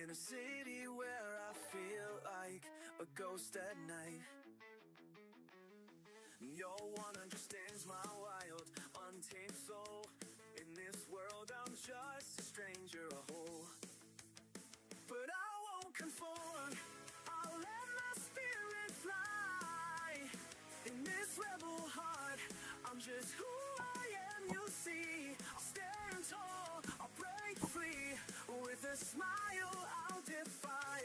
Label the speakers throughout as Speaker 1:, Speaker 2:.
Speaker 1: in a city where I feel like a ghost at night. No one understands my wild, untamed soul. In this world I'm just a stranger, a hole. But I won't conform, I'll let my spirit fly. In this rebel heart, I'm just who I am, you'll see. I'll stand tall, I'll break free. With a smile I'll defy.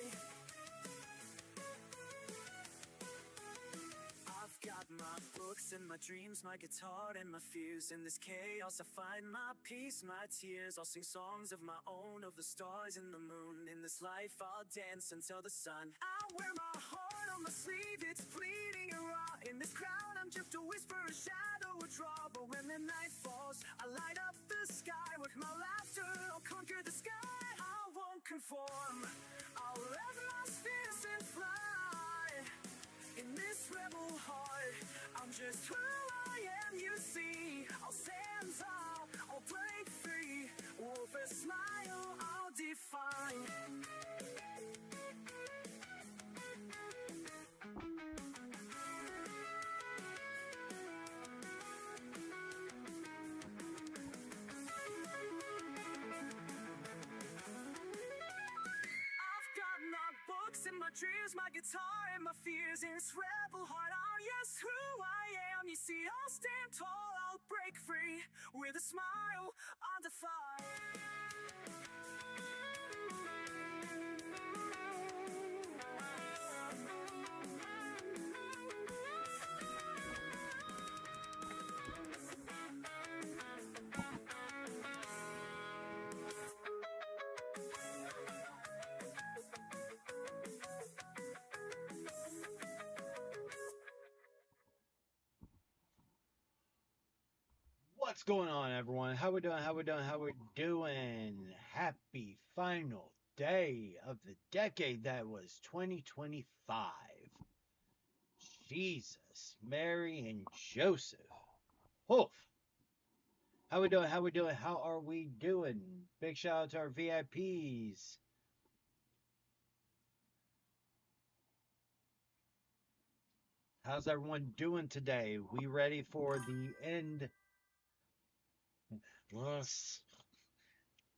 Speaker 1: I've got my books and my dreams, my guitar and my fears. In this chaos I find my peace, my tears. I'll sing songs of my own, of the stars and the moon. In this life I'll dance until the sun. I wear my heart on my sleeve, it's bleeding and raw. In this crowd I'm just a whisper, a shadow, a draw. But when the night falls, I light up the sky. With my laughter I'll conquer the sky. I won't conform, I'll let my spirit fly. In this rebel heart, I'm just who I am, you see. I'll stand tall, I'll break free. With a smile, I'll define. And my dreams, my guitar and my fears. In this rebel heart, I'm yes who I am. You see, I'll stand tall, I'll break free. With a smile, I'll defy.
Speaker 2: What's going on, everyone? How we doing? How we doing? How we doing? Happy final day of the decade that was 2025. Jesus, Mary, and Joseph. Oof. How we doing? How we doing? How are we doing? Big shout out to our VIPs. How's everyone doing today? We ready for the end?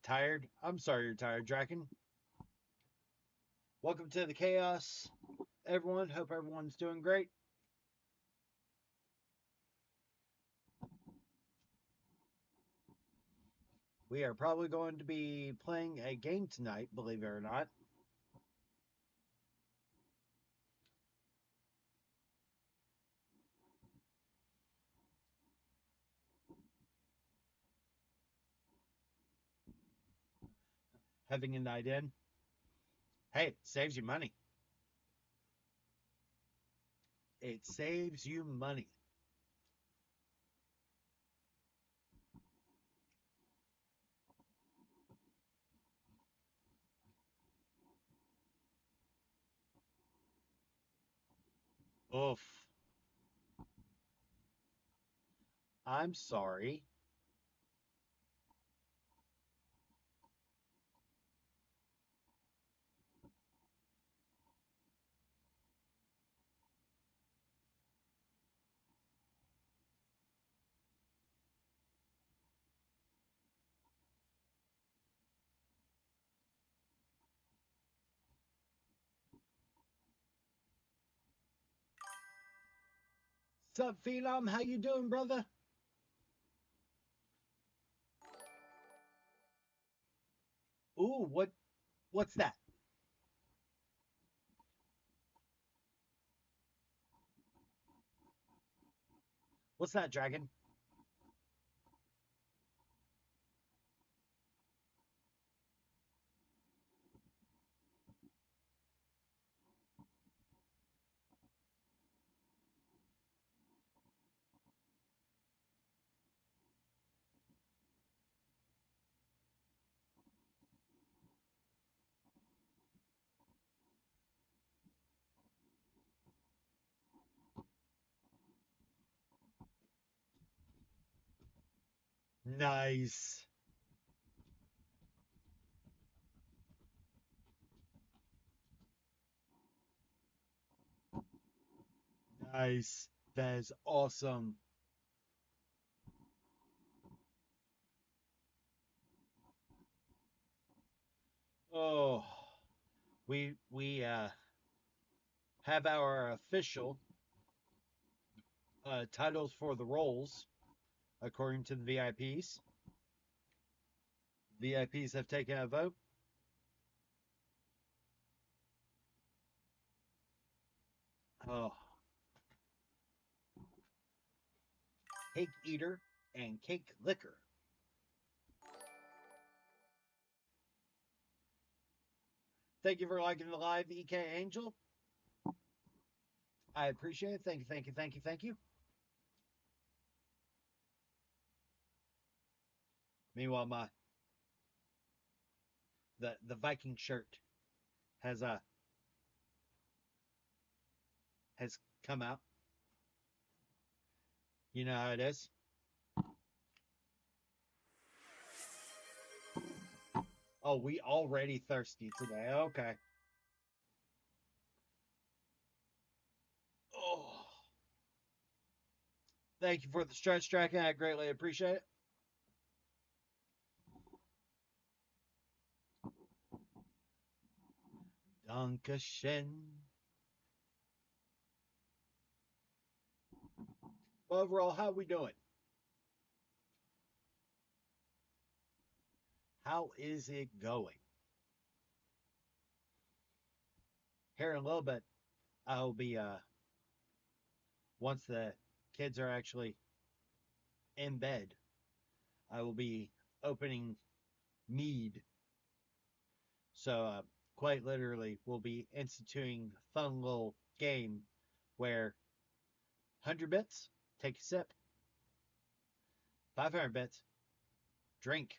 Speaker 2: Tired? I'm sorry you're tired, Draken. Welcome to the chaos, everyone. Hope everyone's doing great. We are probably going to be playing a game tonight, believe it or not. Having a night in. Hey, it saves you money. It saves you money. Oof. I'm sorry. Sup, Phenom? How you doing, brother? Ooh, what's that? What's that, Dragon? Nice. Nice. That is awesome. Oh, we have our official titles for the roles according to the VIPs. VIPs have taken a vote. Oh, cake eater and cake licker. Thank you for liking the live, EK Angel. I appreciate it. Thank you, thank you, thank you, thank you. Meanwhile, my the Viking shirt has has come out. You know how it is. Oh, we already thirsty today. Okay. Oh, thank you for the stretch tracking. I greatly appreciate it. Dankeschön. Overall, how we doing? How is it going? Here in a little bit, I'll be once the kids are actually in bed, I will be opening mead. So quite literally, we'll be instituting a fun little game where 100 bits, take a sip. 500 bits, drink.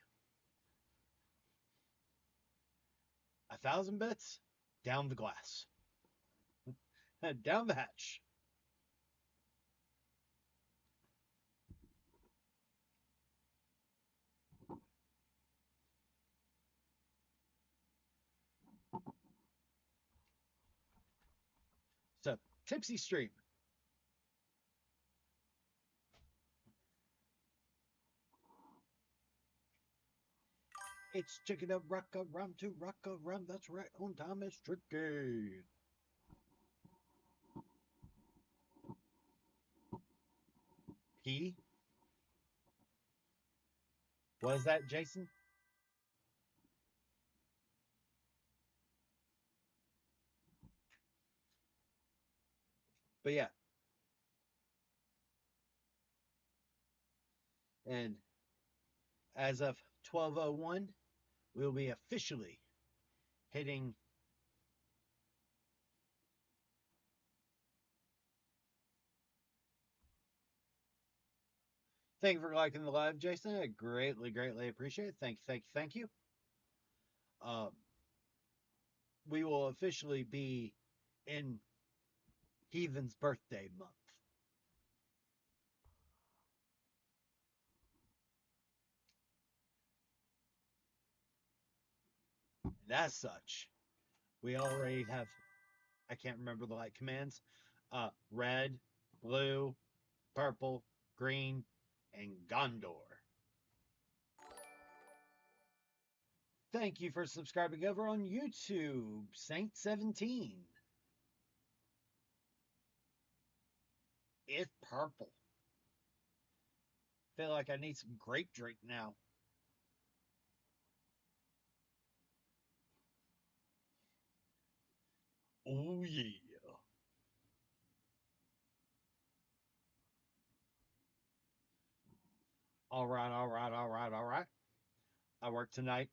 Speaker 2: 1,000 bits, down the glass. Down the hatch. So, Tipsy Stream. It's chicken to rock a rum to rock a rum. That's right. On time it's tricky. P. What is that, Jason? But yeah. And as of 12:01, we'll be officially hitting. Thank you for liking the live, Jason. I greatly, greatly appreciate it. Thank you, thank you, thank you. Uh, we will officially be in Heathen's birthday month. And as such, we already have, I can't remember the light commands, red, blue, purple, green, and Gondor. Thank you for subscribing over on YouTube, Saint17. It's purple. Feel like I need some grape drink now. Oh yeah. All right, all right, all right, all right. I work tonight.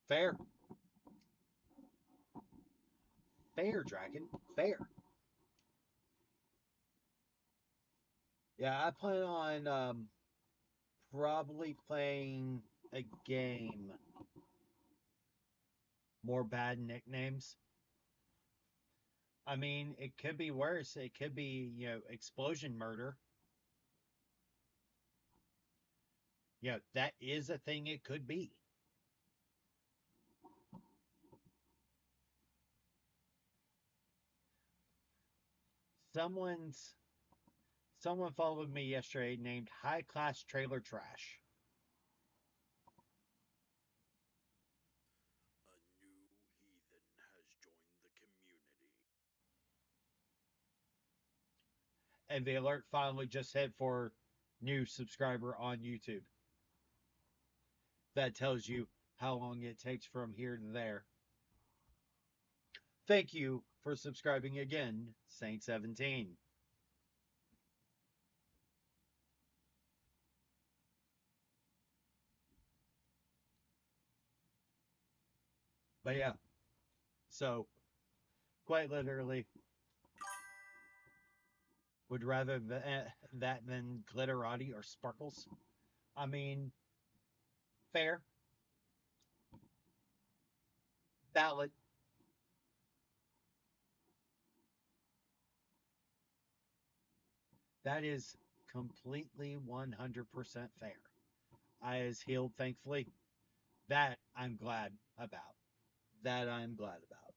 Speaker 2: Fair. Fair, Dragon. Fair. Yeah, I plan on probably playing a game. More bad nicknames. I mean, it could be worse. It could be, explosion murder. That is a thing it could be. Someone's someone followed me yesterday named High Class Trailer Trash.
Speaker 3: A new heathen has joined the community.
Speaker 2: And the alert finally just hit for new subscriber on YouTube. That tells you how long it takes from here to there. Thank you for subscribing again, Saint 17. But yeah, so quite literally, would rather that than glitterati or sparkles. I mean, fair, valid. That is completely 100% fair. I is healed, thankfully. That I'm glad about. That I'm glad about.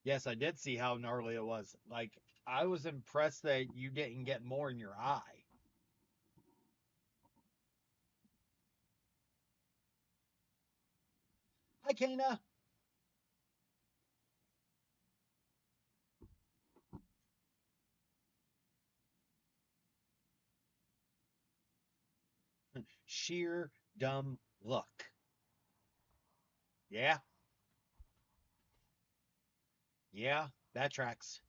Speaker 2: Yes, I did see how gnarly it was. Like, I was impressed that you didn't get more in your eye. Hi, Kana. Sheer dumb luck. Yeah, yeah, that tracks.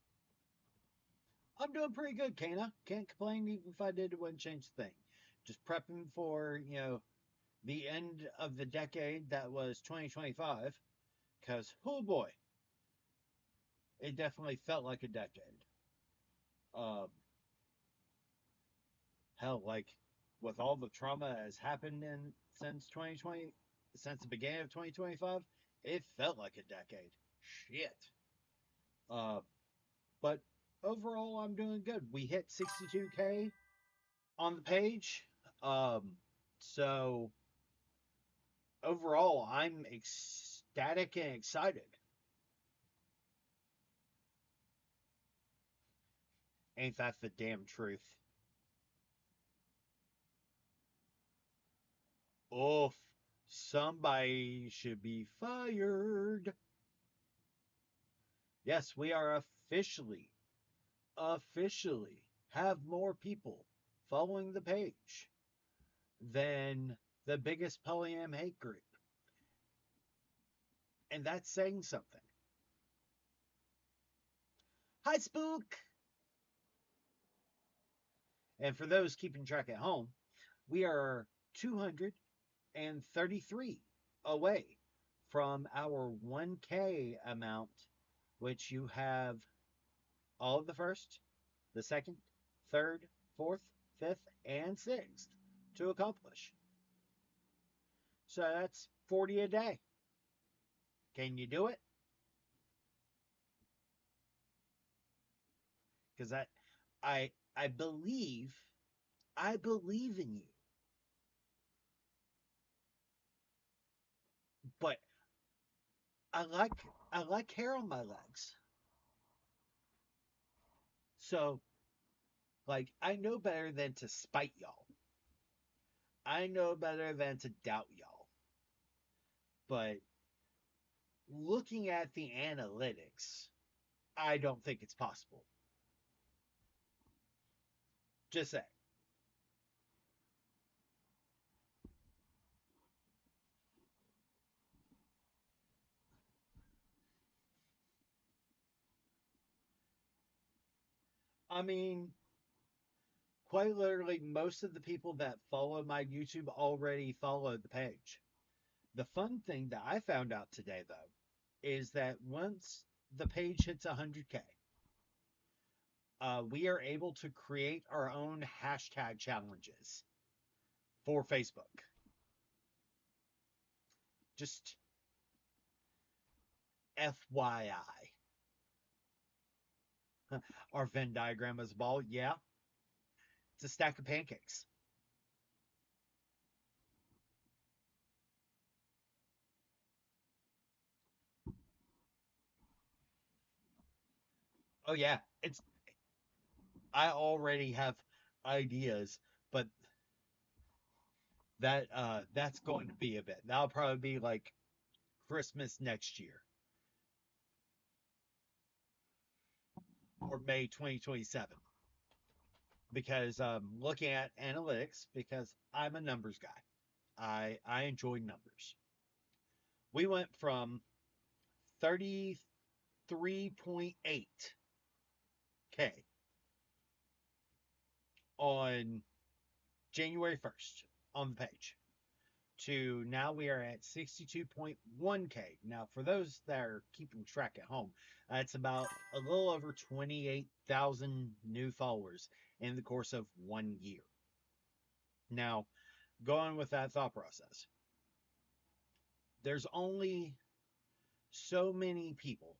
Speaker 2: I'm doing pretty good, Kana. Can't complain even if I did it wouldn't change the thing. Just prepping for, the end of the decade that was 2025. Because, oh boy, it definitely felt like a decade. Um, Hell, like with all the trauma that has happened in since 2020, since the beginning of 2025, it felt like a decade. Shit. Uh, but overall, I'm doing good. We hit 62K on the page. So overall, I'm ecstatic and excited. Ain't that the damn truth? Oof. Somebody should be fired. Yes, we are officially have more people following the page than the biggest polyam hate group. And that's saying something. Hi, Spook! And for those keeping track at home, we are 233 away from our 1K amount, which you have all of the first, the second, third, fourth, fifth, and sixth to accomplish. So that's 40 a day. Can you do it? Because I believe in you. But I like I like hair on my legs. So like I know better than to spite y'all. I know better than to doubt y'all. But looking at the analytics, I don't think it's possible. Just say. I mean, quite literally, most of the people that follow my YouTube already follow the page. The fun thing that I found out today, though, is that once the page hits 100K, we are able to create our own hashtag challenges for Facebook. Just FYI. Our Venn diagram is a ball. Yeah, it's a stack of pancakes. Oh yeah, it's I already have ideas, but that's going to be a bit. That'll probably be like Christmas next year or May 2027 because looking at analytics because I'm a numbers guy. I enjoy numbers. We went from 33.8K on January 1st on the page to now we are at 62.1K. Now, for those that are keeping track at home, that's about a little over 28,000 new followers in the course of 1 year. Now, going with that thought process, there's only so many people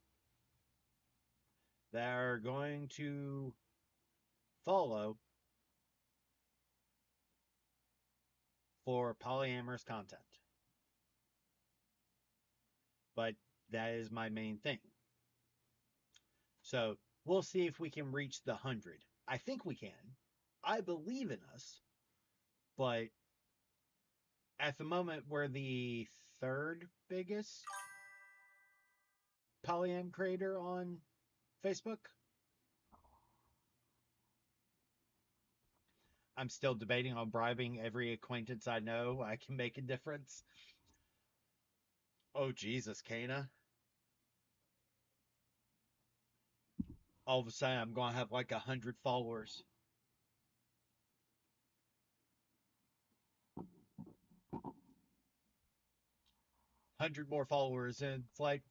Speaker 2: that are going to follow for polyamorous content. But that is my main thing. So we'll see if we can reach the 100. I think we can. I believe in us. But at the moment, we're the third biggest polyam creator on Facebook. I'm still debating on bribing every acquaintance I know I can make a difference. Oh, Jesus, Kana. All of a sudden, I'm going to have like 100 followers. 100 more followers. And it's like,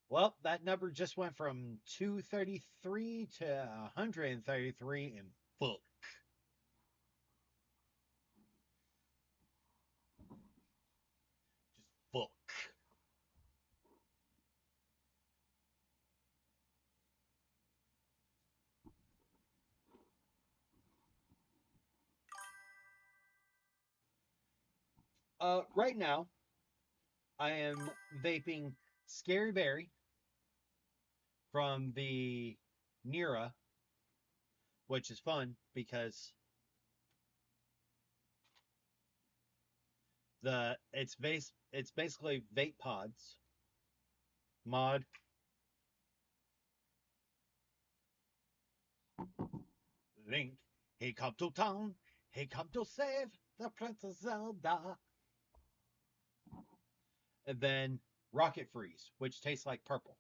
Speaker 2: well, that number just went from 233 to 133 in full. Just fuck. Right now, I am vaping Scary Berry from the Nira, which is fun because it's basically vape pods mod. Link, he come to town, he come to save the Princess Zelda. And then Rocket Freeze, which tastes like purple.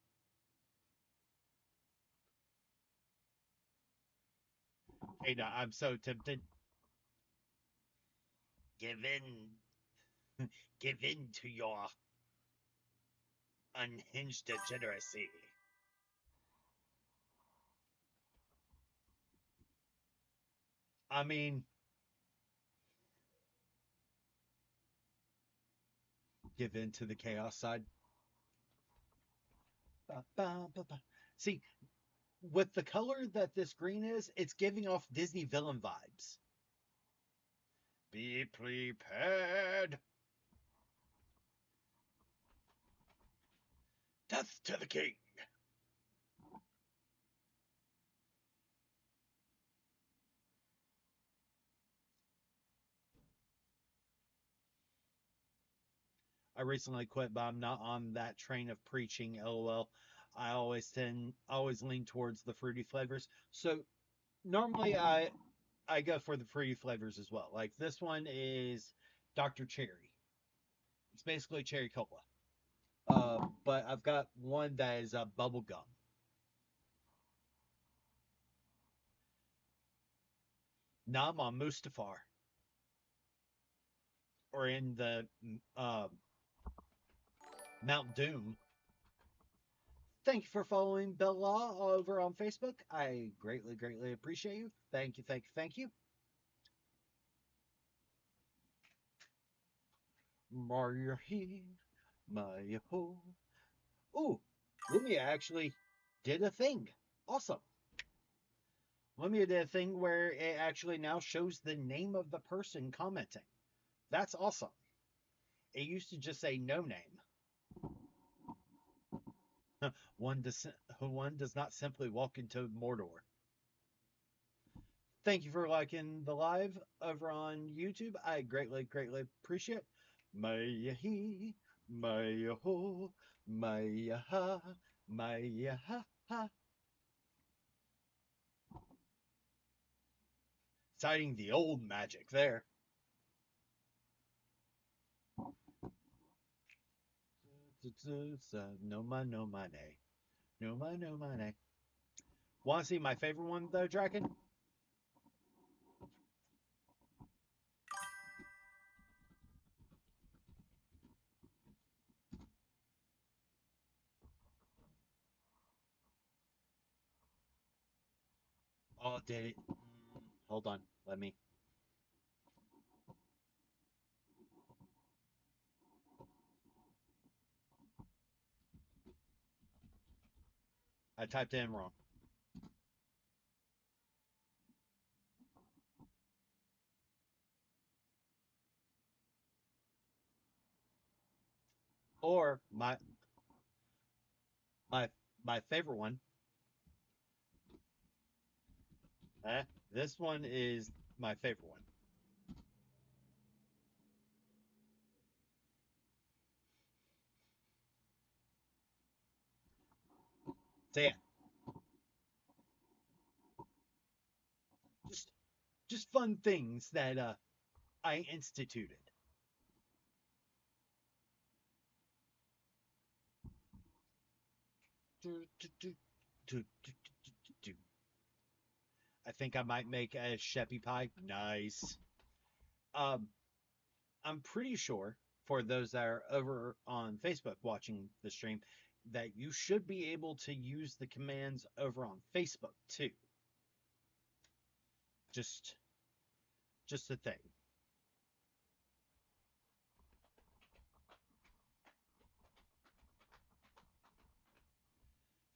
Speaker 2: Hey, now, I'm so tempted. Give in, give in to your unhinged degeneracy. I mean, give in to the chaos side. Ba, ba, ba, ba. See, with the color that this green is, it's giving off Disney villain vibes. Be prepared. Death to the king. I recently quit, but I'm not on that train of preaching. LOL. I always lean towards the fruity flavors. So normally I go for the fruity flavors as well. Like this one is Dr. Cherry. It's basically cherry cola. But I've got one that is bubble gum. Now I'm on Mustafar or in the uh, Mount Doom. Thank you for following Bill Law over on Facebook. I greatly, greatly appreciate you. Thank you, thank you, thank you. Mario he, Mario ho. Ooh, Lumia actually did a thing. Awesome. Lumia did a thing where it actually now shows the name of the person commenting. That's awesome. It used to just say no name. one does not simply walk into Mordor. Thank you for liking the live over on YouTube. I greatly, greatly appreciate it. Maya he, Maya ho, Maya ha, Maya ha ha. Citing the old magic there. No money, no money. No money, no money. Want to see my favorite one though, Draken? Oh, did it? Hold on. Let me. I typed in wrong. Or my my favorite one. Eh, this one is my favorite one. So yeah, just just fun things that I instituted. I think I might make a sheppy pie. Nice. Um, I'm pretty sure for those that are over on Facebook watching the stream that you should be able to use the commands over on Facebook too. Just just a thing.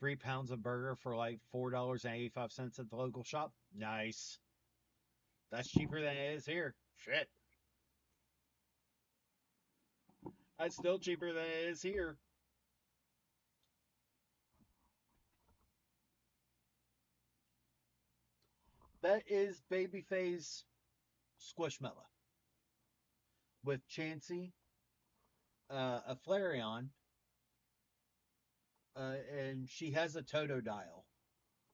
Speaker 2: 3 pounds of burger for like $4.85 at the local shop. Nice. That's cheaper than it is here. Shit. That's still cheaper than it is here. That is Babyface Squishmallow with Chansey, a Flareon, and she has a Totodile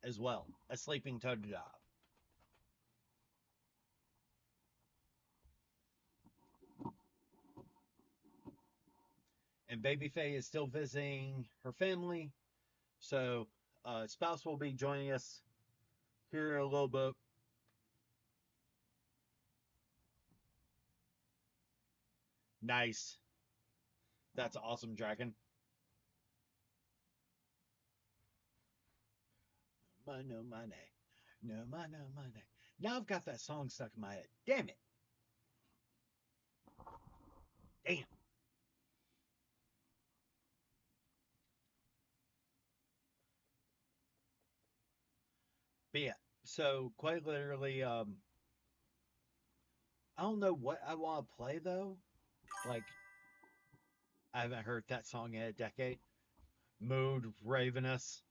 Speaker 2: as well, a sleeping Totodile. And Babyface is still visiting her family, so spouse will be joining us here in a little bit. Nice. That's awesome, Dragon. Money, no money. No money, no money. Now I've got that song stuck in my head. Damn it. Damn. But yeah, so quite literally, I don't know what I want to play though. Like, I haven't heard that song in a decade. Mood Ravenous.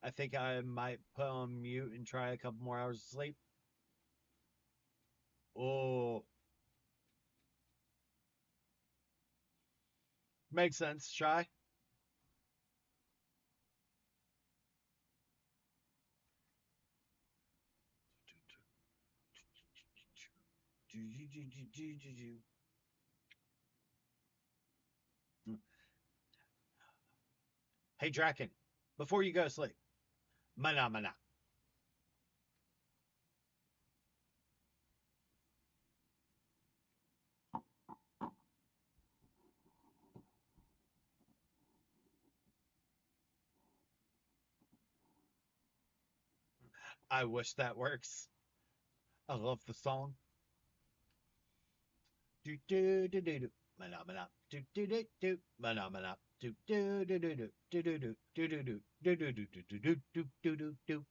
Speaker 2: I think I might put on mute and try a couple more hours of sleep. Oh, makes sense. Shy. Hey, Draken, before you go to sleep, mana mana. I wish that works. I love the song. Do do do do do. Mana mana. Do do do do. Mana mana. Do do do do do. Do do do do do do do do do do do do do do do.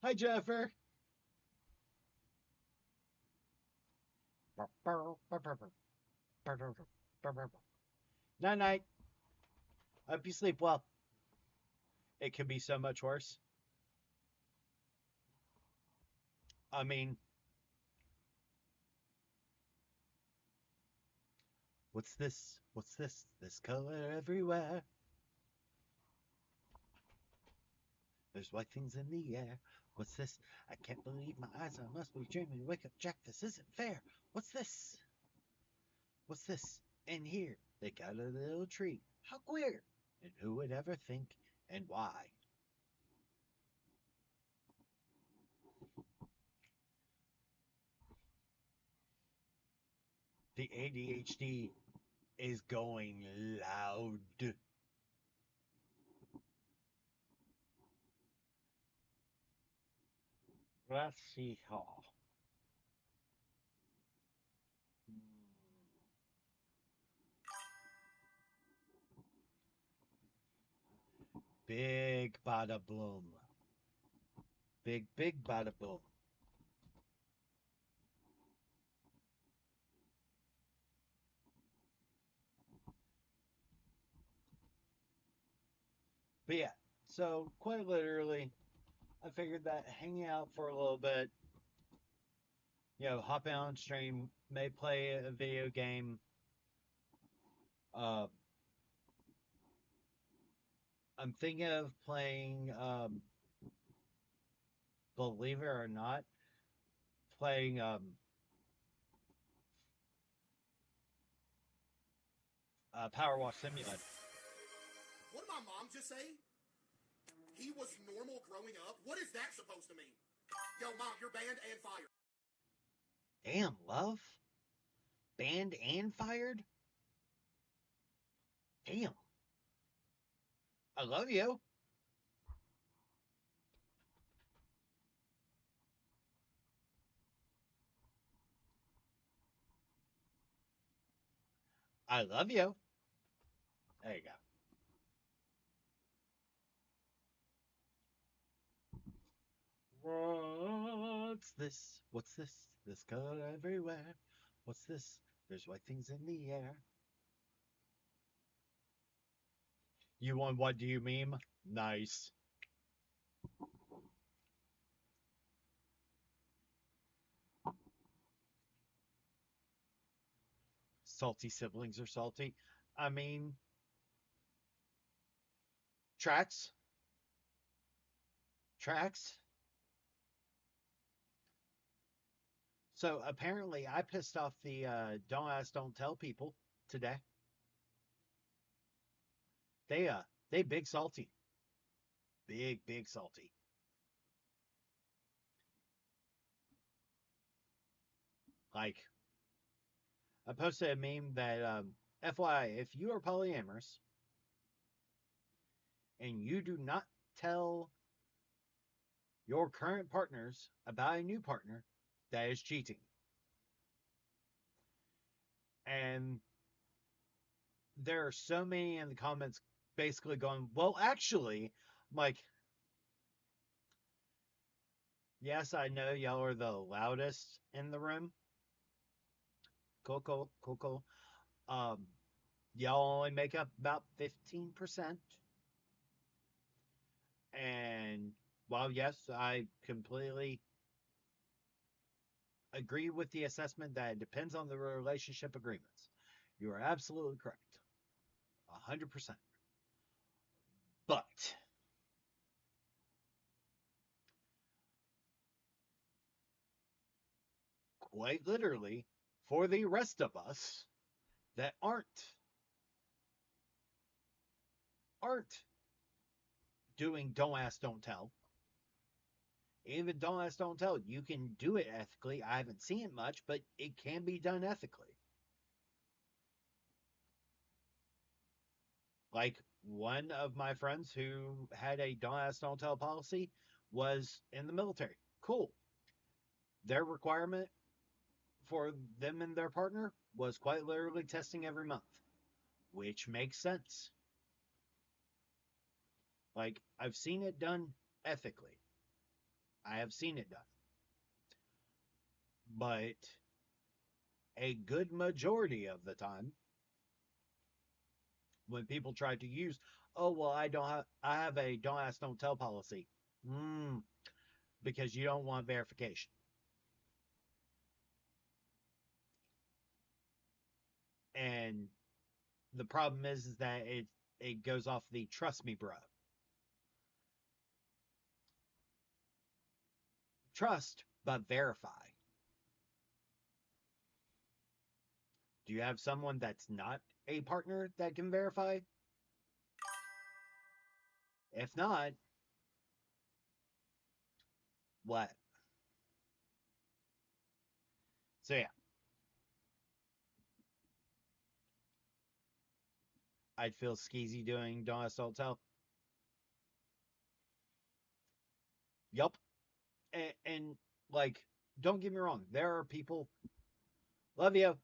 Speaker 2: Hi, Jennifer. Night night. Hope you sleep well. It could be so much worse. I mean, what's this? What's this? This color everywhere. There's white things in the air. What's this? I can't believe my eyes. I must be dreaming. Wake up, Jack. This isn't fair. What's this? What's this? In here, they got a little tree. How queer! And who would ever think and why? The ADHD is going loud. Let's see how. Big bada boom. Big bada boom. But yeah, so quite literally, I figured that hanging out for a little bit, hop on stream, may play a video game. Uh, I'm thinking of playing, believe it or not, playing Power Wash Simulator.
Speaker 4: What did my mom just say? He was normal growing up? What is that supposed to mean? Yo, Mom, you're banned and fired.
Speaker 2: Damn, love? Banned and fired? Damn. I love you. I love you. There you go. What's this? What's this? This color everywhere. What's this? There's white things in the air. You want what do you meme? Nice. Salty siblings are salty. I mean, tracks. Tracks. So apparently, I pissed off the don't ask, don't tell people today. They big salty, big salty. Like I posted a meme that FYI, if you are polyamorous and you do not tell your current partners about a new partner, that is cheating. And there are so many in the comments basically going, well, actually, I'm like, yes, I know y'all are the loudest in the room. Cool. Y'all only make up about 15%. And while, yes, I completely agree with the assessment that it depends on the relationship agreements. You are absolutely correct. 100%. But quite literally, for the rest of us that aren't doing don't ask, don't tell. Even don't ask, don't tell. You can do it ethically. I haven't seen it much, but it can be done ethically. Like one of my friends who had a don't ask, don't tell policy was in the military. Cool. Their requirement for them and their partner was quite literally testing every month, which makes sense. Like, I've seen it done ethically. I have seen it done. But a good majority of the time, when people try to use, oh well, I have a don't ask, don't tell policy, because you don't want verification. And the problem is that it goes off the trust me, bro. Trust, but verify. Do you have someone that's not a partner that can verify? If not, what? So yeah, I'd feel skeezy doing don't ask, don't tell. Yup. And like, don't get me wrong, there are people, love you.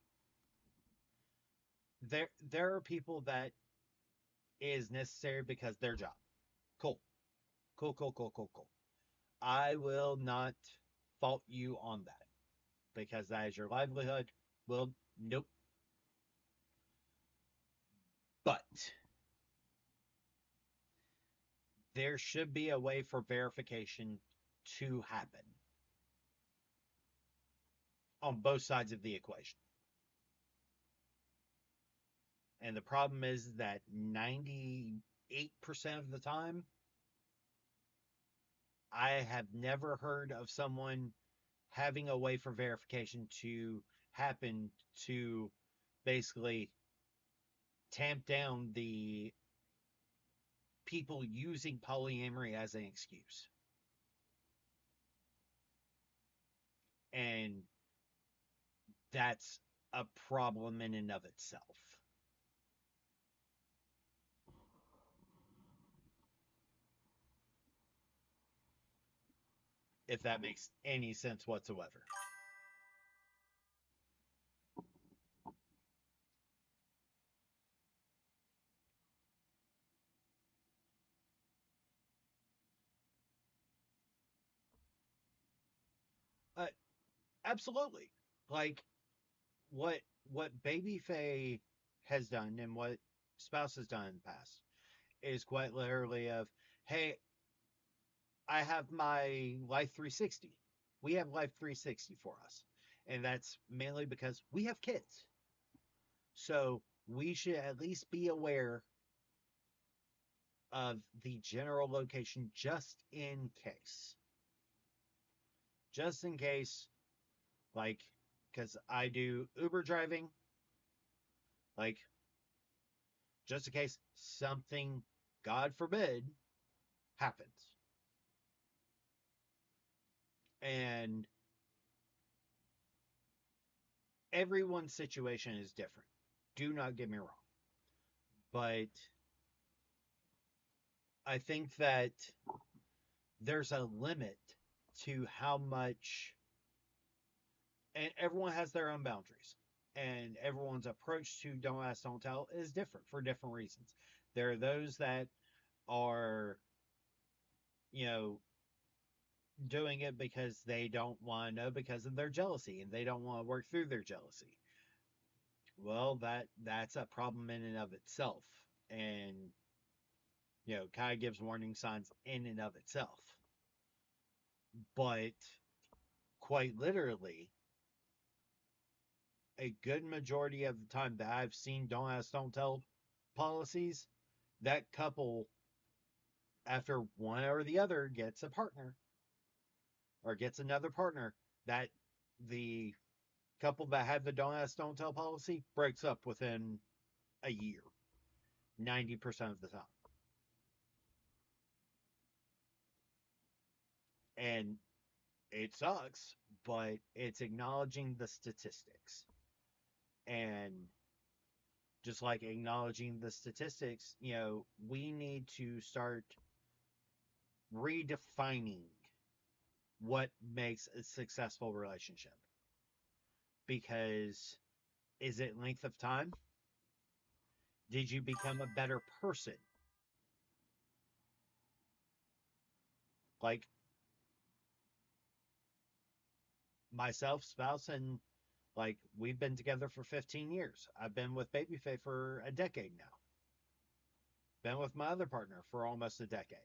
Speaker 2: There are people that is necessary because their job. Cool. Cool, cool, cool, cool, cool. I will not fault you on that because that is your livelihood. Well, nope. But there should be a way for verification to happen on both sides of the equation. And the problem is that 98% of the time, I have never heard of someone having a way for verification to happen to basically tamp down the people using polyamory as an excuse. And that's a problem in and of itself. If that makes any sense whatsoever. Uh, Absolutely. Like what what Baby Faye has done and what Spouse has done in the past is quite literally of, hey, I have my Life 360. We have Life 360 for us. And that's mainly because we have kids. So we should at least be aware of the general location just in case. Just in case, like, because I do Uber driving, like, just in case something, God forbid, happens. And everyone's situation is different. Do not get me wrong. But I think that there's a limit to how much, and everyone has their own boundaries. And everyone's approach to don't ask, don't tell is different for different reasons. There are those that are, you know, doing it because they don't want to know because of their jealousy and they don't want to work through their jealousy. Well, that's a problem in and of itself. And kind of gives warning signs in and of itself. But quite literally, a good majority of the time that I've seen don't ask, don't tell policies, that couple, after one or the other gets a partner or gets another partner, that the couple that had the don't ask, don't tell policy breaks up within a year, 90% of the time. And it sucks, but it's acknowledging the statistics. And just like acknowledging the statistics, we need to start redefining what makes a successful relationship. Because is it length of time? Did you become a better person? Like myself, spouse, and Like, we've been together for 15 years. I've been with Babyface for a decade now. Been with my other partner for almost a decade.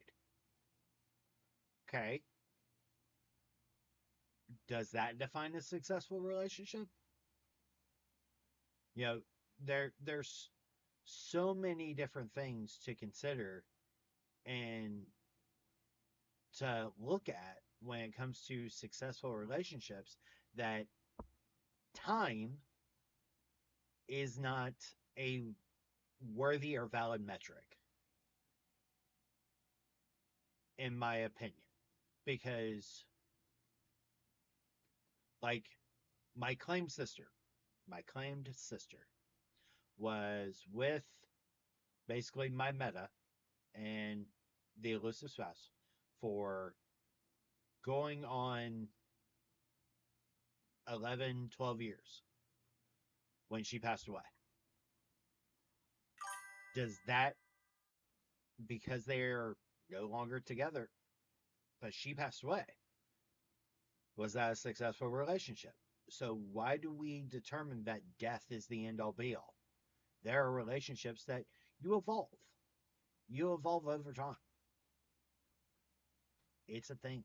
Speaker 2: Okay. Does that define a successful relationship? You know, there's so many different things to consider and to look at when it comes to successful relationships that time is not a worthy or valid metric, in my opinion. Because, like, my claimed sister was with basically my meta and the elusive spouse for going on 11, 12 years when she passed away. Does that, because they're no longer together, but she passed away, was that a successful relationship? So why do we determine that death is the end all be all? There are relationships that you evolve. You evolve over time. It's a thing.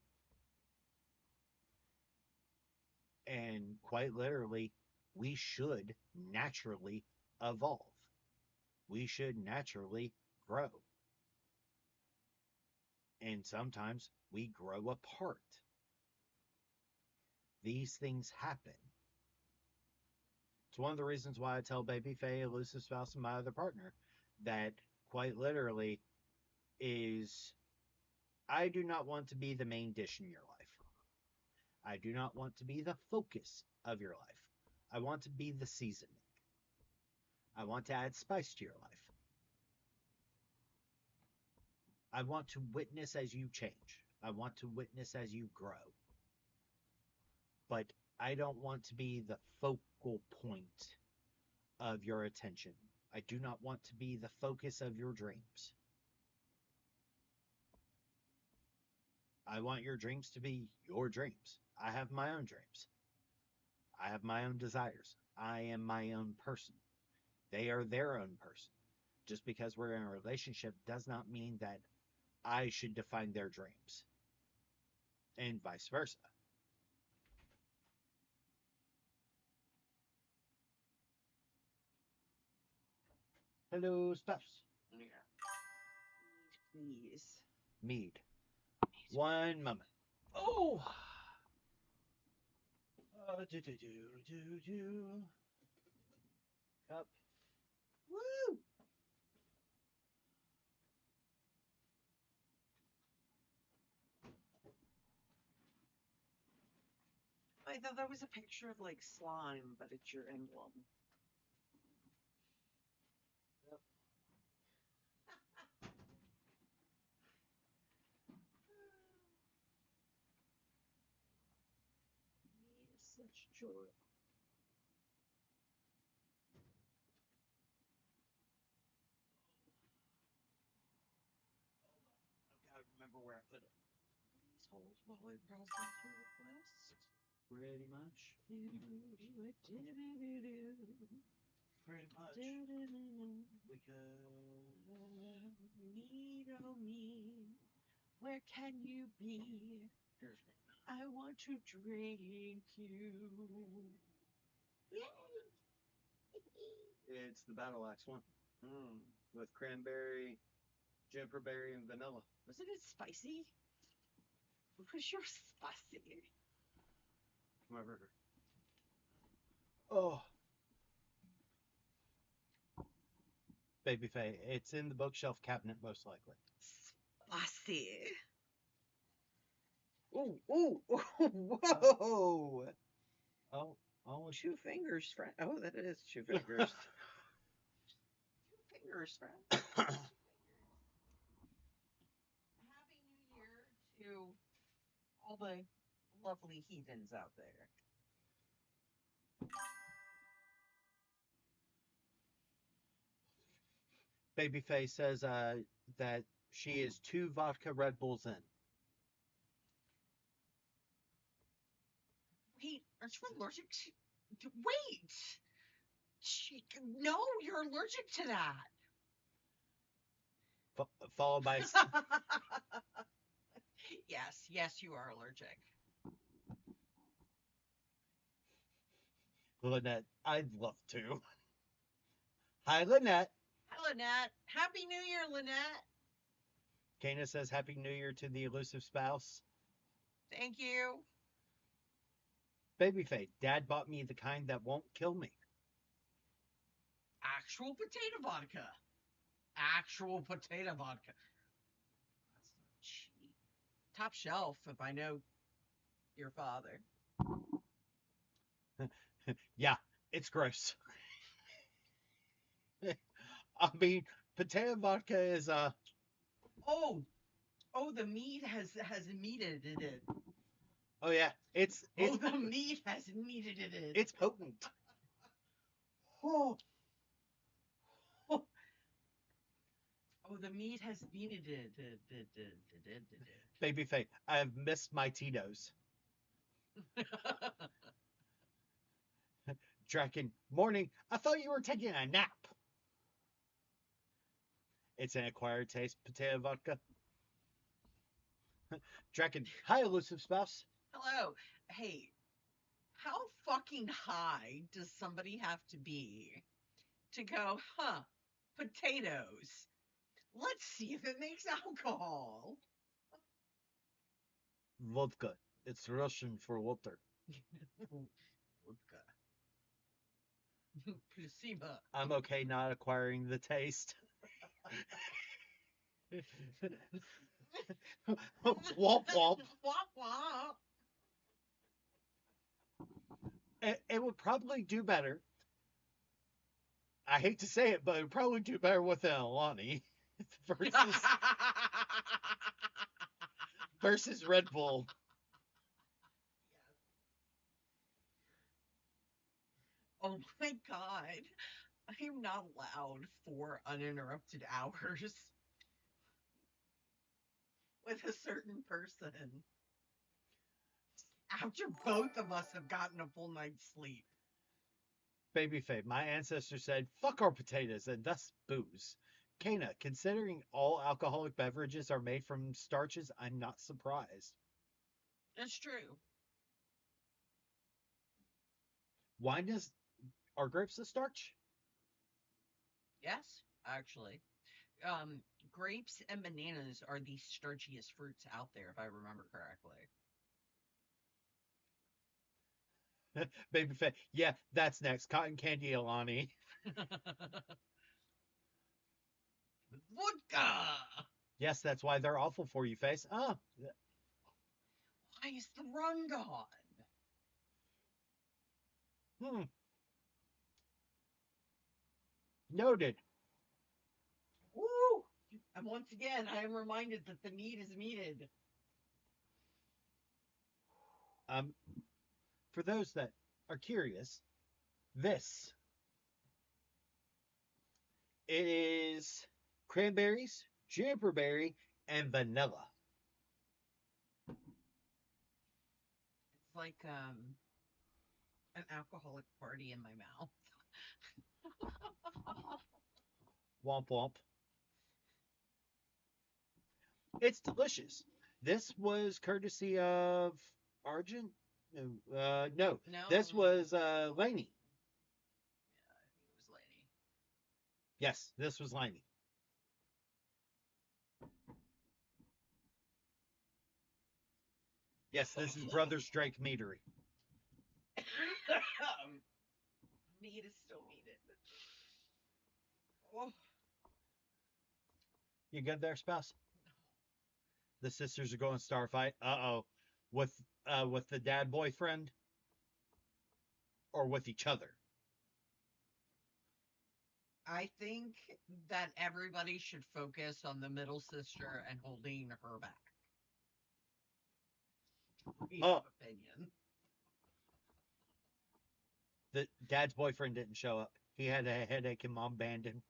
Speaker 2: And quite literally, we should naturally evolve. We should naturally grow. And sometimes we grow apart. These things happen. It's one of the reasons why I tell Baby Faye, elusive spouse, and my other partner that quite literally is I do not want to be the main dish in your life. I do not want to be the focus of your life. I want to be the seasoning. I want to add spice to your life. I want to witness as you change. I want to witness as you grow. But I don't want to be the focal point of your attention. I do not want to be the focus of your dreams. I want your dreams to be your dreams. I have my own dreams. I have my own desires. I am my own person. They are their own person. Just because we're in a relationship does not mean that I should define their dreams, and vice versa. Hello, spouse.
Speaker 5: Please.
Speaker 2: Mead. One moment. Oh! Do. Cup. Woo!
Speaker 5: I thought that was a picture of like slime, but it's your emblem.
Speaker 2: Yep.
Speaker 5: Such joy.
Speaker 2: I've got to remember where I put it.
Speaker 5: Please hold while I process your request.
Speaker 2: Pretty much. Pretty much. Because
Speaker 5: Need, oh me, where can you be?
Speaker 2: here's me.
Speaker 5: I want to drink you.
Speaker 2: It's the Battle Axe one. With cranberry, juniperberry, and vanilla.
Speaker 5: Wasn't it spicy? Was yours spicy?
Speaker 2: Come over here. Oh. Baby Faye. It's in the bookshelf cabinet, most likely.
Speaker 5: Spicy. Ooh, ooh, whoa!
Speaker 2: Oh,
Speaker 5: Two fingers, friend. Oh, that is two fingers. Two fingers, friend. Happy New Year to all the lovely heathens out there.
Speaker 2: Babyface says that she is 2 vodka Red Bulls in.
Speaker 5: Wait, aren't you allergic to Wait. No, you're allergic to that.
Speaker 2: Followed by
Speaker 5: Yes, you are allergic.
Speaker 2: Lynette. I'd love to. Hi, Lynette.
Speaker 5: Hi, Lynette. Happy New Year, Lynette.
Speaker 2: Kana says Happy New Year to the elusive spouse.
Speaker 5: Thank you.
Speaker 2: Babyface, Dad bought me the kind that won't kill me.
Speaker 5: Actual potato vodka. Actual potato vodka. That's not cheap. Top shelf, if I know your father.
Speaker 2: Yeah, it's gross. I mean, potato vodka is
Speaker 5: Oh, the meat has meated it.
Speaker 2: oh yeah, it's
Speaker 5: the meat has meated it.
Speaker 2: it's potent.
Speaker 5: Oh. Oh, the meat has meated it.
Speaker 2: Babyface, I've missed my Tito's. Draken, morning. I thought you were taking a nap. It's an acquired taste, potato vodka. Draken, hi, elusive spouse.
Speaker 5: Hello. Hey, how fucking high does somebody have to be to go, potatoes? Let's see if it makes alcohol.
Speaker 2: Vodka. It's Russian for water.
Speaker 5: Vodka. Placebo.
Speaker 2: I'm okay not acquiring the taste. Womp womp.
Speaker 5: Womp womp.
Speaker 2: It would probably do better. I hate to say it, but it would probably do better with an Alani versus Red Bull.
Speaker 5: Oh my god. I am not allowed 4 uninterrupted hours with a certain person after both of us have gotten a full night's sleep.
Speaker 2: Babyface, my ancestors said, fuck our potatoes and thus booze. Kana, considering all alcoholic beverages are made from starches, I'm not surprised.
Speaker 5: That's true.
Speaker 2: Wine are grapes a starch?
Speaker 5: Yes, actually. Grapes and bananas are the starchiest fruits out there, if I remember correctly.
Speaker 2: Babyface, yeah, that's next. Cotton candy Alani.
Speaker 5: Vodka!
Speaker 2: Yes, that's why they're awful for you, face.
Speaker 5: Why is the run gone?
Speaker 2: Noted.
Speaker 5: Woo! And once again, I am reminded that the meat is meated.
Speaker 2: For those that are curious, this it is cranberries, juniper berry, and vanilla.
Speaker 5: It's like an alcoholic party in my mouth.
Speaker 2: Womp womp. It's delicious. This was courtesy of Argent. No, no. This was Laney.
Speaker 5: Yeah, I think it was Laney.
Speaker 2: Yes, this was Laney. Yes, this is Brothers Drake Meadery.
Speaker 5: Meat is still needed. Oh.
Speaker 2: You good there, spouse? The sisters are going starfight. With the dad boyfriend, or with each other.
Speaker 5: I think that everybody should focus on the middle sister and holding her back. Opinion.
Speaker 2: The dad's boyfriend didn't show up. He had a headache and mom banned him.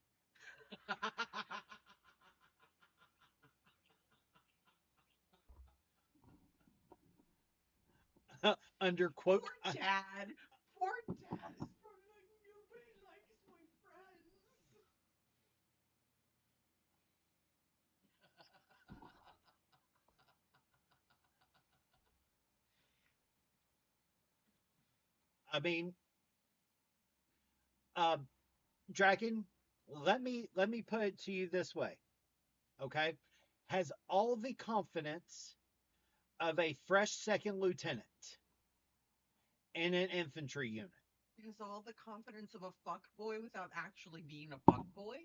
Speaker 2: Under quote.
Speaker 5: Poor dad. Poor dad is probably like, nobody likes my friends.
Speaker 2: I mean, um, Draken, let me put it to you this way, okay? Has all the confidence of a fresh second lieutenant in an infantry unit.
Speaker 5: Has all the confidence of a fuck boy without actually being a fuck boy.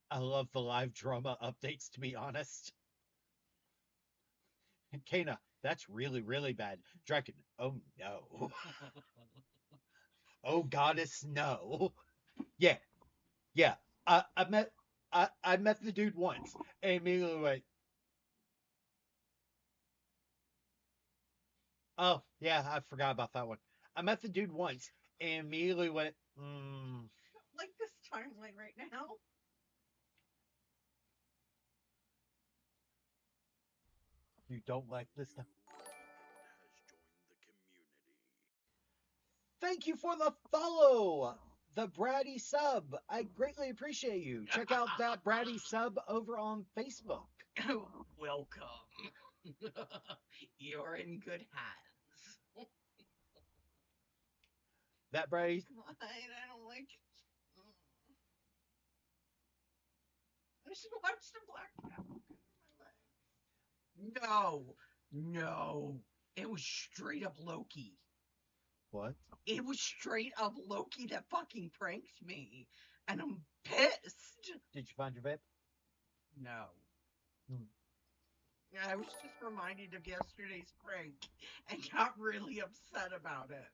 Speaker 2: I love the live drama updates, to be honest. Kana, that's really, really bad. Draken, oh no. Oh goddess, no. Yeah, yeah. I met the dude once and immediately went, oh yeah, I forgot about that one. I met the dude once and immediately went,
Speaker 5: Like this timeline right now.
Speaker 2: you don't like this stuff.
Speaker 3: Has joined the community.
Speaker 2: Thank you for the follow, the Bratty sub. I greatly appreciate you. Check out that Bratty sub over on Facebook.
Speaker 5: Welcome. You're in good hands.
Speaker 2: That Bratty,
Speaker 5: God, I don't like it. I should watch the Black Panther. No, no. It was straight up Loki.
Speaker 2: what?
Speaker 5: It was straight up Loki that fucking pranked me. And I'm pissed.
Speaker 2: Did you find your vape?
Speaker 5: No.
Speaker 2: Hmm.
Speaker 5: I was just reminded of yesterday's prank and got really upset about it.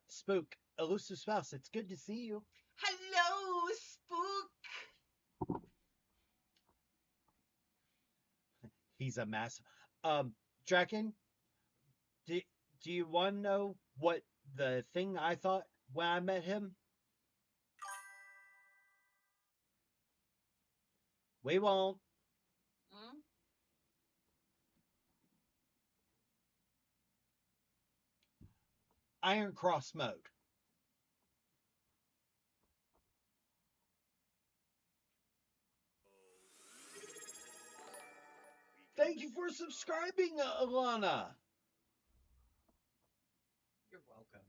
Speaker 2: Spook, elusive spouse. It's good to see you.
Speaker 5: Hello, Spook.
Speaker 2: He's a mass. Draken, do, do you want to know what the thing I thought when I met him? We won't.
Speaker 5: Hmm?
Speaker 2: Iron Cross mode. Thank you for subscribing, Alana.
Speaker 5: You're welcome.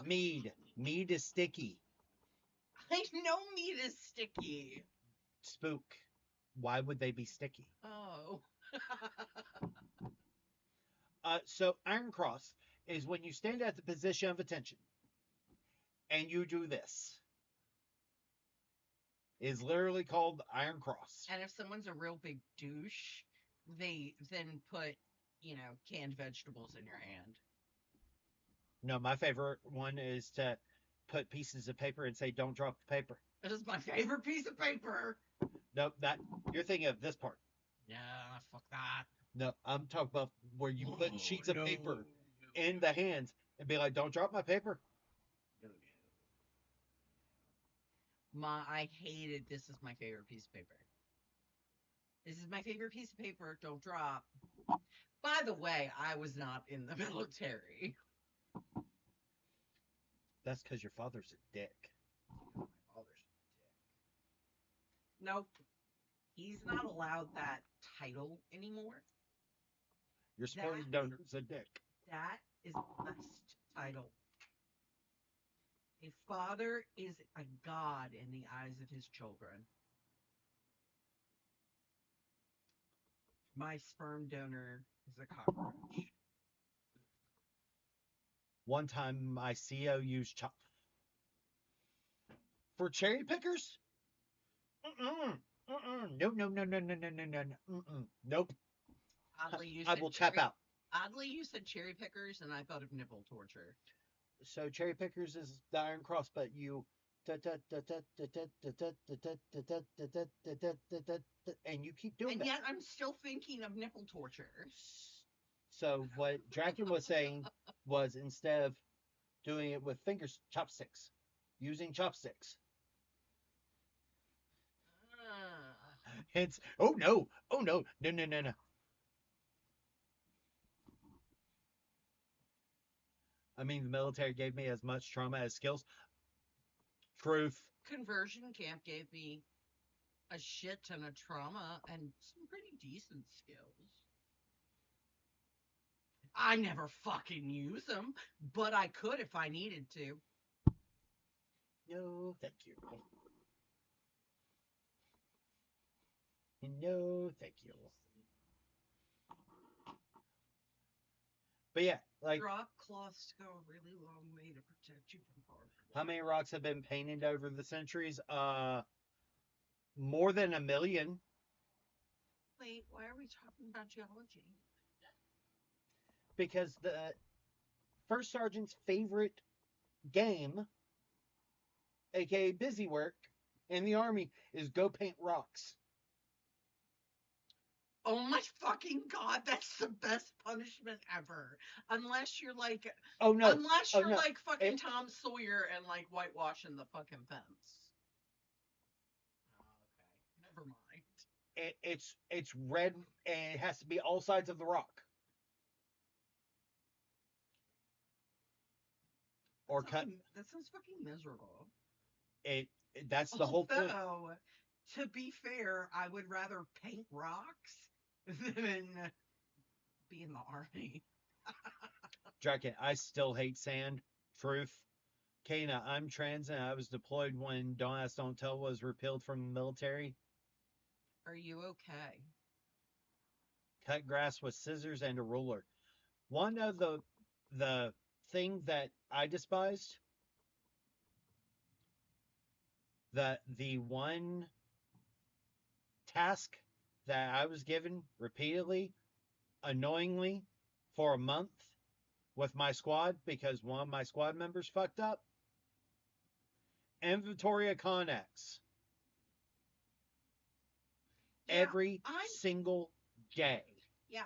Speaker 2: Mead. Mead is sticky.
Speaker 5: I know meat is sticky.
Speaker 2: Spook. Why would they be sticky?
Speaker 5: Oh.
Speaker 2: So Iron Cross is when you stand at the position of attention and you do this. It is literally called Iron Cross.
Speaker 5: And if someone's a real big douche, they then put, canned vegetables in your hand.
Speaker 2: No, my favorite one is to put pieces of paper and say, "Don't drop the paper."
Speaker 5: This is my favorite piece of paper.
Speaker 2: Nope, that you're thinking of this part.
Speaker 5: Yeah, fuck that.
Speaker 2: No, I'm talking about where you put sheets of
Speaker 5: No,
Speaker 2: paper
Speaker 5: no,
Speaker 2: in the hands and be like, "Don't drop my paper."
Speaker 5: no. I hated this is my favorite piece of paper. This is my favorite piece of paper. Don't drop. By the way, I was not in the military.
Speaker 2: That's because your father's a dick.
Speaker 5: My father's a dick. Nope. He's not allowed that title anymore.
Speaker 2: Your sperm donor's a dick.
Speaker 5: That is the best title. A father is a god in the eyes of his children. My sperm donor is a cockroach.
Speaker 2: One time, my CO used chop for cherry pickers. No, no, no, no, no, no, no, no, no. Nope.
Speaker 5: Oddly,
Speaker 2: I will tap out.
Speaker 5: Oddly, you said cherry pickers, and I thought of nipple torture.
Speaker 2: So cherry pickers is the Iron Cross, but you and you keep doing
Speaker 5: And
Speaker 2: that.
Speaker 5: yet, I'm still thinking of nipple torture.
Speaker 2: So what Draken was saying was instead of doing it with fingers, chopsticks, using chopsticks. It's oh no, oh no, no, no, no, no. I mean, the military gave me as much trauma as skills. Truth.
Speaker 5: Conversion camp gave me a shit ton of trauma and some pretty decent skills. I never fucking use them, but I could if I needed to.
Speaker 2: No, thank you. No, thank you. But yeah, like
Speaker 5: Drop cloths go a really long way to protect you from harm.
Speaker 2: how many rocks have been painted over the centuries? More than 1,000,000.
Speaker 5: Wait, why are we talking about geology?
Speaker 2: Because the first sergeant's favorite game, aka busy work, in the army is go paint rocks.
Speaker 5: Oh my fucking god, that's the best punishment ever. Unless you're like,
Speaker 2: Oh no!
Speaker 5: unless
Speaker 2: Oh
Speaker 5: you're
Speaker 2: no!
Speaker 5: like fucking
Speaker 2: It-
Speaker 5: Tom Sawyer and like whitewashing the fucking fence. Oh, okay, never mind.
Speaker 2: it's red and it has to be all sides of the rock. Or cut
Speaker 5: That sounds fucking miserable.
Speaker 2: it. That's the whole point.
Speaker 5: Although, to be fair, I would rather paint rocks than be in the army.
Speaker 2: Draken, I still hate sand. Truth. Kana, I'm trans and I was deployed when Don't Ask, Don't Tell was repealed from the military.
Speaker 5: Are you okay?
Speaker 2: Cut grass with scissors and a ruler. One of the thing that I despised, the one task that I was given repeatedly, annoyingly, for a month with my squad because one of my squad members fucked up. Inventory of Connex.
Speaker 5: Yeah,
Speaker 2: Every
Speaker 5: I'm
Speaker 2: single day.
Speaker 5: yeah,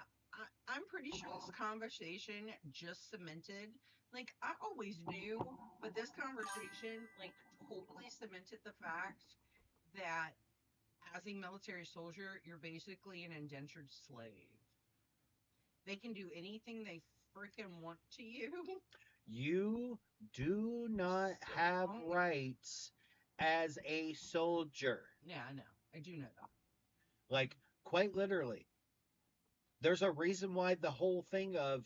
Speaker 5: I'm pretty sure this conversation just cemented. Like I always knew, but this conversation like totally cemented the fact that as a military soldier, you're basically an indentured slave. They can do anything they freaking want to you.
Speaker 2: You do not have
Speaker 5: So-
Speaker 2: rights as a soldier.
Speaker 5: Yeah, I know. I do know that.
Speaker 2: Like, quite literally. There's a reason why the whole thing of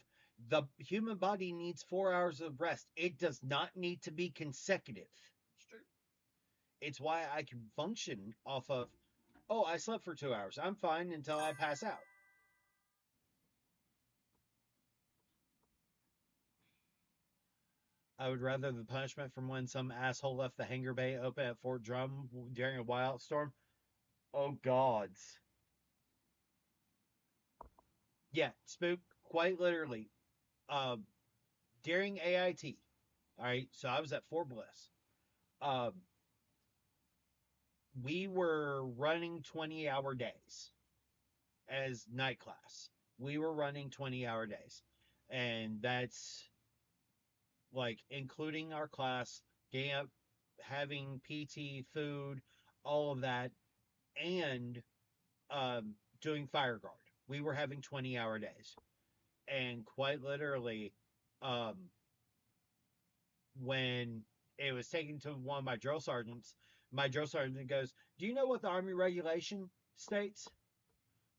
Speaker 2: the human body needs 4 hours of rest. It does not need to be consecutive.
Speaker 5: It's true.
Speaker 2: It's why I can function off of, oh, I slept for 2 hours. I'm fine until I pass out. I would rather the punishment from when some asshole left the hangar bay open at Fort Drum during a wildstorm. Oh, gods. Yeah, Spook, quite literally. During AIT, all right, so I was at Fort Bliss. We were running 20-hour days as night class. We were running 20-hour days. And that's like including our class, getting up, having PT, food, all of that, and doing fire guard. We were having 20-hour days. And quite literally, when it was taken to one of my drill sergeant goes, "Do you know what the Army regulation states?"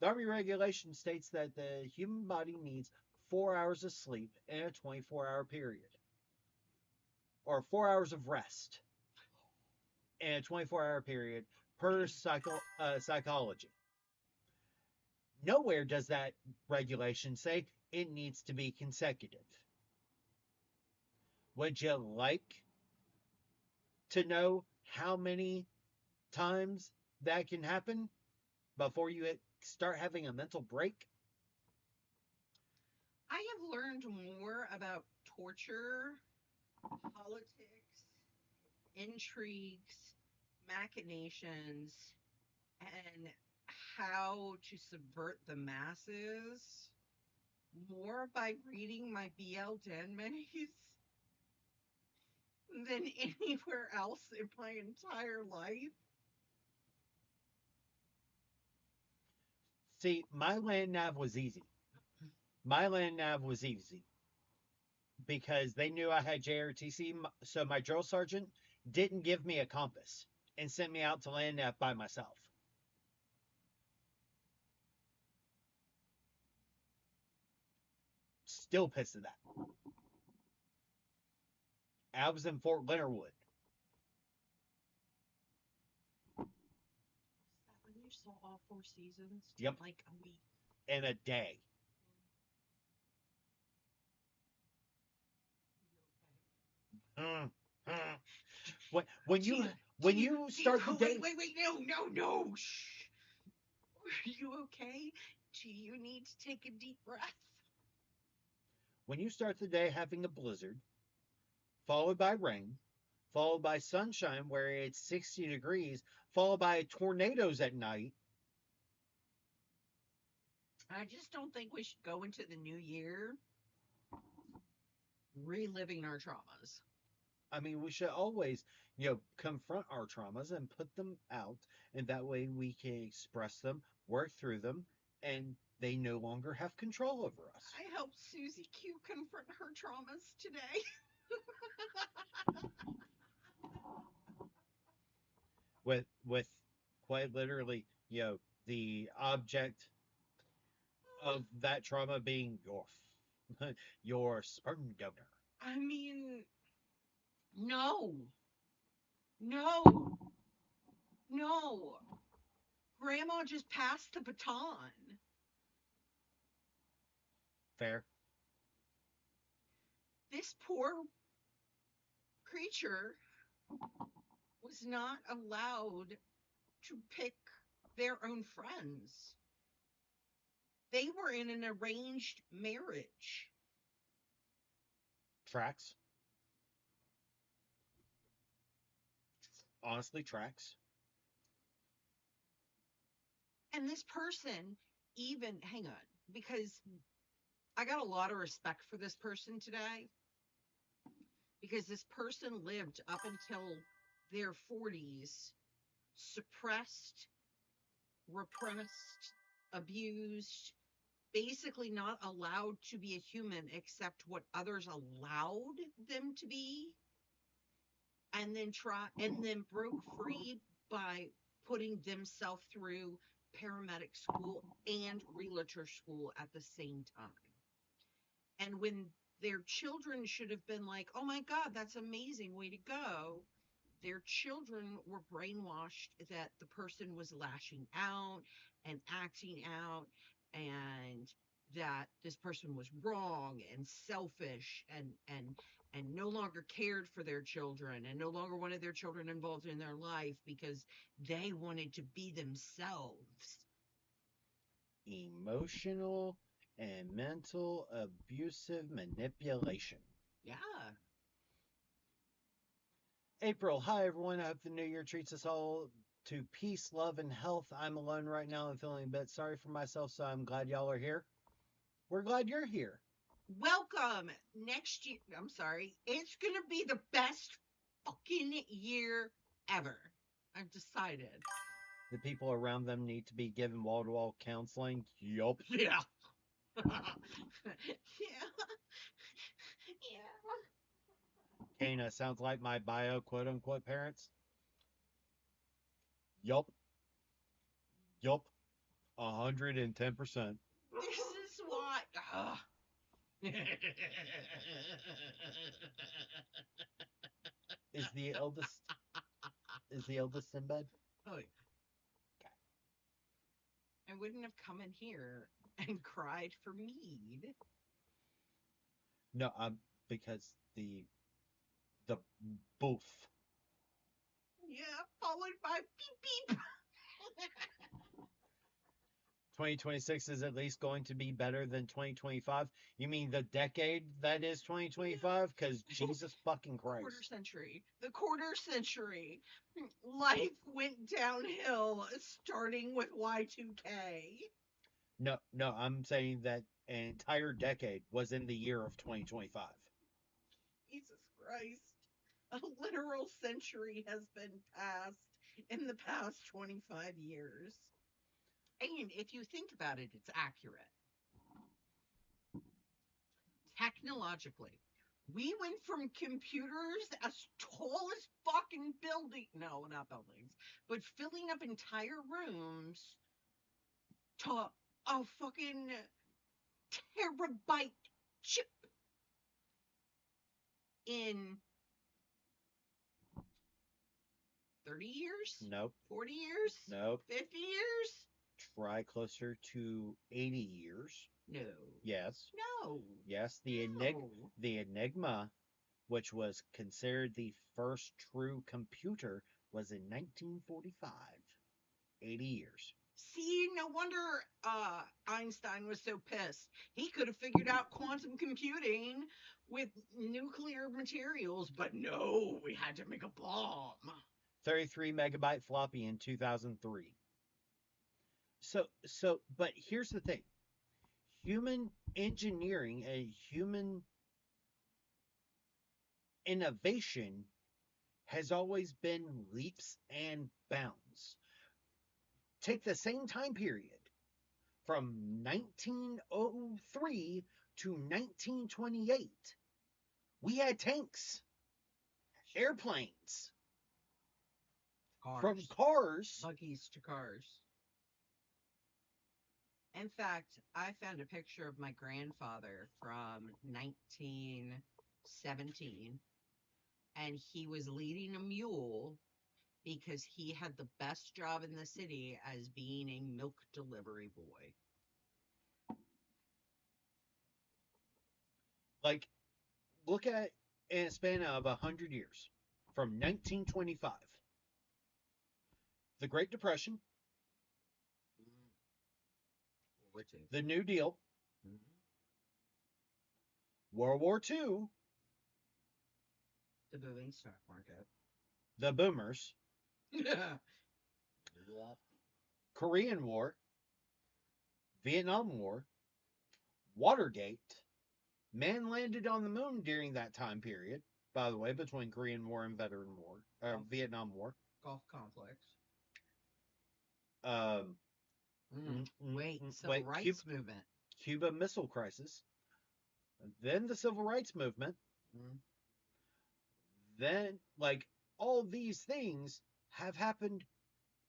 Speaker 2: The Army regulation states that the human body needs 4 hours of sleep in a 24-hour period, or 4 hours of rest in a 24-hour period per psychology. Nowhere does that regulation say it needs to be consecutive. Would you like to know how many times that can happen before you start having a mental break?
Speaker 5: I have learned more about torture, politics, intrigues, machinations, and how to subvert the masses more by reading my BL Den maze than anywhere else in my entire life.
Speaker 2: See, my land nav was easy. My land nav was easy because they knew I had JRTC. So my drill sergeant didn't give me a compass and sent me out to land nav by myself. Still pissed at that. I was in Fort Leonard Wood.
Speaker 5: Is that when you saw all four seasons?
Speaker 2: Yep.
Speaker 5: Like a week.
Speaker 2: In a day. Mm, mm. When you start the day,
Speaker 5: wait, no. Shh. Are you okay? Do you need to take a deep breath?
Speaker 2: when you start the day having a blizzard, followed by rain, followed by sunshine where it's 60 degrees, followed by tornadoes at night.
Speaker 5: I just don't think we should go into the new year reliving our traumas.
Speaker 2: I mean, we should always, confront our traumas and put them out, and that way we can express them, work through them, and they no longer have control over us.
Speaker 5: I helped Susie Q confront her traumas today.
Speaker 2: With quite literally, the object of that trauma being your sperm donor.
Speaker 5: I mean, no, no, no. Grandma just passed the baton.
Speaker 2: Fair.
Speaker 5: This poor creature was not allowed to pick their own friends. They were in an arranged marriage.
Speaker 2: Tracks. Honestly, tracks.
Speaker 5: And this person, even, hang on, because I got a lot of respect for this person today, because this person lived up until their 40s, suppressed, repressed, abused, basically not allowed to be a human except what others allowed them to be, and then broke free by putting themselves through paramedic school and realtor school at the same time. And when their children should have been like, oh my God, that's amazing, way to go, their children were brainwashed that the person was lashing out and acting out, and that this person was wrong and selfish and no longer cared for their children and no longer wanted their children involved in their life because they wanted to be themselves.
Speaker 2: Emotional and mental abusive manipulation.
Speaker 5: Yeah.
Speaker 2: April, hi everyone. I hope the new year treats us all to peace, love, and health. I'm alone right now and feeling a bit sorry for myself, so I'm glad y'all are here. We're glad you're here.
Speaker 5: Welcome next year. I'm sorry. It's going to be the best fucking year ever. I've decided.
Speaker 2: The people around them need to be given wall to wall counseling. Yup.
Speaker 5: Yeah. yeah. Yeah.
Speaker 2: Kana, sounds like my bio quote unquote parents. Yup. Yup. 110%.
Speaker 5: This is why.
Speaker 2: Is the eldest in bed?
Speaker 5: Oh, yeah. I wouldn't have come in here and cried for mead.
Speaker 2: No, because the boof.
Speaker 5: Yeah, followed by beep beep.
Speaker 2: 2026 is at least going to be better than 2025. You mean the decade that is 2025? Because Jesus fucking Christ.
Speaker 5: Quarter century. The quarter century. Life went downhill starting with Y2K.
Speaker 2: No, I'm saying that an entire decade was in the year of 2025.
Speaker 5: Jesus Christ. A literal century has been passed in the past 25 years. And if you think about it, it's accurate. Technologically, we went from computers as tall as fucking building no, not buildings, but filling up entire rooms to a fucking terabyte chip in 30 years,
Speaker 2: Nope.
Speaker 5: 40 years,
Speaker 2: Nope.
Speaker 5: 50 years.
Speaker 2: Try closer to 80 years.
Speaker 5: No.
Speaker 2: Yes.
Speaker 5: No.
Speaker 2: Yes.
Speaker 5: No.
Speaker 2: The Enigma, which was considered the first true computer, was in 1945. 80 years.
Speaker 5: See, no wonder Einstein was so pissed. He could have figured out quantum computing with nuclear materials, but no, we had to make a bomb.
Speaker 2: 33 megabyte floppy in 2003. But here's the thing. Human engineering and human innovation has always been leaps and bounds. Take the same time period from 1903 to 1928. We had tanks, airplanes, from cars.
Speaker 5: Buggies to cars. In fact, I found a picture of my grandfather from 1917, and he was leading a mule because he had the best job in the city as being a milk delivery boy.
Speaker 2: Like, look at in a span of 100 years from 1925, the Great Depression, the New Deal, World War II,
Speaker 5: The booming stock market.
Speaker 2: the boomers, Korean War, Vietnam War, Watergate. Man landed on the moon during that time period, by the way, between Korean War and Vietnam War.
Speaker 5: Gulf conflicts. Civil rights movement.
Speaker 2: Cuba Missile Crisis. Then the Civil Rights Movement. Then, like, all these things have happened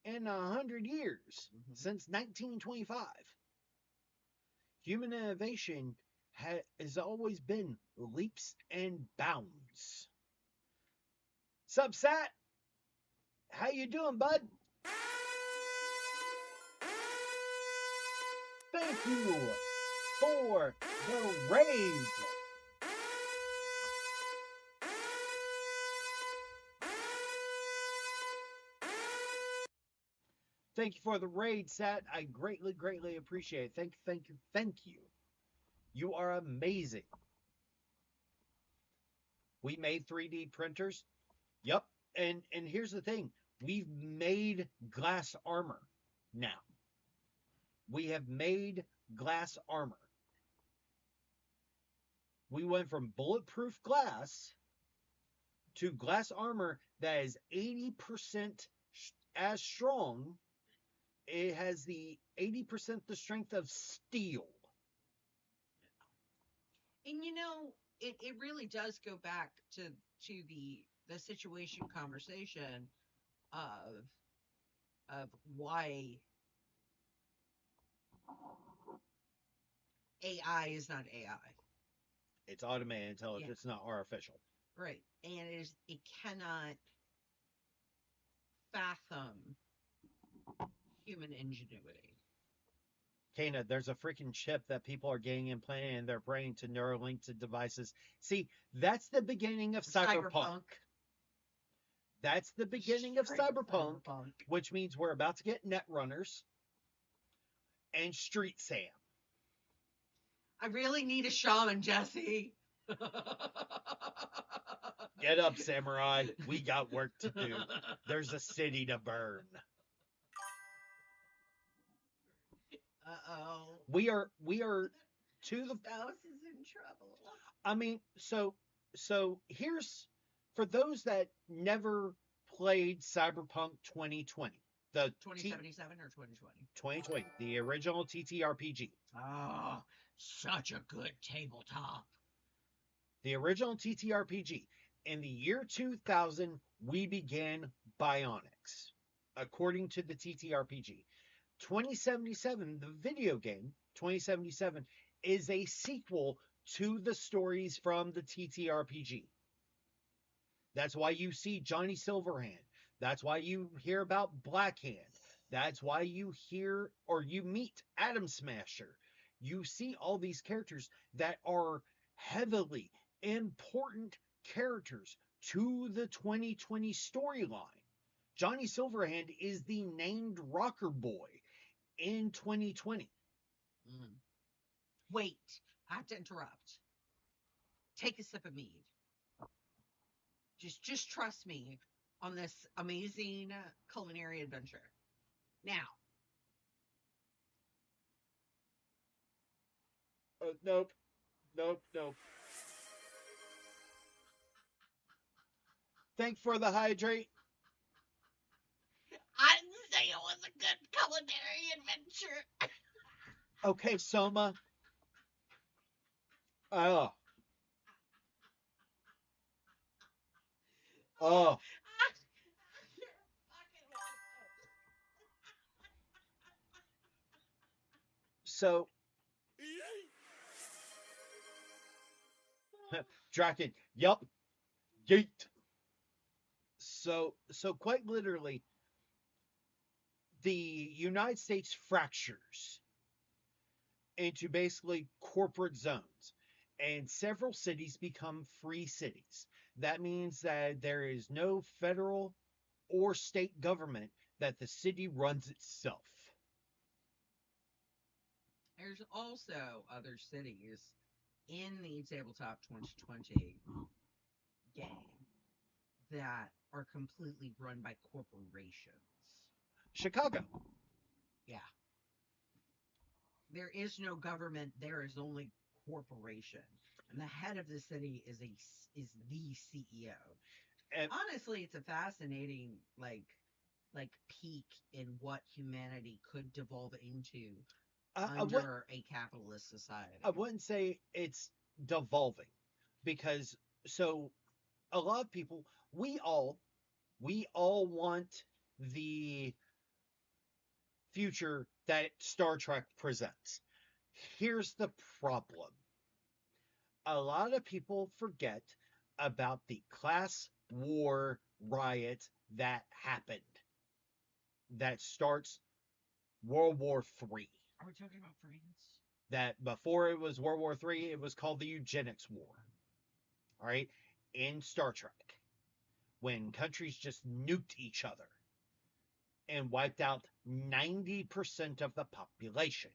Speaker 2: in 100 years since 1925. Human innovation has always been leaps and bounds. Sup, Sat? How you doing, bud? Thank you for the raid. Thank you for the raid, Sat. I greatly, greatly appreciate it. Thank you. You are amazing. We made 3D printers. Yep. And here's the thing. We've made glass armor now. We have made glass armor. We went from bulletproof glass to glass armor that is 80% as strong. It has the 80% the strength of steel.
Speaker 5: And you know, it really does go back to the situation conversation of why AI is not AI.
Speaker 2: It's automated intelligence. It's not artificial.
Speaker 5: Right. And it cannot fathom human ingenuity.
Speaker 2: Kana, there's a freaking chip that people are getting implanted in their brain to Neuralink to devices. See, that's the beginning of cyberpunk. That's the beginning of cyberpunk, which means we're about to get Netrunners and Street Sam.
Speaker 5: I really need a shaman, Jesse.
Speaker 2: Get up, samurai. We got work to do. There's a city to burn.
Speaker 5: Uh-oh.
Speaker 2: We are to the
Speaker 5: spouse is in trouble.
Speaker 2: I mean, so here's for those that never played Cyberpunk 2020. The
Speaker 5: 2077 or 2020?
Speaker 2: 2020, the original TTRPG.
Speaker 5: Oh, such a good tabletop.
Speaker 2: The original TTRPG. In the year 2000, we began Bionics, according to the TTRPG. 2077, the video game, 2077, is a sequel to the stories from the TTRPG. That's why you see Johnny Silverhand. That's why you hear about Blackhand. That's why you hear or you meet Atom Smasher. You see all these characters that are heavily important characters to the 2020 storyline. Johnny Silverhand is the named rocker boy in 2020.
Speaker 5: Mm. Wait, I have to interrupt. Take a sip of mead. Just trust me on this amazing culinary adventure. Now,
Speaker 2: Nope, nope, nope. Thanks for the hydrate.
Speaker 5: I didn't say it was a good culinary adventure.
Speaker 2: Okay, Soma. Oh, oh. So, Draken, yup, yeet. So quite literally, the United States fractures into basically corporate zones, and several cities become free cities. That means that there is no federal or state government, that the city runs itself.
Speaker 5: There's also other cities in the Tabletop 2020 game that are completely run by corporations.
Speaker 2: Chicago.
Speaker 5: Yeah. There is no government, there is only corporation. And the head of the city is the CEO.
Speaker 2: And
Speaker 5: Honestly, it's a fascinating peak in what humanity could devolve into under a capitalist society.
Speaker 2: I wouldn't say it's devolving, because so a lot of people, we all want the future that Star Trek presents. Here's the problem. A lot of people forget about the class war riot that happened, that starts World War III.
Speaker 5: Are we talking about France?
Speaker 2: That before it was World War III, it was called the Eugenics War. All right? In Star Trek, when countries just nuked each other and wiped out 90% of the population.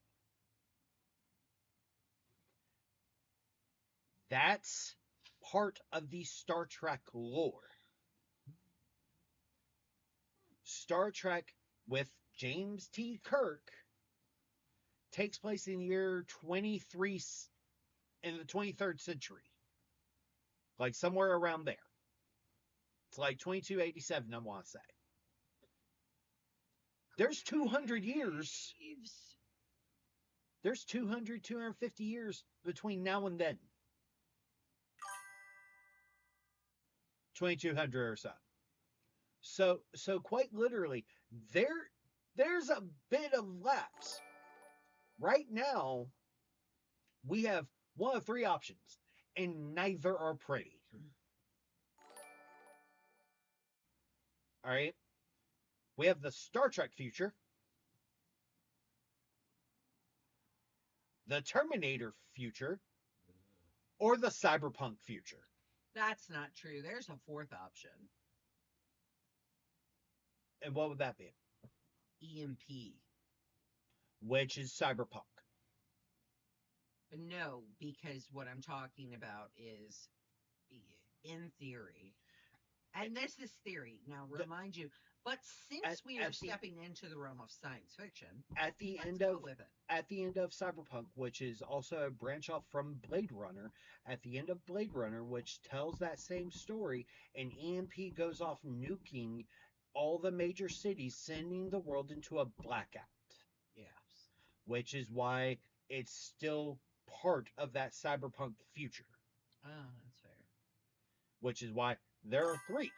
Speaker 2: That's part of the Star Trek lore. Star Trek with James T. Kirk takes place in the year 23 in the 23rd century. Like somewhere around there. It's like 2287, I want to say. There's 200 years. There's 200, 250 years between now and then. 2200 or so. So quite literally, there's a bit of lapse. Right now, we have one of three options, and neither are pretty. All right? We have the Star Trek future, the Terminator future, or the Cyberpunk future.
Speaker 5: That's not true. There's a fourth option.
Speaker 2: And what would that be?
Speaker 5: EMP.
Speaker 2: Which is Cyberpunk.
Speaker 5: No, because what I'm talking about is in theory. And this is theory. Now, remind you, but since we are stepping into the realm of science fiction,
Speaker 2: at the end of Cyberpunk, which is also a branch off from Blade Runner, at the end of Blade Runner, which tells that same story, an EMP goes off nuking all the major cities, sending the world into a blackout,
Speaker 5: Yes.
Speaker 2: which is why it's still part of that cyberpunk future,
Speaker 5: Oh, that's fair.
Speaker 2: which is why there are three.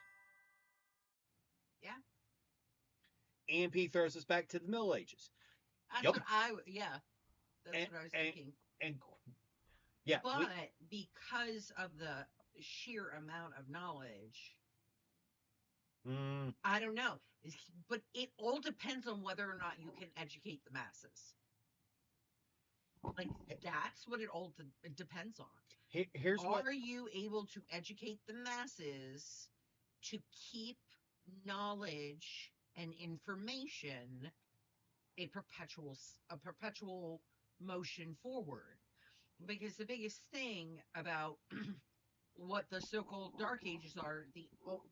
Speaker 5: Yeah.
Speaker 2: EMP throws us back to the Middle Ages.
Speaker 5: That's
Speaker 2: Yup.
Speaker 5: what yeah. That's
Speaker 2: And,
Speaker 5: what I was
Speaker 2: and,
Speaker 5: thinking.
Speaker 2: and yeah,
Speaker 5: But because of the sheer amount of knowledge, I don't know. But it all depends on whether or not you can educate the masses. Like, that's what it all it depends on.
Speaker 2: here's what
Speaker 5: Are you able to educate the masses to keep knowledge and information a perpetual motion forward? Because the biggest thing about what the so-called dark ages are,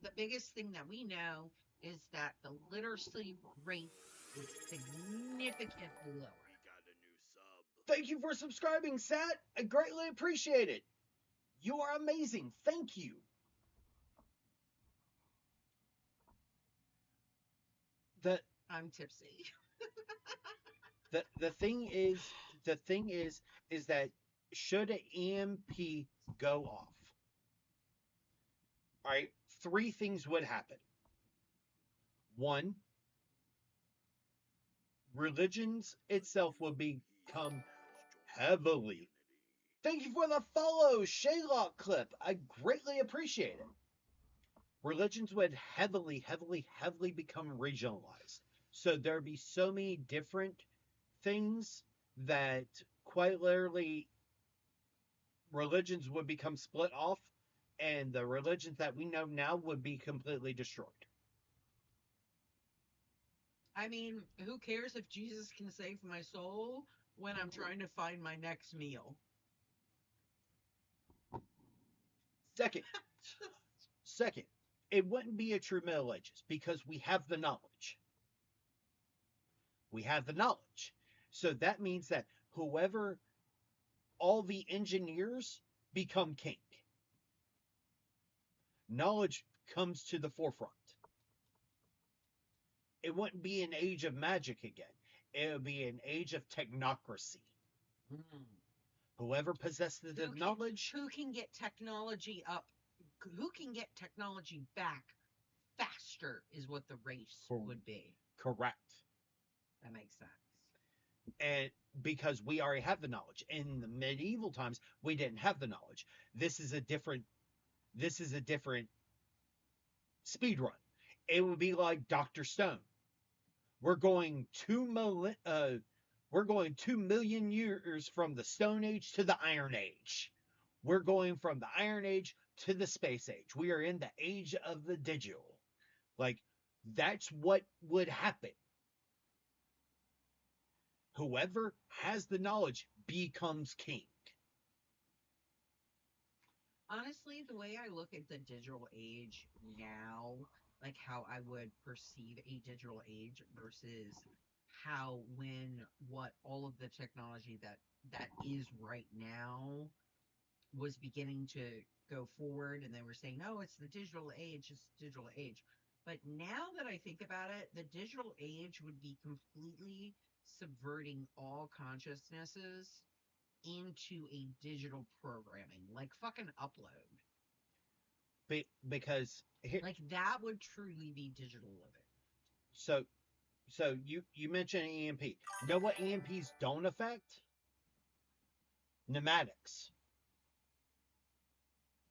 Speaker 5: the biggest thing that we know is that the literacy rate is significantly lower.
Speaker 3: We got a new sub.
Speaker 2: Thank you for subscribing, Sat. I greatly appreciate it. You are amazing. Thank you. The
Speaker 5: I'm tipsy.
Speaker 2: the thing is that should an EMP go off, all right, three things would happen. One, religions itself would become heavily. Thank you for the follow, Shaylock clip. I greatly appreciate it. Religions would heavily become regionalized. So there'd be so many different things that quite literally religions would become split off, and the religions that we know now would be completely destroyed.
Speaker 5: I mean, who cares if Jesus can save my soul when I'm trying to find my next meal?
Speaker 2: Second, it wouldn't be a true Middle Ages because we have the knowledge. We have the knowledge. So that means that whoever, all the engineers become king. Knowledge comes to the forefront. It wouldn't be an age of magic again. It would be an age of technocracy. Whoever possesses the knowledge.
Speaker 5: Who can get technology up? Who can get technology back faster is what the race would be.
Speaker 2: Correct.
Speaker 5: That makes sense.
Speaker 2: And because we already have the knowledge. In the medieval times, we didn't have the knowledge. This is a different speed run. It would be like Dr. Stone. We're going 2 million years from the Stone Age to the Iron Age. We're going from the Iron Age to the Space Age. We are in the age of the digital. Like, that's what would happen. Whoever has the knowledge becomes king.
Speaker 5: Honestly, the way I look at the digital age now, like how I would perceive a digital age versus what all of the technology that is right now was beginning to go forward, and they were saying, no, it's the digital age, but now that I think about it, the digital age would be completely subverting all consciousnesses into a digital programming, like fucking upload.
Speaker 2: Because
Speaker 5: like that would truly be digital living.
Speaker 2: So you mentioned EMP. You know what EMPs don't affect? Pneumatics.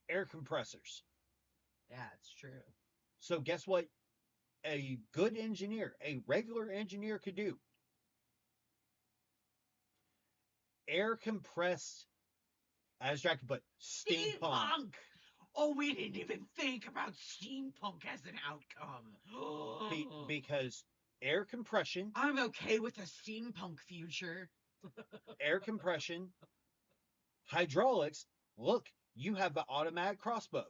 Speaker 2: Air compressors.
Speaker 5: Yeah, it's true.
Speaker 2: So guess what a good engineer, a regular engineer could do? Air compressed, as Jack could put, steampunk.
Speaker 5: Oh, we didn't even think about steampunk as an outcome.
Speaker 2: Because air compression.
Speaker 5: I'm okay with a steampunk future.
Speaker 2: Air compression, hydraulics. Look, you have an automatic crossbow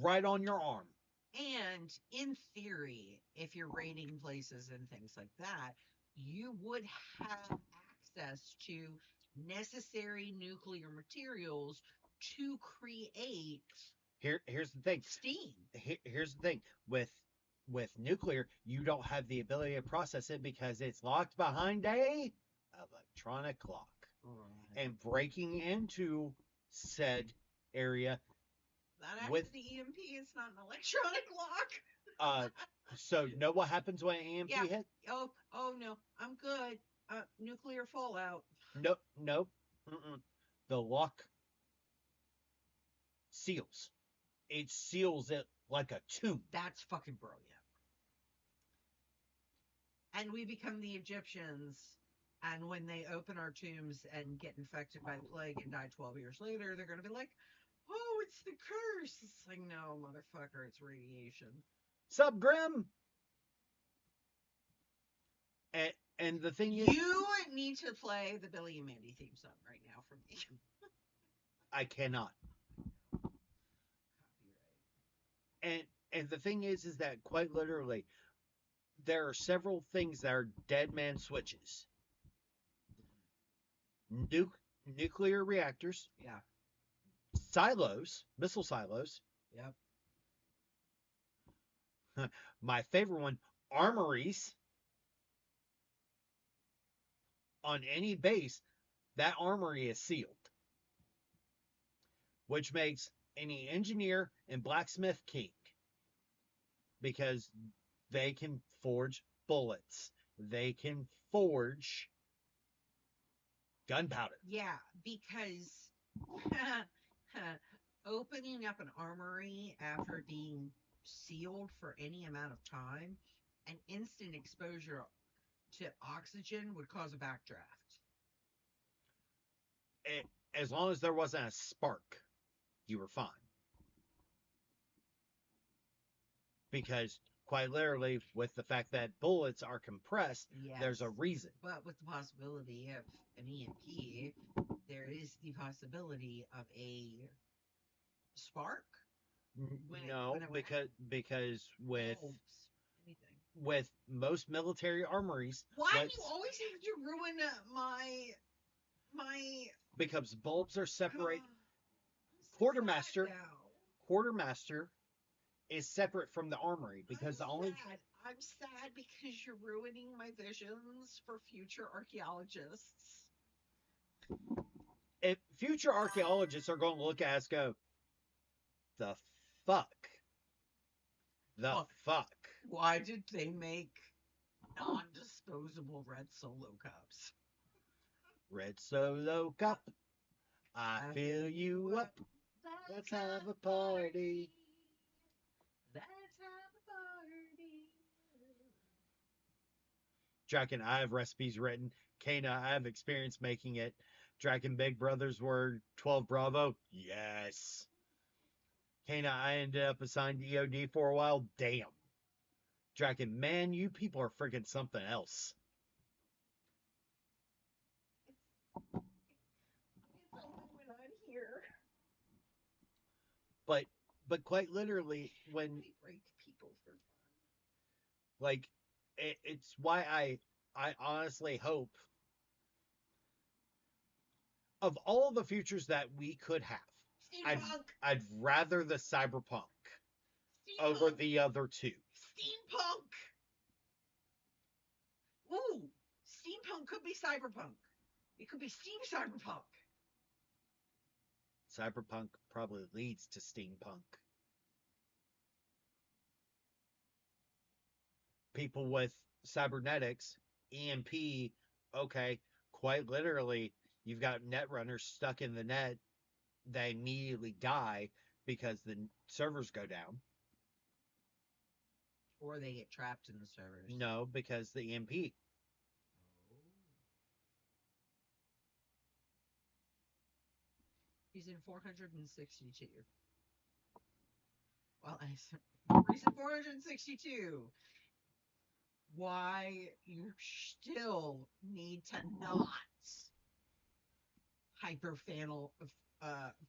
Speaker 2: right on your arm.
Speaker 5: And in theory, if you're raiding places and things like that, you would have access to necessary nuclear materials to create
Speaker 2: Here's the thing.
Speaker 5: Steam.
Speaker 2: Here's the thing with nuclear, you don't have the ability to process it because it's locked behind a electronic lock.
Speaker 5: Right.
Speaker 2: And breaking into said area
Speaker 5: Not after
Speaker 2: with
Speaker 5: the EMP. It's not an electronic lock.
Speaker 2: so know what happens when an EMP
Speaker 5: Yeah.
Speaker 2: hit?
Speaker 5: Oh no, I'm good. Nuclear fallout.
Speaker 2: Nope. Mm-mm. The lock seals. It seals it like a tomb.
Speaker 5: That's fucking brilliant. And we become the Egyptians. And when they open our tombs and get infected by the plague and die 12 years later, they're going to be like, oh, it's the curse. It's like, no, motherfucker, it's radiation.
Speaker 2: Sup, Grim? And the thing is,
Speaker 5: You need to play the Billy and Mandy theme song right now for me.
Speaker 2: I cannot. And the thing is that quite literally, there are several things that are dead man switches. Nuclear reactors.
Speaker 5: Yeah.
Speaker 2: Silos, missile silos.
Speaker 5: Yep.
Speaker 2: My favorite one, armories. On any base, that armory is sealed. Which makes any engineer and blacksmith king. Because they can forge bullets. They can forge gunpowder.
Speaker 5: Yeah, because opening up an armory after being sealed for any amount of time, an instant exposure to oxygen would cause a backdraft.
Speaker 2: As long as there wasn't a spark, you were fine. Because quite literally, with the fact that bullets are compressed,
Speaker 5: Yes.
Speaker 2: there's a reason.
Speaker 5: But with the possibility of an EMP, there is the possibility of a spark.
Speaker 2: Because with
Speaker 5: Bulbs, anything.
Speaker 2: with most military armories,
Speaker 5: Why do you always have to ruin my
Speaker 2: because bulbs are separate.
Speaker 5: I'm
Speaker 2: Quartermaster
Speaker 5: sad now.
Speaker 2: Quartermaster is separate from the armory because
Speaker 5: I'm
Speaker 2: the only
Speaker 5: sad. I'm sad because you're ruining my visions for future archaeologists.
Speaker 2: if future archaeologists are going to look at us, go, the fuck, fuck.
Speaker 5: Why did they make non-disposable red Solo cups?
Speaker 2: Red Solo cup, I fill you up. Let's have a party.
Speaker 5: Let's have a party.
Speaker 2: Draken, I have recipes written. Kana, I have experience making it. Draken Big Brothers were 12 Bravo. Yes. Kana, I ended up assigned EOD for a while. Damn. Draken, man, you people are freaking something else.
Speaker 5: It's only when I'm here.
Speaker 2: But quite literally, when
Speaker 5: We break people for fun.
Speaker 2: like it's why I honestly hope of all the futures that we could have, I'd rather the cyberpunk over the other two.
Speaker 5: Steampunk. Ooh, steampunk could be cyberpunk. It could be steam cyberpunk.
Speaker 2: Cyberpunk probably leads to steampunk. People with cybernetics, EMP, okay, quite literally, you've got net runners stuck in the net. They immediately die because the servers go down.
Speaker 5: Or they get trapped in the servers.
Speaker 2: No, because the EMP.
Speaker 5: He's in 462. Well, he's in 462. Why you still need to not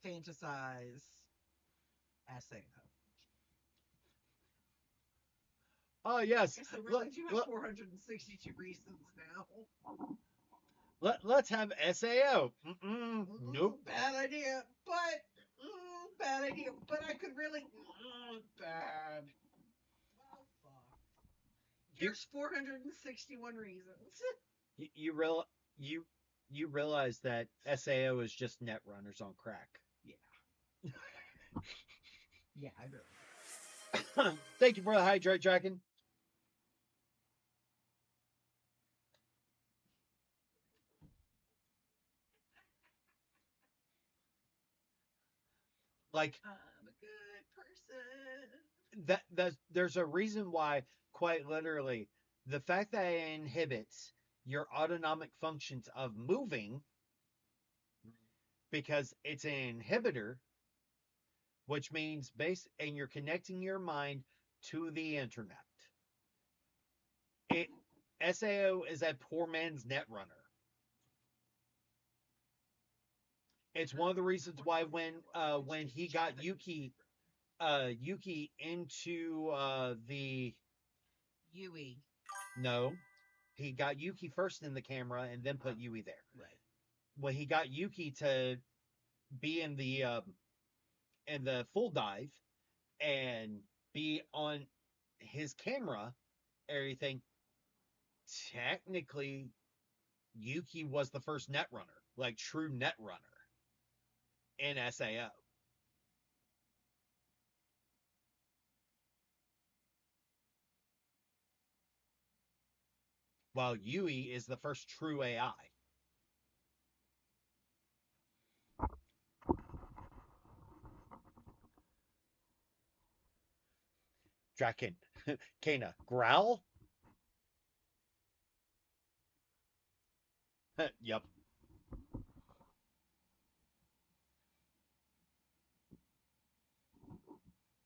Speaker 5: fantasize SAO.
Speaker 2: Oh, yes.
Speaker 5: I guess I really do have 462 reasons now.
Speaker 2: Let's have SAO. Nope.
Speaker 5: Bad idea, but bad idea, but I could really. Bad. Well, fuck. Here's 461 reasons.
Speaker 2: You real you you realize that SAO is just net runners on crack.
Speaker 5: Yeah. Yeah, I do.
Speaker 2: Thank you for the hydrate, Dragon. Like
Speaker 5: I'm a good person.
Speaker 2: there's a reason why, quite literally, the fact that it inhibits your autonomic functions of moving because it's an inhibitor, which means and you're connecting your mind to the internet. It SAO is a poor man's net runner. It's one of the reasons why when he got Yuki into the
Speaker 5: Yui.
Speaker 2: no, he got Yuki first in the camera and then put Yui there.
Speaker 5: Right.
Speaker 2: When he got Yuki to be in the full dive and be on his camera, everything, technically Yuki was the first net runner, like true net runner in SAO. While Yui is the first true AI. Draken. Kana. Growl? Yep.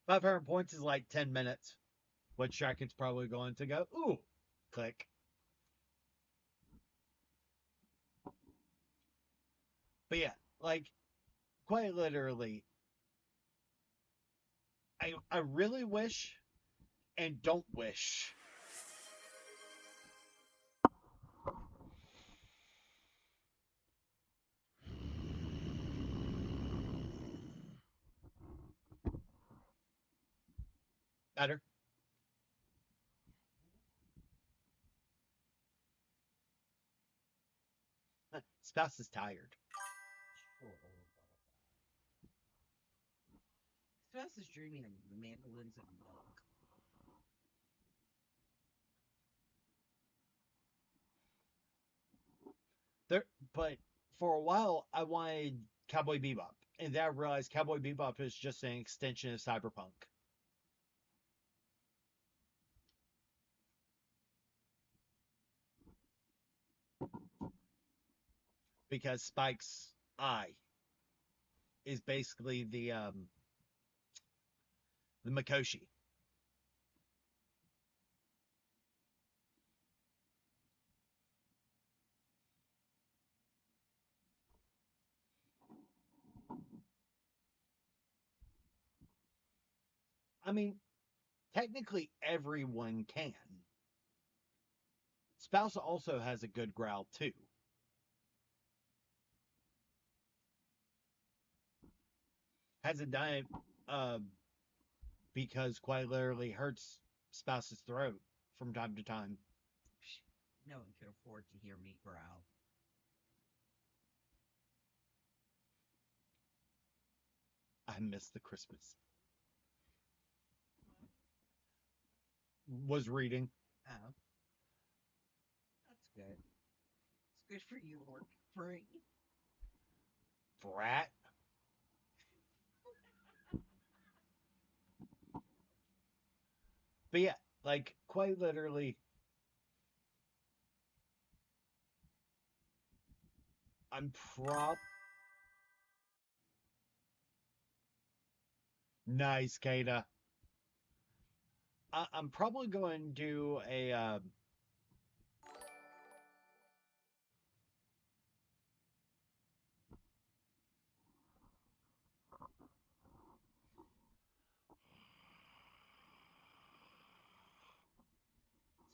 Speaker 2: 500 points is like 10 minutes. Which Draken's probably going to go, ooh, click. But yeah, like, quite literally, I really wish and don't wish. Better. Spouse is tired.
Speaker 5: Spouse is dreaming of mandolins and milk.
Speaker 2: But for a while, I wanted Cowboy Bebop. And then I realized Cowboy Bebop is just an extension of Cyberpunk. Because Spike's eye is basically the Mikoshi. I mean, technically everyone can. Spouse also has a good growl too. Hasn't done it because quite literally hurts spouse's throat from time to time.
Speaker 5: No one can afford to hear me growl.
Speaker 2: I miss the Christmas. Was reading.
Speaker 5: Oh. That's good. It's good for you, work free.
Speaker 2: Brat. But yeah, like quite literally, I'm nice, Kata. I'm probably going to do a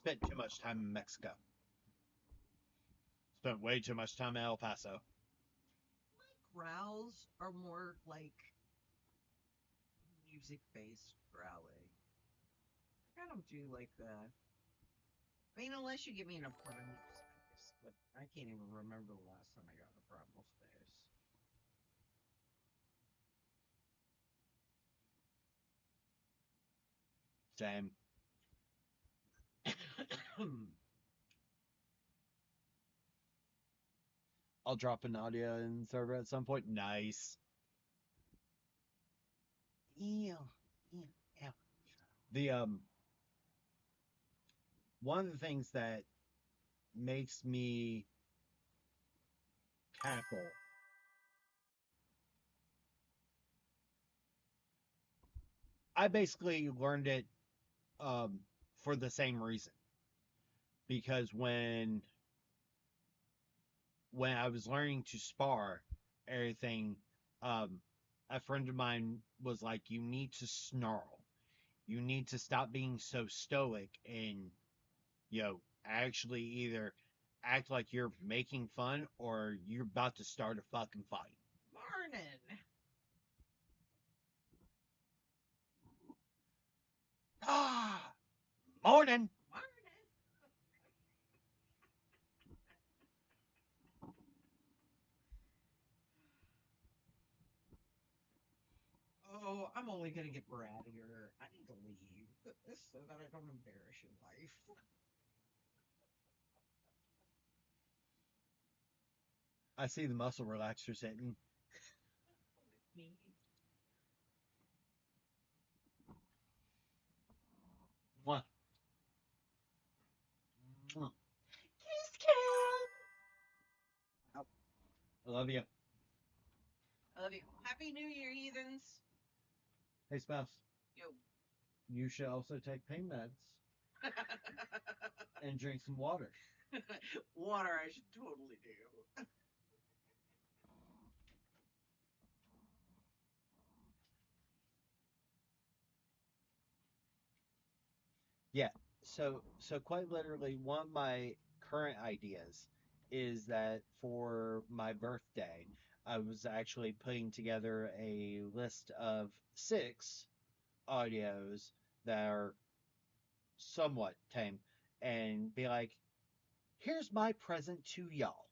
Speaker 2: spent too much time in Mexico. Spent way too much time in El Paso.
Speaker 5: My growls are more like music-based growling. I don't do like the. I mean, unless you give me an primal space, but I can't even remember the last time I got a primal space.
Speaker 2: Same. I'll drop an audio in the server at some point. Nice. Yeah. Yeah. The one of the things that makes me cackle, I basically learned it for the same reason. Because when I was learning to spar everything, um, a friend of mine was like, "You need to snarl. You need to stop being so stoic and actually either act like you're making fun or you're about to start a fucking fight."
Speaker 5: Morning.
Speaker 2: Ah, morning.
Speaker 5: Morning. Oh, I'm only gonna get brattier. I need to leave so that I don't embarrass your life.
Speaker 2: I see the muscle relaxers hitting.
Speaker 5: Me.
Speaker 2: Mwah. Mwah.
Speaker 5: Kiss cam.
Speaker 2: I love you.
Speaker 5: I love you. Happy New Year, heathens.
Speaker 2: Hey, spouse.
Speaker 5: Yo.
Speaker 2: You should also take pain meds and drink some water.
Speaker 5: Water, I should totally do.
Speaker 2: Yeah. So quite literally, one of my current ideas is that for my birthday, I was actually putting together a list of 6 audios that are somewhat tame and be like, here's my present to y'all.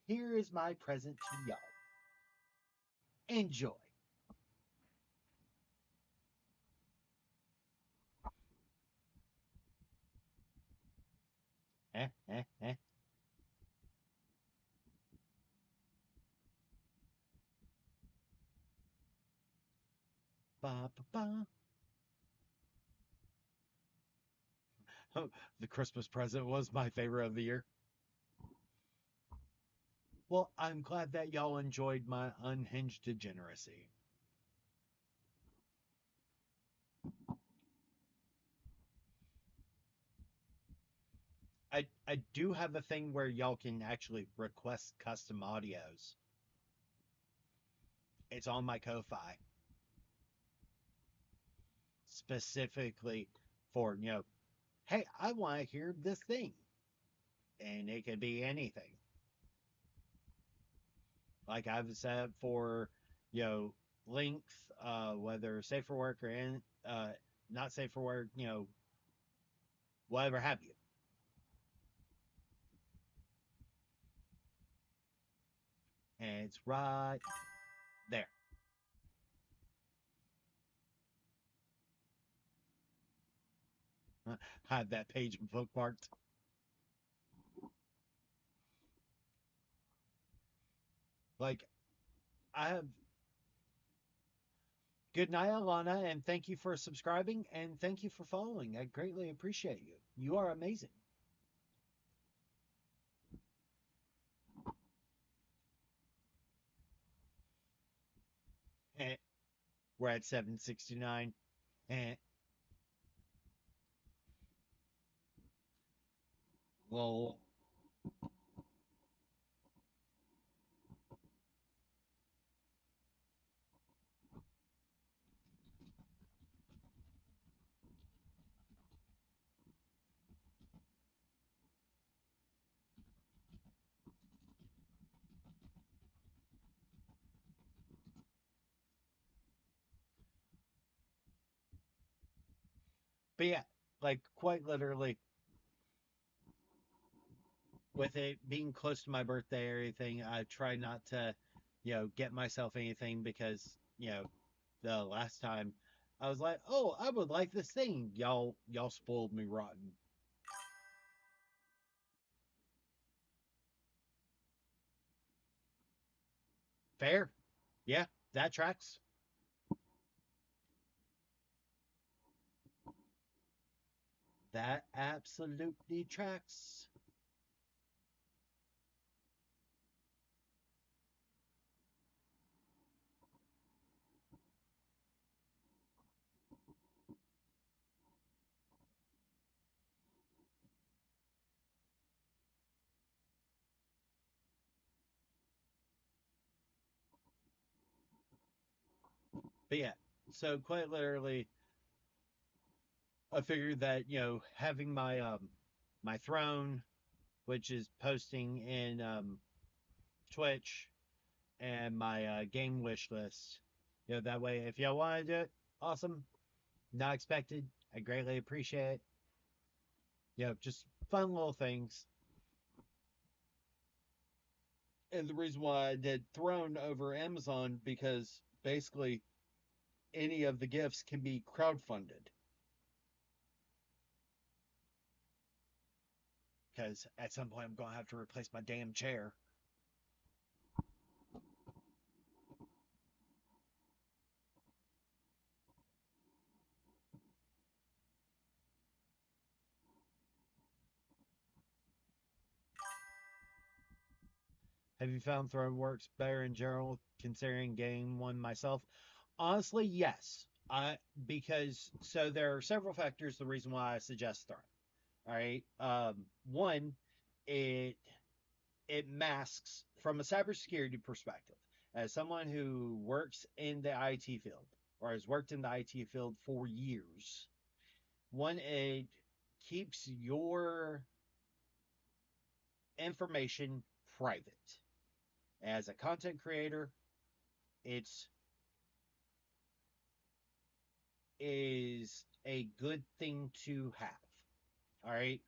Speaker 2: Here is my present to y'all. Enjoy. Eh. Ba, ba, ba. The Christmas present was my favorite of the year. Well, I'm glad that y'all enjoyed my unhinged degeneracy. I do have a thing where y'all can actually request custom audios. It's on my Ko-Fi. Specifically for, hey, I want to hear this thing. And it could be anything. Like I've set up for, length, whether safe for work or not safe for work, whatever have you. And it's right there. I have that page bookmarked. Like, I have. Good night, Alana, and thank you for subscribing and thank you for following. I greatly appreciate you. You are amazing. Eh, we're at 769. Eh. Well, But yeah, like quite literally, with it being close to my birthday or anything, I try not to, get myself anything because, the last time I was like, oh, I would like this thing. Y'all spoiled me rotten. Fair. Yeah, that tracks. That absolutely tracks. But yeah, so quite literally, I figured that, having my throne, which is posting in Twitch, and my game wish list, that way if y'all want to do it, awesome. Not expected. I greatly appreciate it. Just fun little things. And the reason why I did Throne over Amazon because basically any of the gifts can be crowdfunded. Because at some point I'm going to have to replace my damn chair. Have you found Throne works better in general, considering game one myself? Honestly, yes. Because so there are several factors. The reason why I suggest Throne. All right. One, it it masks from a cybersecurity perspective. As someone who works in the IT field or has worked in the IT field for years, one, it keeps your information private. As a content creator, it's is a good thing to have. All right.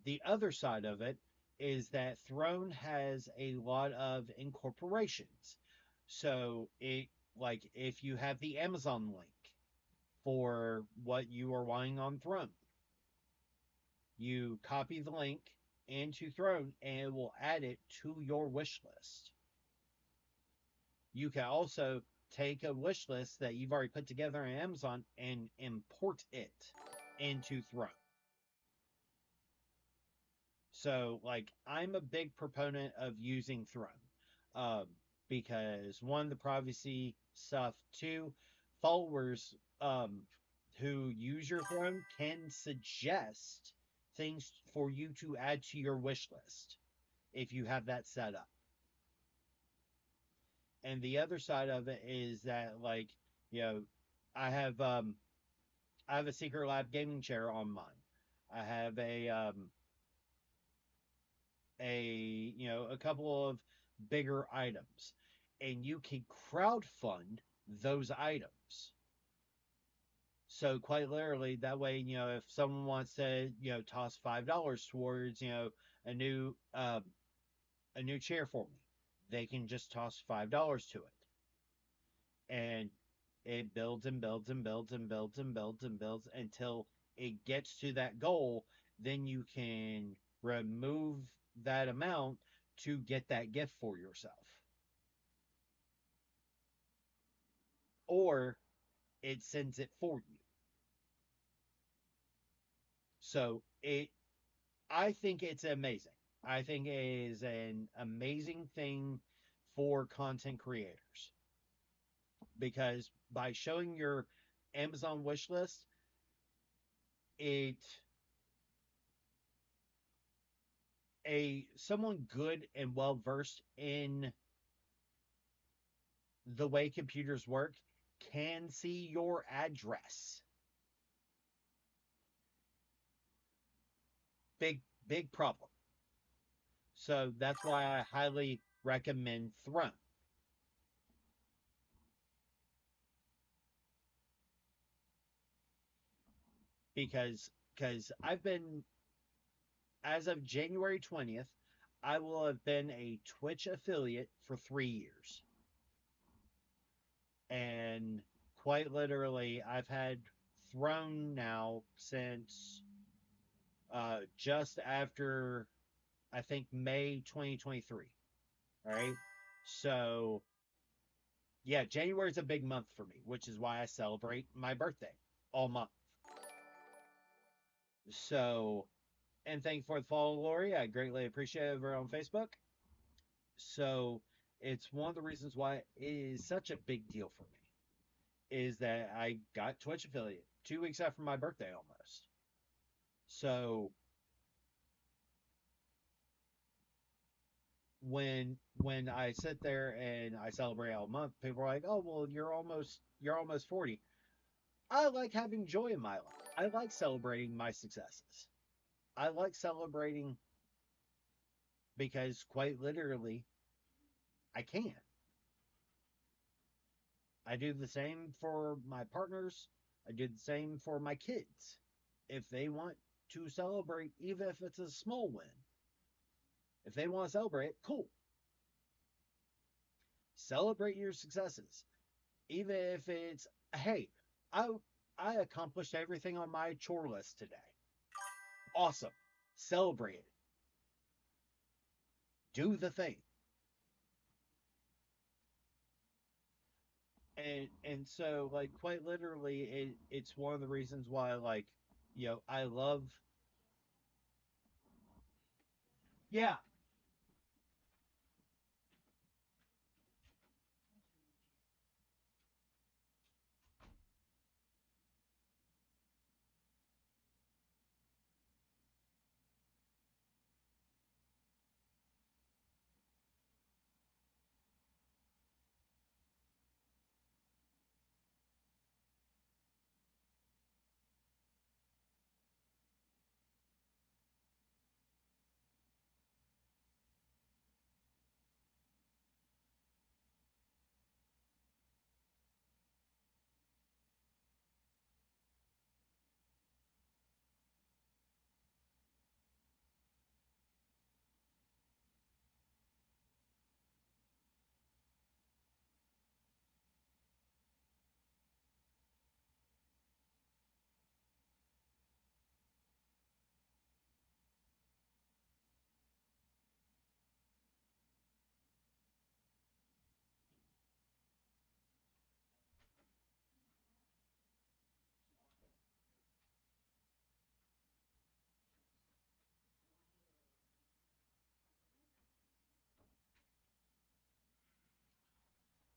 Speaker 2: The other side of it is that Throne has a lot of incorporations. So it like if you have the Amazon link for what you are wanting on Throne, you copy the link into Throne and it will add it to your wish list. You can also take a wish list that you've already put together on Amazon and import it into Throne. So, like, I'm a big proponent of using Throne um, because one, the privacy stuff, two, followers who use your Throne can suggest things for you to add to your wish list if you have that set up. And the other side of it is that, like, you know, I have um, I have a Secret Lab gaming chair on mine. I have a couple of bigger items, and you can crowdfund those items. So quite literally, that way, if someone wants to, toss $5 towards, a new uh, a new chair for me, they can just toss $5 to it, and it builds and builds and builds and builds and builds and builds until it gets to that goal. Then you can remove that amount to get that gift for yourself. Or it sends it for you. So I think it's amazing. I think it is an amazing thing for content creators because by showing your Amazon wish list, it a someone good and well versed in the way computers work can see your address. Big problem. So that's why I highly recommend Throne. because I've been, as of January 20th, I will have been a Twitch affiliate for 3 years. And quite literally, I've had Throne now since just after, I think, May 2023. All right. So, yeah, January is a big month for me, which is why I celebrate my birthday all month. So, and thank you for the follow, Lori. I greatly appreciate it over on Facebook. So, it's one of the reasons why it is such a big deal for me is that I got Twitch affiliate 2 weeks after my birthday almost. So, when I sit there and I celebrate all month, people are like, "Oh, well, you're almost 40." I like having joy in my life. I like celebrating my successes. I like celebrating because quite literally, I can. I do the same for my partners. I do the same for my kids. If they want to celebrate, even if it's a small win, if they want to celebrate, cool. Celebrate your successes. Even if it's, hey, I I accomplished everything on my chore list today. Awesome. Celebrate it. Do the thing. And so like quite literally it's one of the reasons why like I love. Yeah.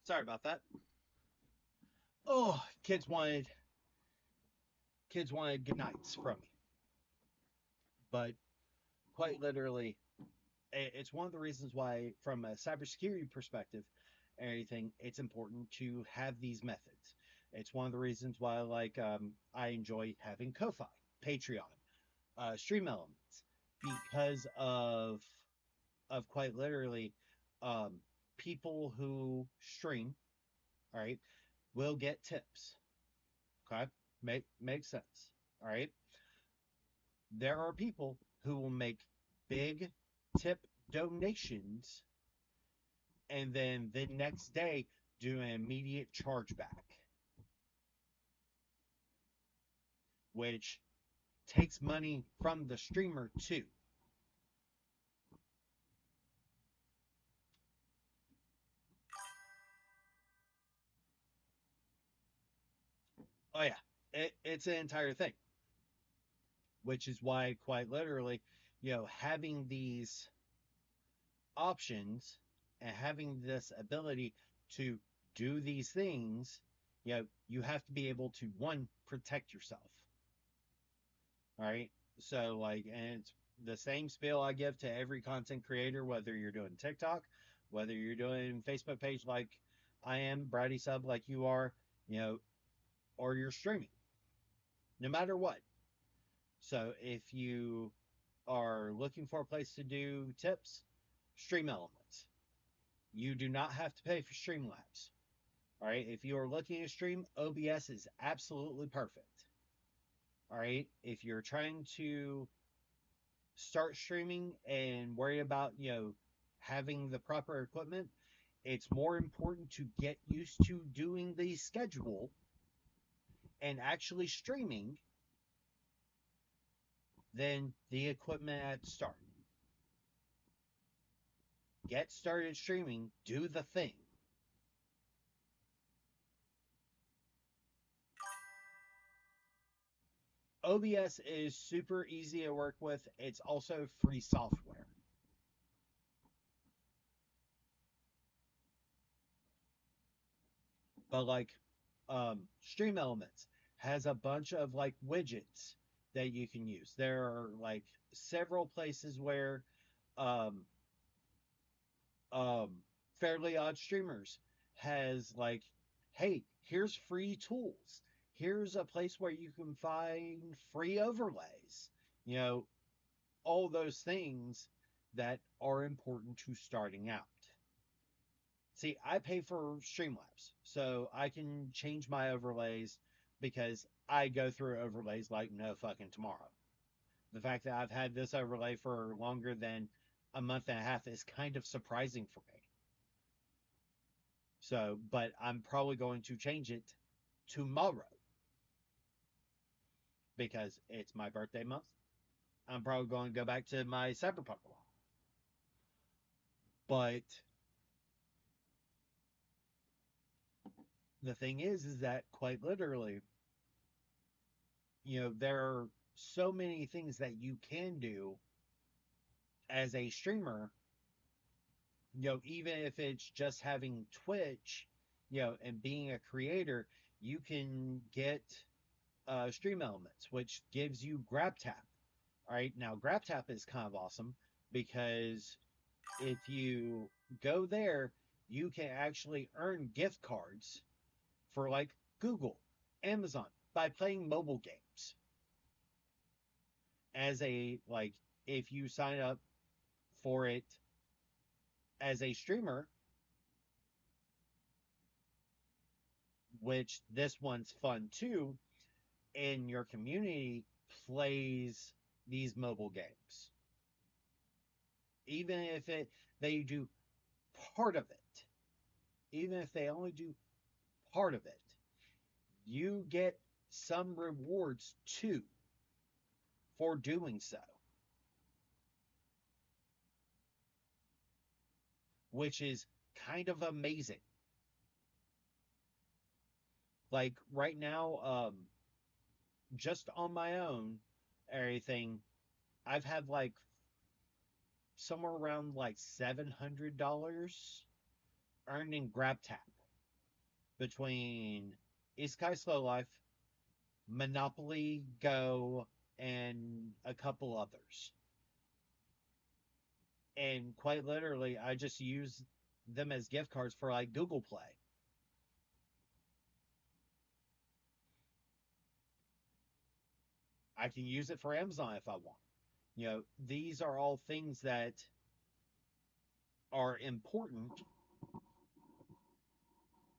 Speaker 2: Sorry about that. Oh, kids wanted good nights from me. But quite literally, it's one of the reasons why, from a cybersecurity perspective, and everything, it's important to have these methods. It's one of the reasons why, like, I enjoy having Ko-fi, Patreon, Stream Elements, because of quite literally, um, people who stream, all right, will get tips. Okay, makes sense. All right, there are people who will make big tip donations and then the next day do an immediate chargeback, which takes money from the streamer too. Oh yeah, it's an entire thing, which is why quite literally, having these options and having this ability to do these things, you have to be able to one protect yourself. All right. So like, and it's the same spiel I give to every content creator, whether you're doing TikTok, whether you're doing Facebook page like I am, Brady Sub like you are, or you're streaming, no matter what. So if you are looking for a place to do tips, Stream Elements. You do not have to pay for Streamlabs. All right. If you are looking to stream, OBS is absolutely perfect. All right. If you're trying to start streaming and worry about, having the proper equipment, it's more important to get used to doing the schedule and actually streaming than the equipment at the start. Get started streaming, do the thing. OBS is super easy to work with. It's also free software. But like Stream Elements has a bunch of like widgets that you can use. There are like several places where um, um, Fairly Odd Streamers has like, hey, here's free tools. Here's a place where you can find free overlays. You know, all those things that are important to starting out. See, I pay for Streamlabs, so I can change my overlays because I go through overlays like no fucking tomorrow. The fact that I've had this overlay for longer than a month and a half is kind of surprising for me. So, but I'm probably going to change it tomorrow because it's my birthday month. I'm probably going to go back to my Cyberpunk one. But the thing is that quite literally, there are so many things that you can do as a streamer, even if it's just having Twitch, and being a creator, you can get Stream Elements, which gives you GrabTap. All right, now GrabTap is kind of awesome because if you go there, you can actually earn gift cards for like Google, Amazon by playing mobile games. As a like, if you sign up for it as a streamer, which this one's fun too, and your community plays these mobile games. Even if they do part of it, even if they only do part of it, you get some rewards too for doing so. Which is kind of amazing. Like right now, just on my own, everything, I've had like somewhere around like $700 earned in GrabTap between Isekai Slow Life, Monopoly Go, and a couple others. And quite literally, I just use them as gift cards for like Google Play. I can use it for Amazon if I want. These are all things that are important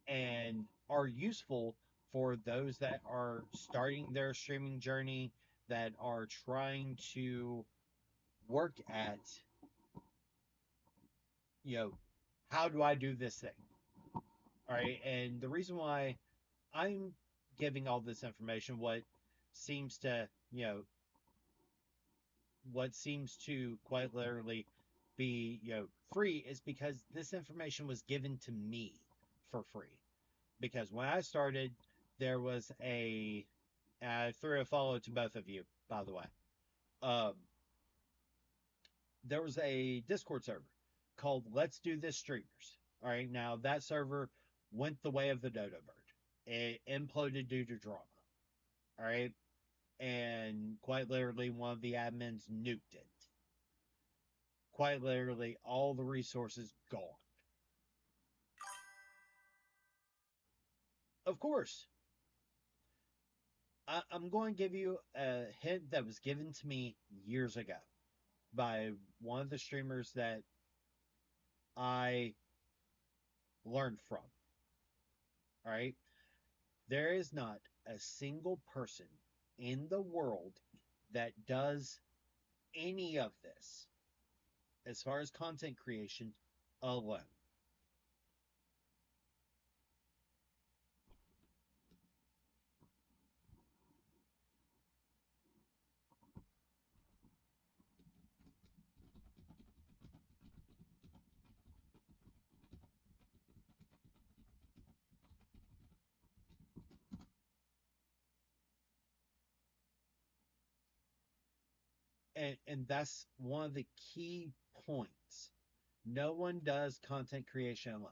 Speaker 2: and are useful for those that are starting their streaming journey, that are trying to work at, how do I do this thing? All right. And the reason why I'm giving all this information, seems to, what seems to quite literally be, free, is because this information was given to me for free. Because when I started, there was I threw a follow to both of you, by the way. Um, there was a Discord server called Let's Do This Streamers. All right, now that server went the way of the dodo bird. It imploded due to drama. All right, and quite literally, one of the admins nuked it. Quite literally, all the resources gone. Of course, I'm going to give you a hint that was given to me years ago by one of the streamers that I learned from. All right. There is not a single person in the world that does any of this as far as content creation alone. And that's one of the key points. No one does content creation alone.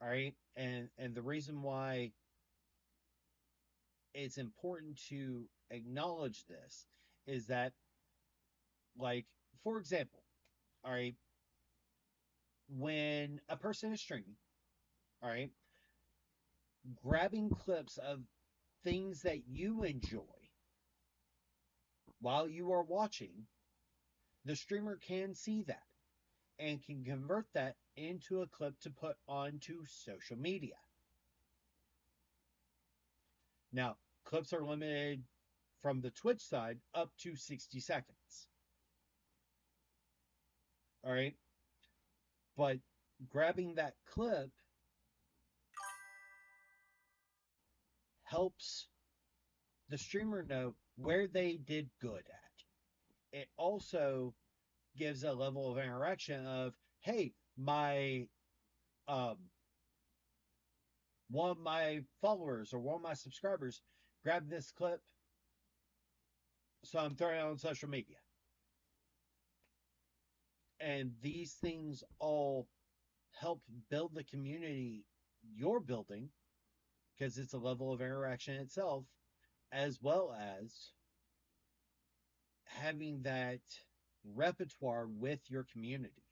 Speaker 2: All right. And the reason why it's important to acknowledge this is that, like, for example, all right, when a person is streaming, all right, grabbing clips of things that you enjoy while you are watching, the streamer can see that and can convert that into a clip to put onto social media. Now, clips are limited from the Twitch side up to 60 seconds. All right. But grabbing that clip helps the streamer know where they did good at. It also gives a level of interaction of, hey, my one of my followers or one of my subscribers grabbed this clip, so I'm throwing it on social media. And these things all help build the community you're building, because it's a level of interaction itself, as well as having that repertoire with your community.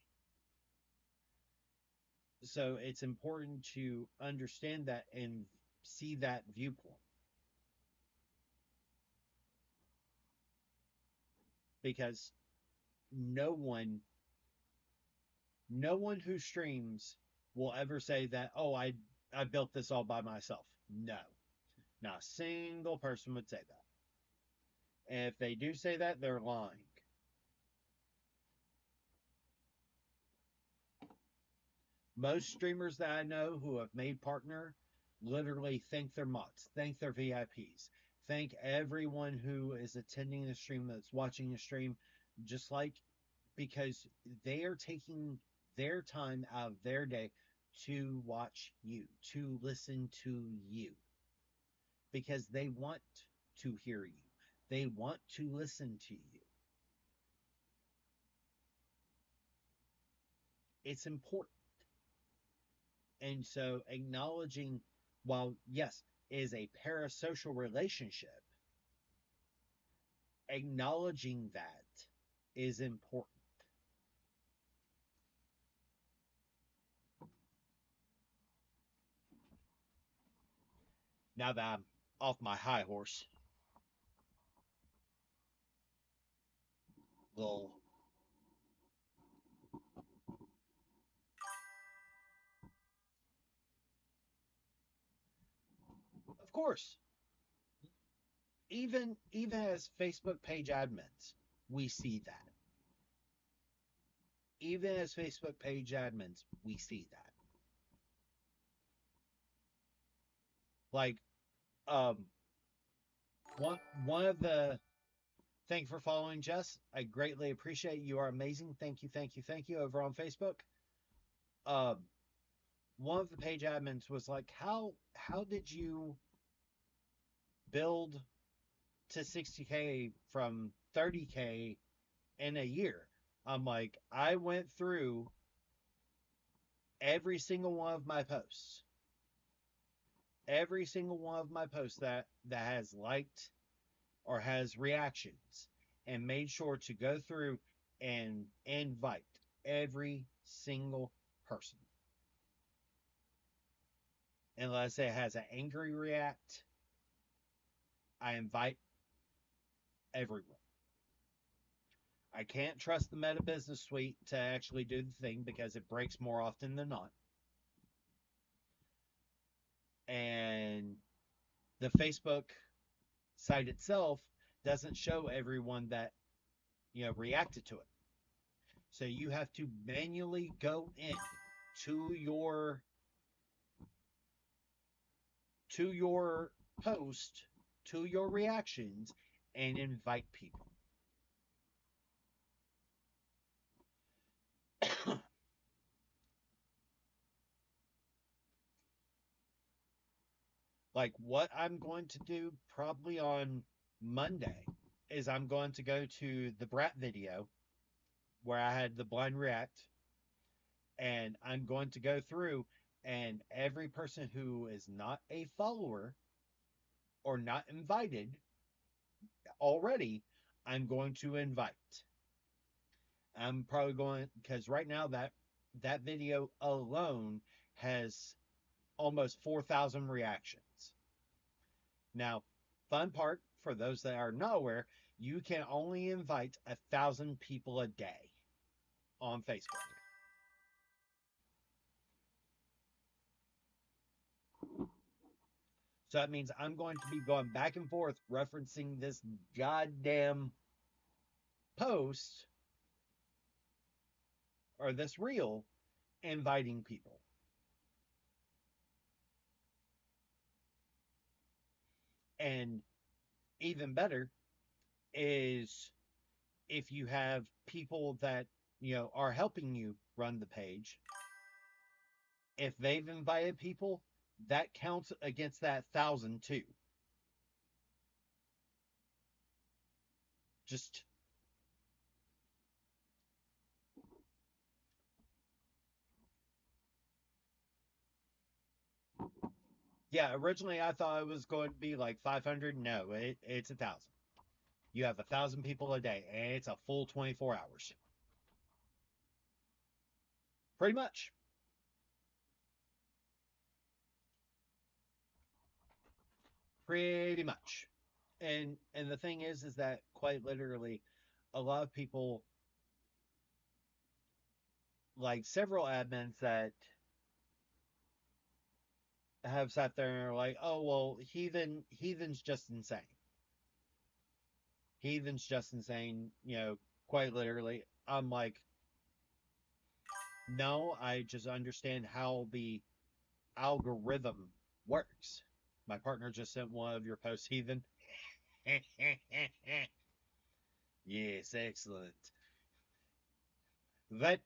Speaker 2: So it's important to understand that and see that viewpoint. Because no one who streams will ever say that, oh, I built this all by myself. No. Not a single person would say that. And if they do say that, they're lying. Most streamers that I know who have made partner literally thank their mods, thank their VIPs, thank everyone who is attending the stream, that's watching the stream, just like, because they are taking their time out of their day to watch you, to listen to you, because they want to hear you. They want to listen to you. It's important. And so acknowledging, while yes, is a parasocial relationship, acknowledging that is important. Now that I'm off my high horse, little of course, even as Facebook page admins, we see that. Even as Facebook page admins, we see that. Like, um, one of the thank you for following, Jess. I greatly appreciate you. Are amazing. Thank you, thank you, thank you. Over on Facebook, um, one of the page admins was like, how did you build to 60K from 30K in a year? I'm like, I went through every single one of my posts. Every single one of my posts that has liked or has reactions, and made sure to go through and invite every single person. Unless it has an angry react, I invite everyone. I can't trust the Meta Business Suite to actually do the thing because it breaks more often than not. And the Facebook site itself doesn't show everyone that reacted to it. So you have to manually go in to your post, to your reactions, and invite people. Like what I'm going to do probably on Monday is I'm going to go to the Brat video where I had the blind react, and I'm going to go through, and every person who is not a follower or not invited already, I'm going to invite. I'm probably going, because right now that video alone has almost 4,000 reactions. Now, fun part for those that are not aware, you can only invite 1,000 people a day on Facebook. So that means I'm going to be going back and forth referencing this goddamn post or this reel, inviting people. And even better is if you have people that, are helping you run the page, if they've invited people, that counts against that 1,000 too. Just yeah, originally I thought it was going to be like 500. No, it's 1,000. You have 1,000 people a day, and it's a full 24 hours. Pretty much. Pretty much. And the thing is that quite literally, a lot of people, like several admins that have sat there and are like, oh well, heathen's just insane. Heathen's just insane, quite literally. I'm like, no, I just understand how the algorithm works. My partner just sent one of your posts, heathen. Yes, excellent. Let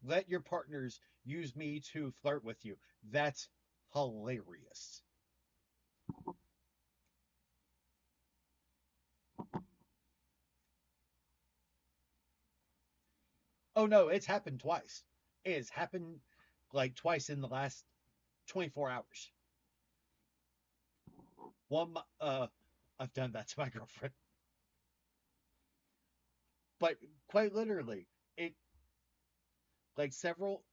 Speaker 2: let your partners use me to flirt with you. That's hilarious. Oh no, it's happened twice. It has happened like twice in the last 24 hours. One, I've done that to my girlfriend, but quite literally, it like several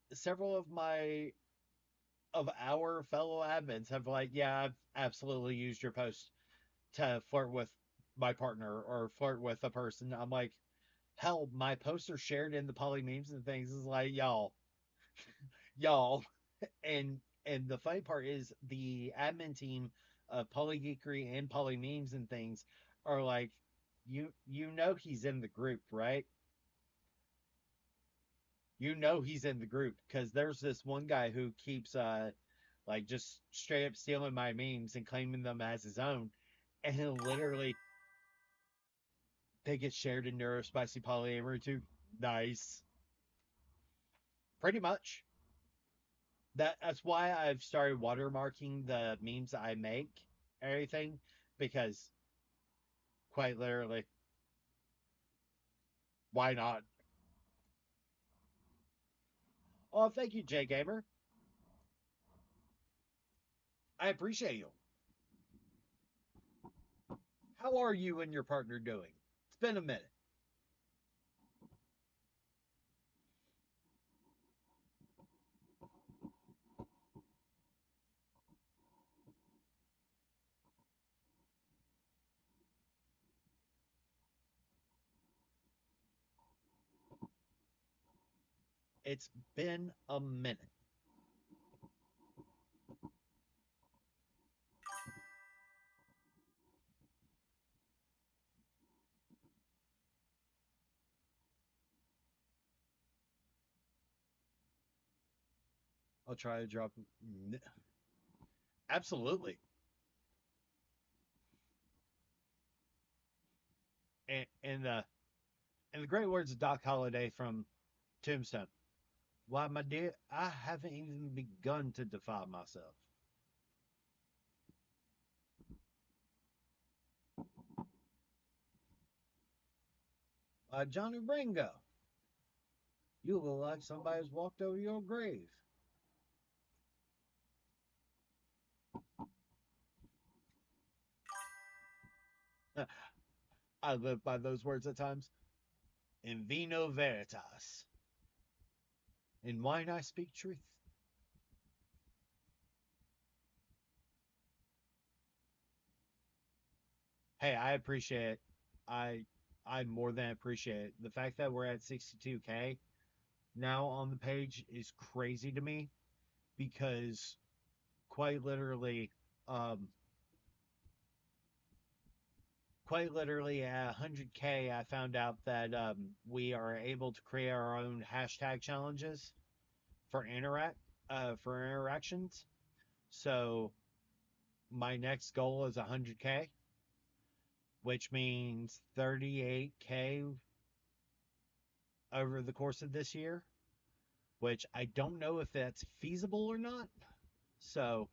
Speaker 2: of our fellow admins have like, yeah, I've absolutely used your post to flirt with my partner or flirt with a person. I'm like, hell, my posts are shared in the poly memes and things. It's like, y'all, and the funny part is the admin team of Polygeekery and Poly Memes and things are like, you know he's in the group, right? You know he's in the group because there's this one guy who keeps like just straight up stealing my memes and claiming them as his own, and literally they get shared in Neurospicy Polyamory too. Nice, pretty much. That's why I've started watermarking the memes I make, everything, because quite literally, why not? Oh, thank you, Jay Gamer. I appreciate you. How are you and your partner doing? It's been a minute. It's been a minute. I'll try to drop. Absolutely. And in the great words of Doc Holliday from Tombstone, why, my dear, I haven't even begun to defile myself. Johnny Ringo, you look like somebody's walked over your grave. I live by those words at times. In vino veritas. In wine I speak truth. Hey, I appreciate it. I I more than appreciate it. The fact that we're at 62K now on the page is crazy to me because quite literally, um, quite literally at 100K, I found out that we are able to create our own hashtag challenges for interactions. So my next goal is 100K, which means 38K over the course of this year, which I don't know if that's feasible or not. So,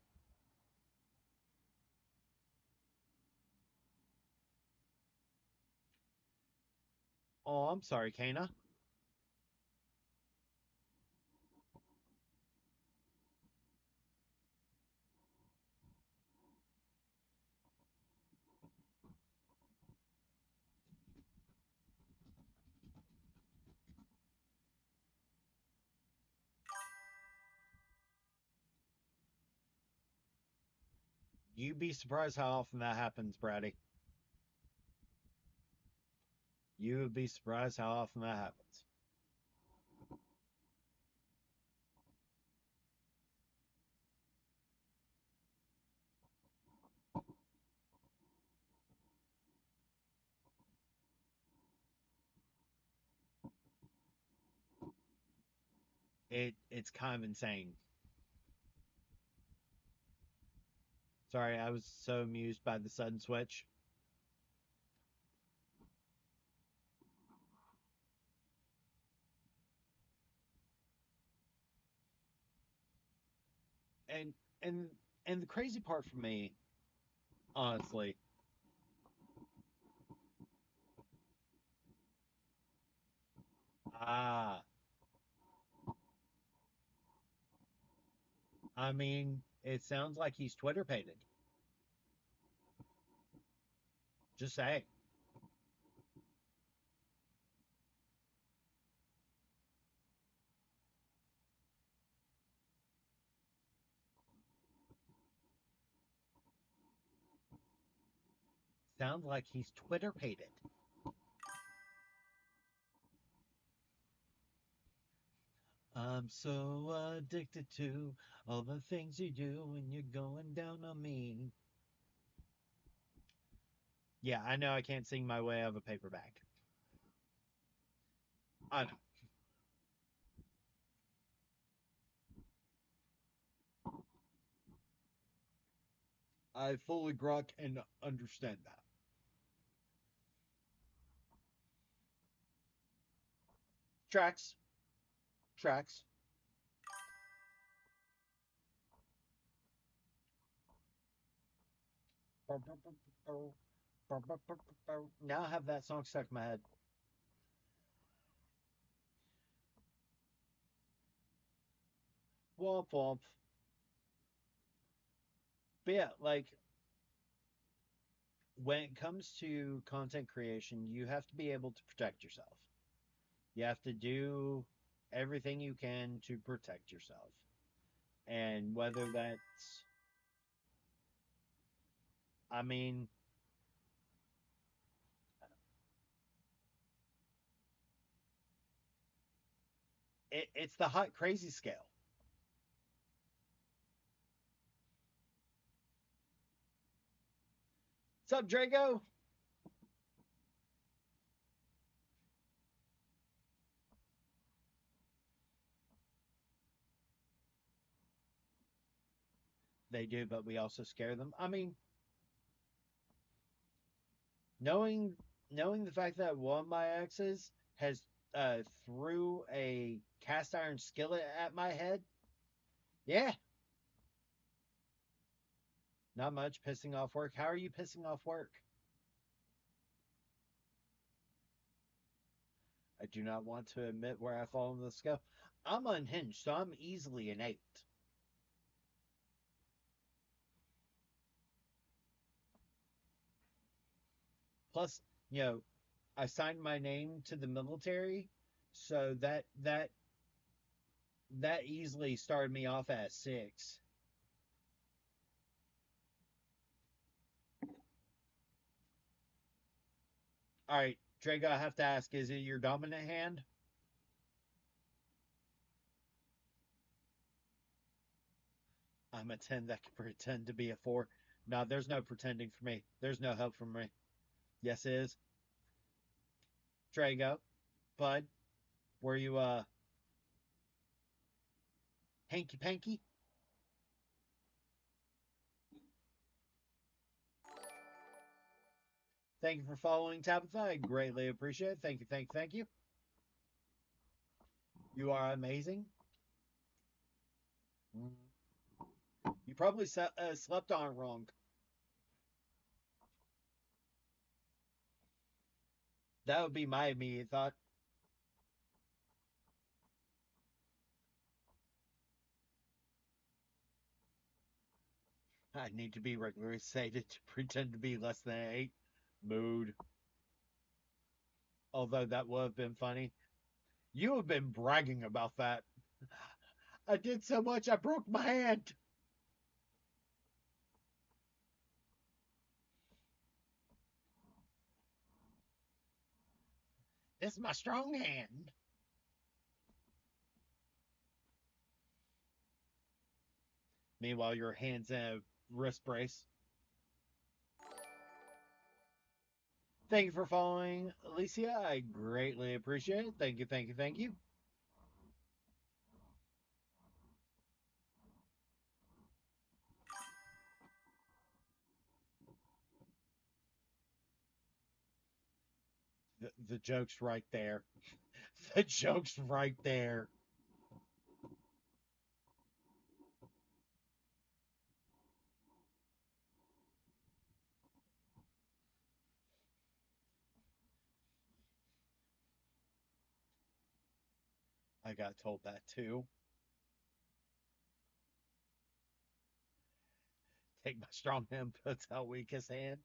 Speaker 2: oh, I'm sorry, Kana. You'd be surprised how often that happens, Brady. You would be surprised how often that happens. It's kind of insane. Sorry, I was so amused by the sudden switch. And and and the crazy part for me, honestly, ah, I mean, it sounds like he's Twitter pated. Just say, sounds like he's Twitter pated. I'm so addicted to all the things you do when you're going down on me. Yeah, I know I can't sing my way out of a paper bag. I know. I fully grok and understand that. Tracks. Tracks. Now I have that song stuck in my head. Womp womp. But yeah, like when it comes to content creation, you have to be able to protect yourself. You have to do everything you can to protect yourself. And whether that's, I mean, it's the hot crazy scale. What's up, Drago? they do, but we also scare them. I mean, knowing knowing the fact that one of my exes has threw a cast iron skillet at my head, yeah, not much pissing off work. How are you pissing off work? I do not want to admit where I fall on the scale. I'm unhinged, so I'm easily an 8. Plus, I signed my name to the military, so that easily started me off at 6. All right, Drago, I have to ask: is it your dominant hand? I'm a 10 that can pretend to be a 4. No, there's no pretending for me. There's no help from me. Yes, it is. Drago, bud, were you hanky panky? Thank you for following Tabitha. I greatly appreciate it. Thank you, thank you, thank you. You are amazing. You probably slept on it wrong. That would be my immediate thought. I need to be regularly sated to pretend to be less than an 8. Mood. Although that would have been funny. You have been bragging about that. I did so much, I broke my hand. This is my strong hand. Meanwhile, your hand's in a wrist brace. Thank you for following, Alicia. I greatly appreciate it. Thank you, thank you, thank you. The joke's right there. The joke's right there. I got told that too. Take my strong hand, puts out weakest hand.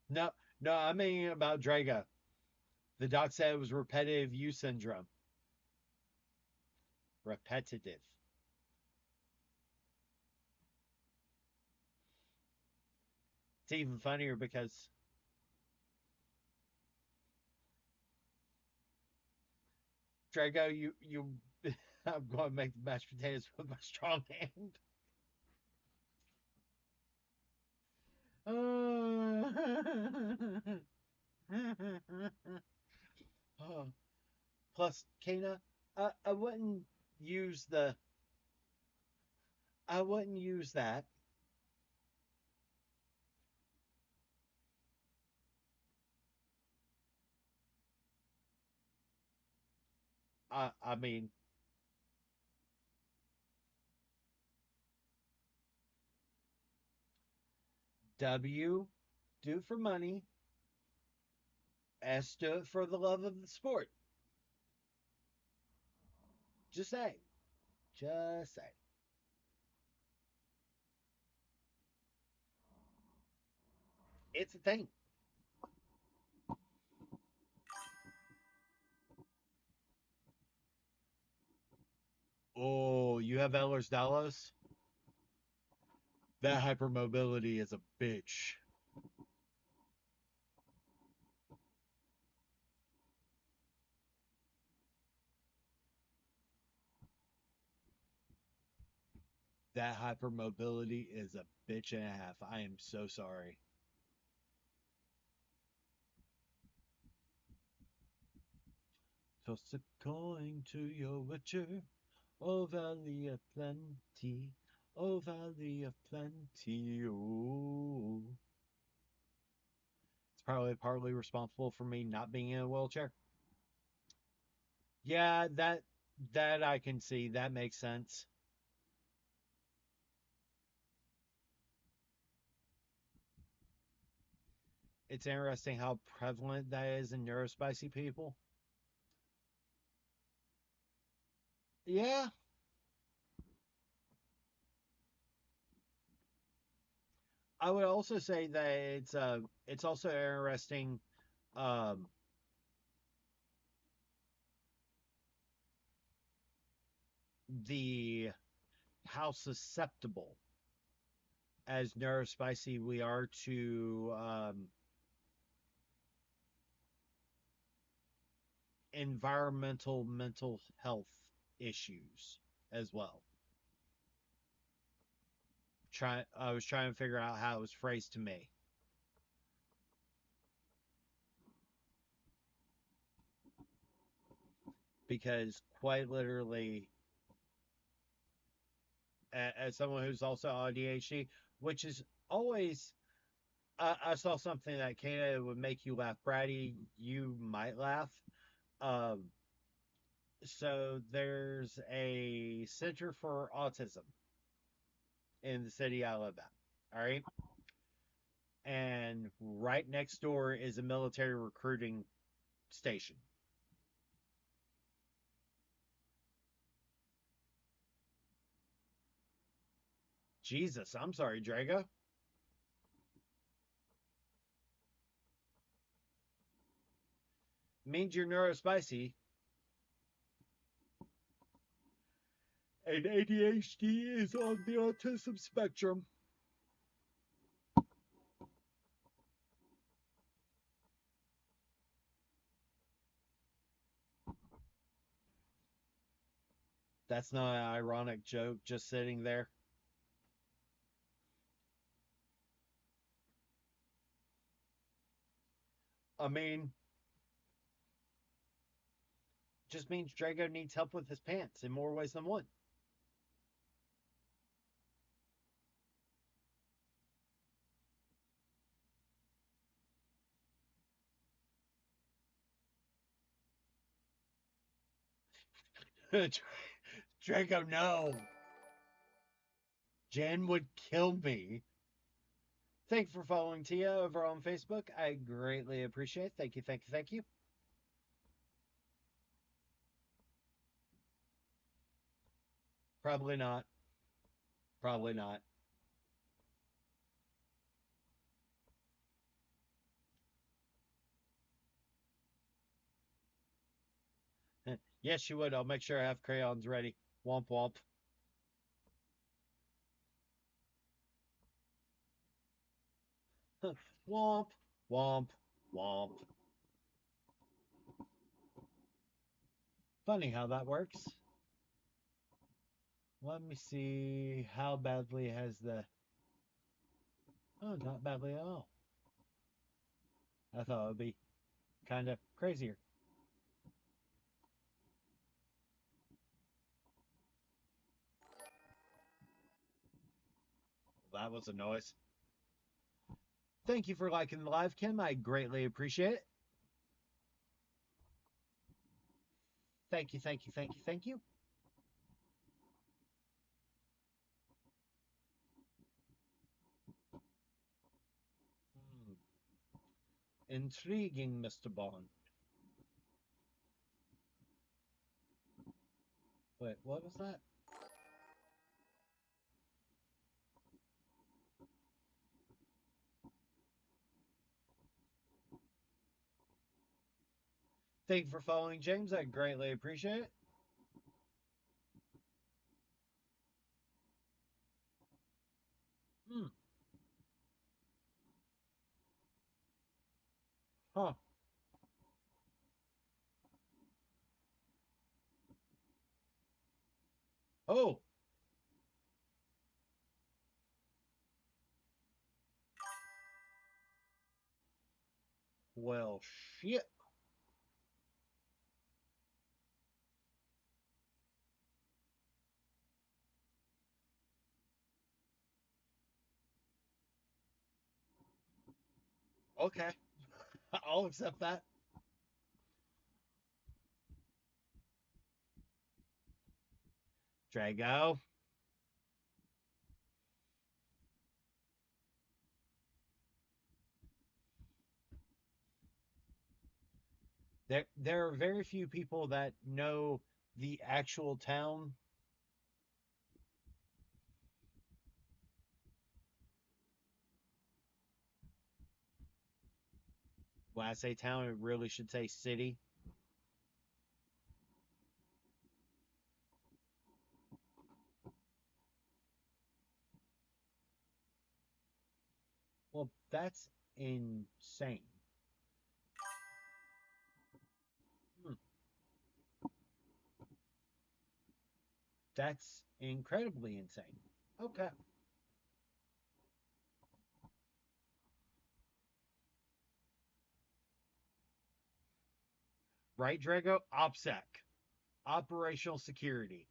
Speaker 2: No, no, I mean about Drago. The doc said it was repetitive use syndrome. Repetitive. It's even funnier because Drago, you I'm going to make the mashed potatoes with my strong hand. Oh. Plus, Kana, I wouldn't use the. I wouldn't use that. I mean, W, do it for money. S, do it for the love of the sport. Just say. Just say. It's a thing. Oh, you have Ehlers-Danlos? That hypermobility is a bitch. That hypermobility is a bitch and a half. I am so sorry. Toss a coin to your witcher, O Valley of Plenty, O Valley of Plenty, oh. It's probably partly responsible for me not being in a wheelchair. Yeah, that I can see. That makes sense. It's interesting how prevalent that is in neurospicy people. Yeah, I would also say that it's also interesting um the how susceptible as neurospicy we are to environmental mental health issues as well. I was trying to figure out how it was phrased to me. Because quite literally, as someone who's also ADHD, which is always, I saw something that Kata would make you laugh. Bratty, you might laugh. Um, so there's a Center for Autism in the city I live at. All right. And right next door is a military recruiting station. Jesus, I'm sorry, Drago. Means you're neurospicy. And ADHD is on the autism spectrum. That's not an ironic joke just sitting there. I mean, just means Drago needs help with his pants in more ways than one. Draco, no. Jen would kill me. Thank you for following Tia over on Facebook. I greatly appreciate it. Thank you, thank you, thank you. Probably not. Probably not. Yes, you would. I'll make sure I have crayons ready. Womp womp. Womp, womp, womp. Funny how that works. Let me see how badly has the... Oh, not badly at all. I thought it would be kind of crazier. That was a noise. Thank you for liking the live, Kim. I greatly appreciate it. Thank you, thank you, thank you, thank you. Hmm. Intriguing, Mr. Bond. Wait, what was that? Thank you for following, James. I greatly appreciate it. Hmm. Huh. Oh. Well, shit. Okay. I'll accept that. Drago. There are very few people that know the actual town. When I say town, it really should say city. Well, that's insane. Hmm, that's incredibly insane. Okay. Right, Drago? OPSEC. Operational security.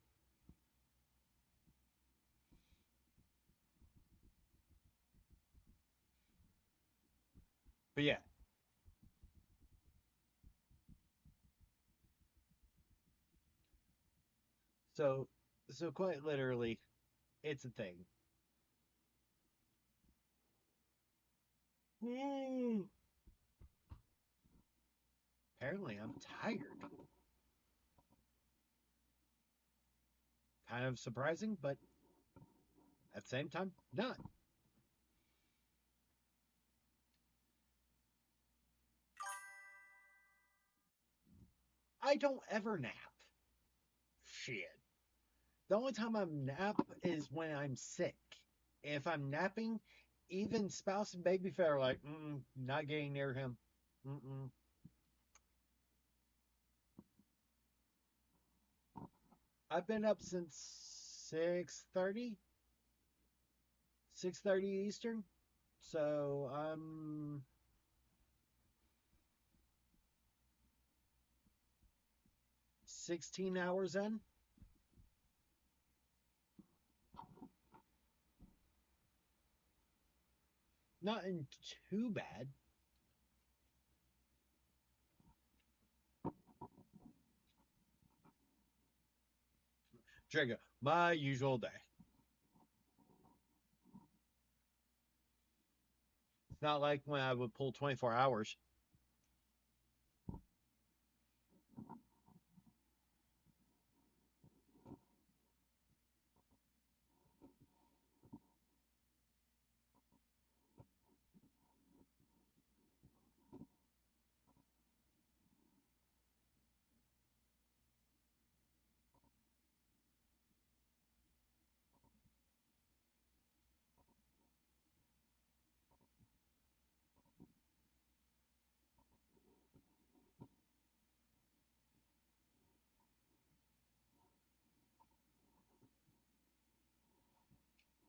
Speaker 2: But yeah, so so quite literally, it's a thing. Hmm. Apparently, I'm tired. Kind of surprising, but at the same time, not. I don't ever nap. Shit. The only time I nap is when I'm sick. If I'm napping, even spouse and baby fat are like, not getting near him. Mm-mm. I've been up since 6:30, 6:30 Eastern. So I'm 16 hours in. Not in too bad. Trigger, my usual day. It's not like when I would pull 24 hours.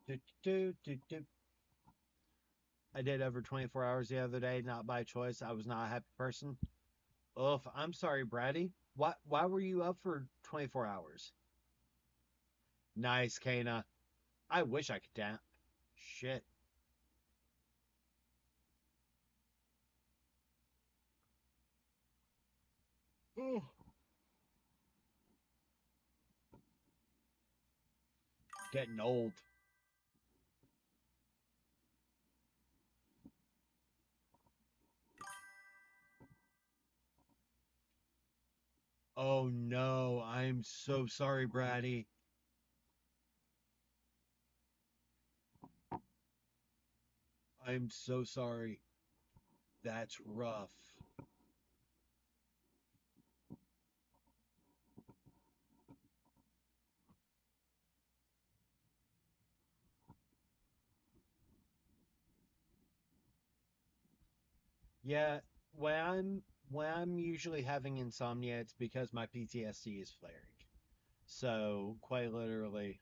Speaker 2: Do, do, do, do. I did over 24 hours the other day, not by choice. I was not a happy person. Oof, I'm sorry, Brady. Why were you up for 24 hours? Nice, Kana. I wish I could nap. Shit. Ooh. Getting old. Oh no, I'm so sorry, Brady. I'm so sorry. That's rough. Yeah, when I'm usually having insomnia, it's because my PTSD is flaring. So quite literally,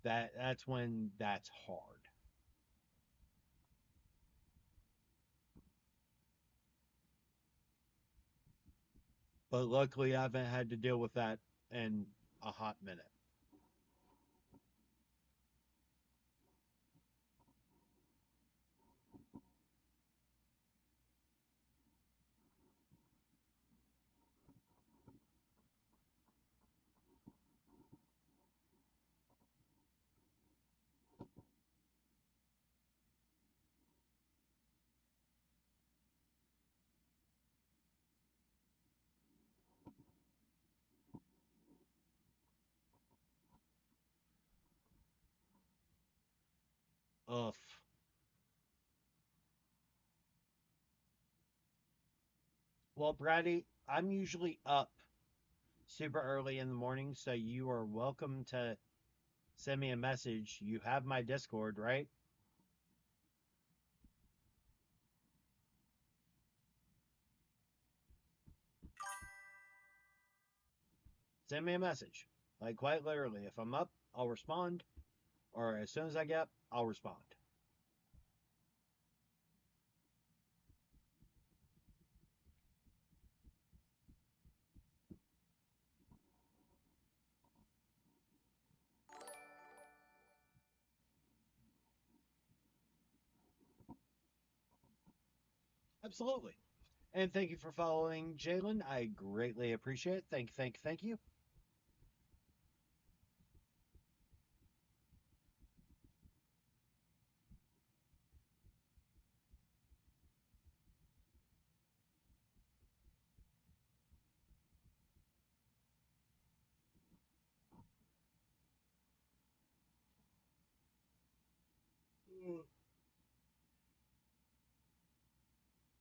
Speaker 2: that's when that's hard. But luckily, I haven't had to deal with that in a hot minute. Ugh. Well, Brady, I'm usually up super early in the morning, so you are welcome to send me a message. You have my Discord, right? Send me a message. Like, quite literally, if I'm up, I'll respond, or as soon as I get up, I'll respond. Absolutely. And thank you for following Jalen. I greatly appreciate it. Thank you.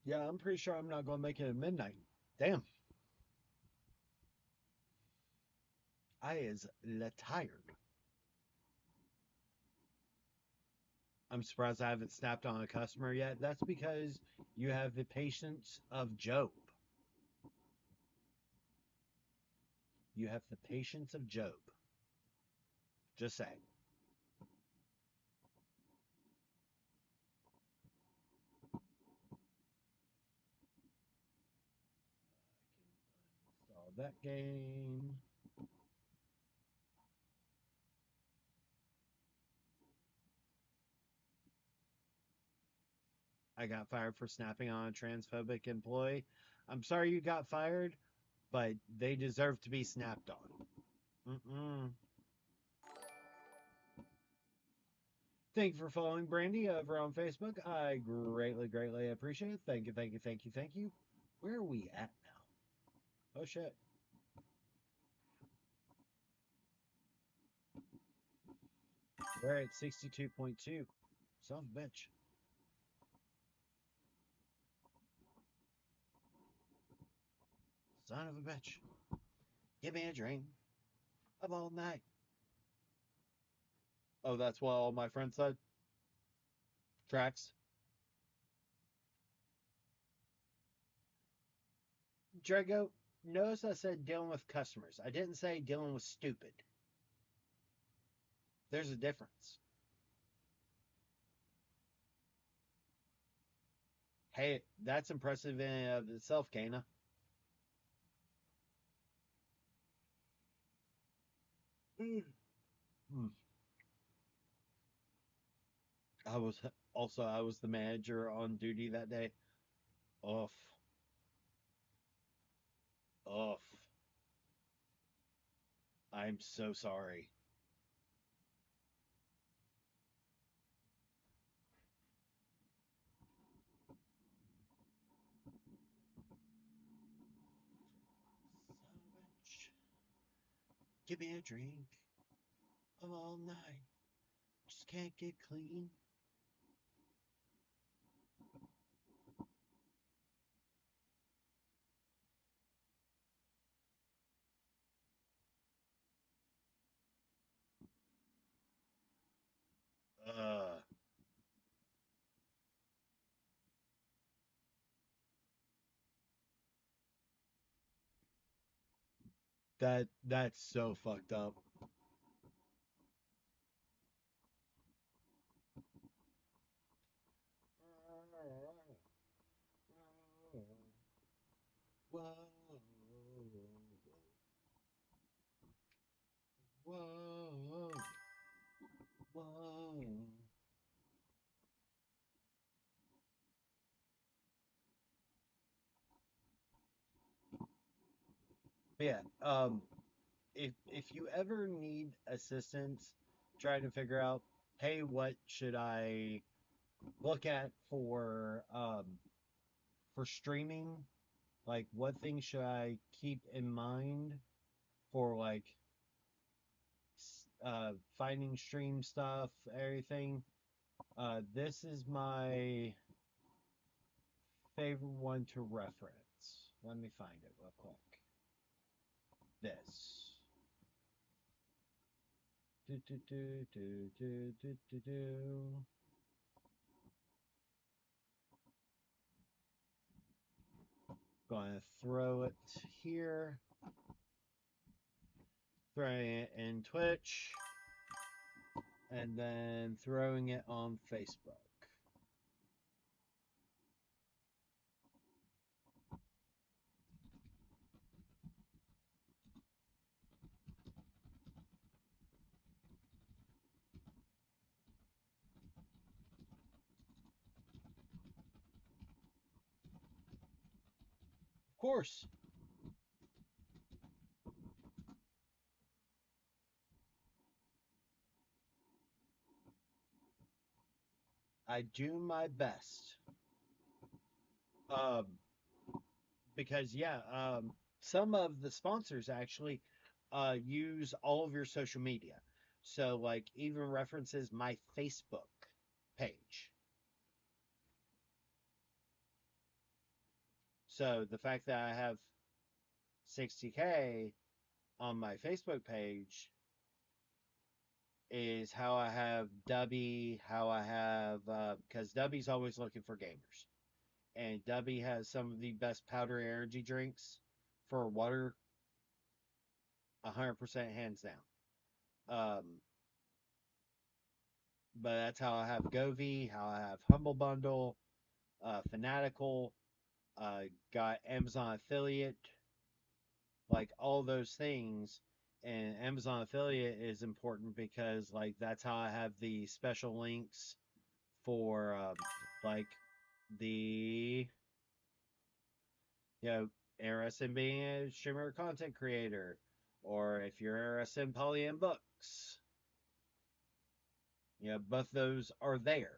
Speaker 2: Yeah, I'm pretty sure I'm not going to make it at midnight. Damn. I is tired. I'm surprised I haven't snapped on a customer yet. That's because you have the patience of Job. You have the patience of Job. Just saying. Install that game. I got fired for snapping on a transphobic employee. I'm sorry you got fired, but they deserve to be snapped on. Mm-mm. Thank you for following Brandy over on Facebook. I greatly appreciate it. Thank you. Where are we at now? Oh shit. We're at 62.2. Son of a bitch. Son of a bitch. Give me a drink of all night. Oh, that's what all my friends said? Tracks. Drago, notice I said dealing with customers. I didn't say dealing with stupid. There's a difference. Hey, that's impressive in and of itself, Kana. Hmm. I was I was the manager on duty that day. Oof. Oof. I'm so sorry. Son of a bitch. Give me a drink of all night. Just can't get clean. Uh, that's so fucked up. Whoa, whoa, whoa. Yeah. If you ever need assistance trying to figure out, hey, what should I look at for streaming? Like, what things should I keep in mind for like finding stream stuff, everything? This is my favorite one to reference. Let me find it real quick. This. Do, do, do, do, do, do, do, do. Going to throw it here. Throwing it in Twitch. And then throwing it on Facebook. Of course, I do my best. Um, because yeah, some of the sponsors actually use all of your social media. So like even references my Facebook page. So the fact that I have 60K on my Facebook page is how I have Dubby, how I have because Dubby's always looking for gamers. And Dubby has some of the best powder energy drinks for water, 100% hands down. But that's how I have Govee, how I have Humble Bundle, Fanatical, got Amazon affiliate, like all those things. And Amazon affiliate is important because like that's how I have the special links for like the you know interested in being a streamer content creator, or if you're interested in Poly and books, both those are there.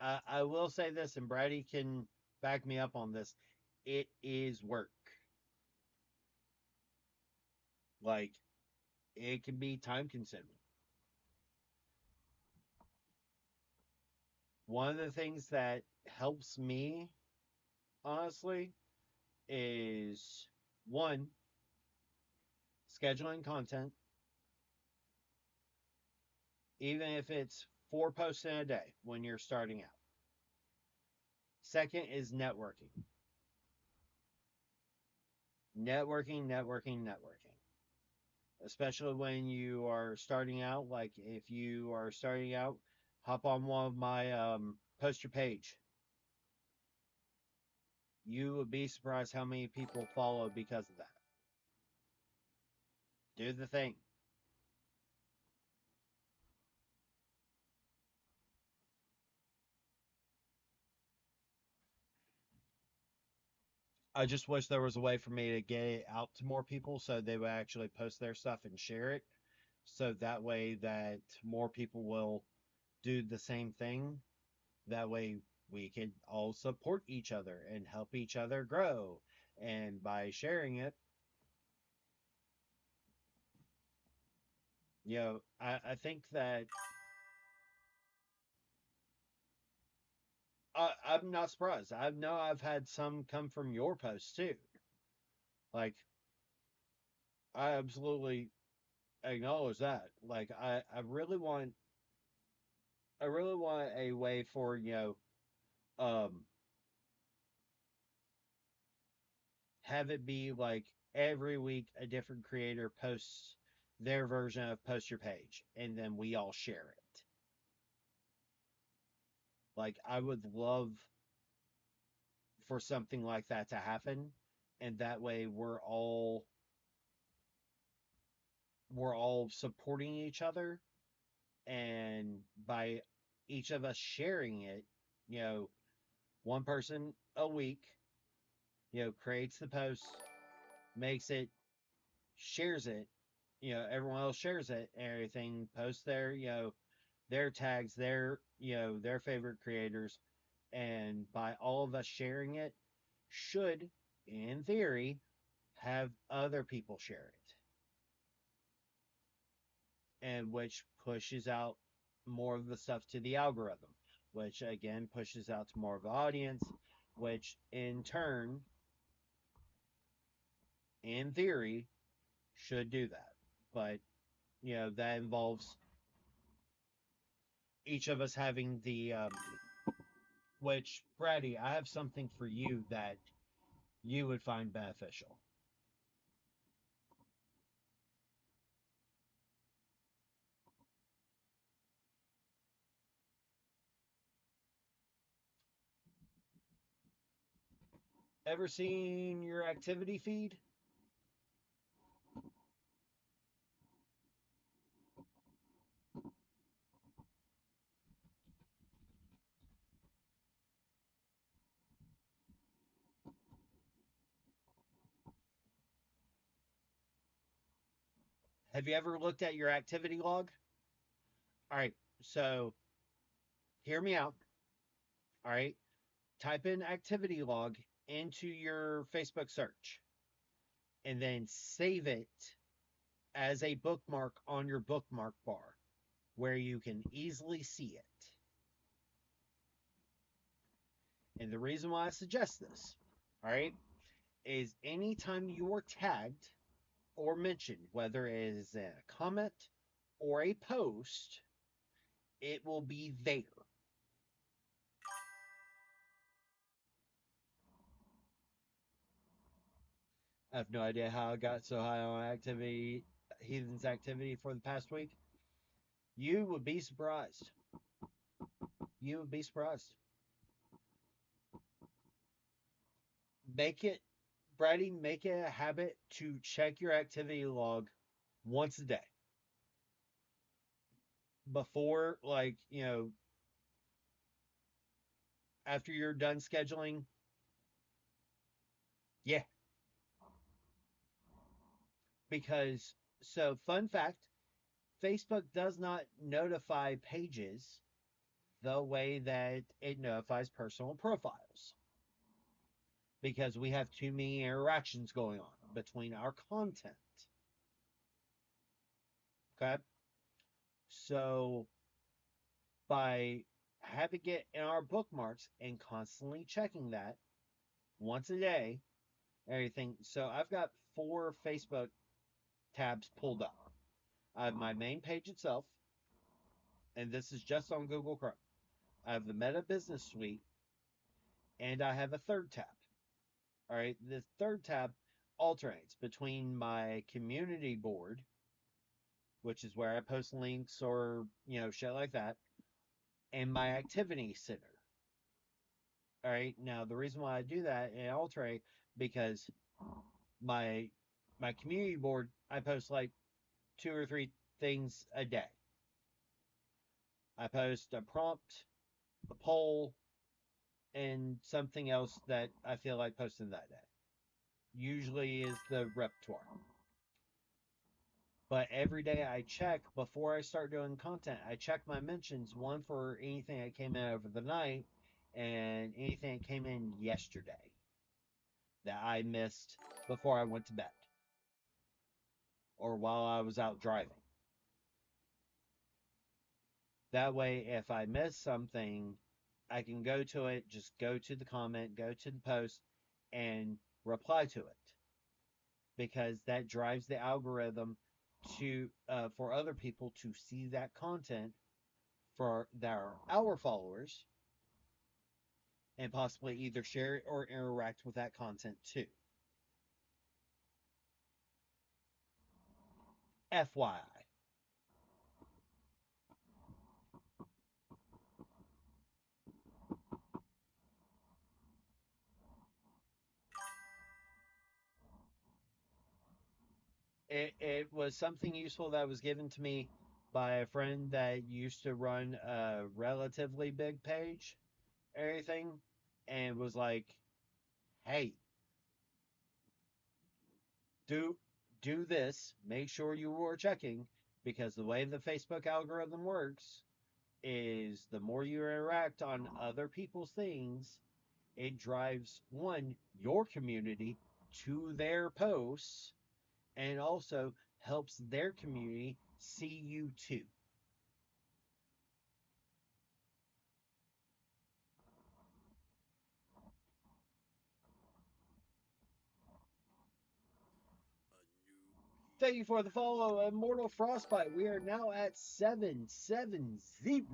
Speaker 2: I will say this, and Brady can back me up on this. It is work. Like, it can be time consuming. One of the things that helps me, honestly, is one, scheduling content, even if it's 4 posts in a day when you're starting out. Second is networking. Networking. Especially when you are starting out. Like if you are starting out, hop on one of my poster page. You would be surprised how many people follow because of that. Do the thing. I just wish there was a way for me to get it out to more people so they would actually post their stuff and share it. So that way that more people will do the same thing. That way we can all support each other and help each other grow. And by sharing it, I think that I'm not surprised. I know I've had some come from your posts too. Like, I absolutely acknowledge that. Like, I really want a way for, um, have it be like every week a different creator posts their version of post your page and then we all share it. Like, I would love for something like that to happen. And that way we're all supporting each other, and by each of us sharing it, you know, one person a week, creates the post, makes it, shares it, everyone else shares it, and everything, posts their tags, their favorite creators, and by all of us sharing it, should, in theory, have other people share it. and which pushes out more of the stuff to the algorithm, which again pushes out to more of the audience, which in turn, in theory, should do that. But, that involves each of us having the, which, Brady, I have something for you that you would find beneficial. Ever seen your activity feed? Have you ever looked at your activity log? All right, so hear me out. All right, type in activity log into your Facebook search and then save it as a bookmark on your bookmark bar where you can easily see it. And the reason why I suggest this, all right, is anytime you are tagged or mentioned, whether it is a comment or a post, it will be there. I have no idea how I got so high on activity, Heathen's activity for the past week. You would be surprised. You would be surprised. Make it, Brady, make it a habit to check your activity log once a day. Before, after you're done scheduling. Yeah. Because, so fun fact, Facebook does not notify pages the way that it notifies personal profiles. Because we have too many interactions going on between our content. Okay? So, by having it in our bookmarks and constantly checking that once a day, everything. So, I've got 4 Facebook tabs pulled up. I have my main page itself, and this is just on Google Chrome. I have the Meta Business Suite, and I have a third tab. All right, this third tab alternates between my community board, which is where I post links or, shit like that, and my activity center. All right, now the reason why I do that and alternate because my community board, I post like 2 or 3 things a day. I post a prompt, a poll, and something else that I feel like posting that day. Usually is the repertoire. But every day I check before I start doing content, I check my mentions, one for anything that came in over the night and anything that came in yesterday that I missed before I went to bed or while I was out driving. That way, if I miss something, I can go to it, just go to the comment, go to the post, and reply to it. Because that drives the algorithm to for other people to see that content for our followers and possibly either share it or interact with that content too. FYI. It was something useful that was given to me by a friend that used to run a relatively big page, everything, and was like, hey, do this, make sure you are checking, because the way the Facebook algorithm works is the more you interact on other people's things, it drives your community to their posts and also helps their community see you too.
Speaker 3: A new
Speaker 2: Thank you for the follow, Immortal Frostbite. We are now at 770.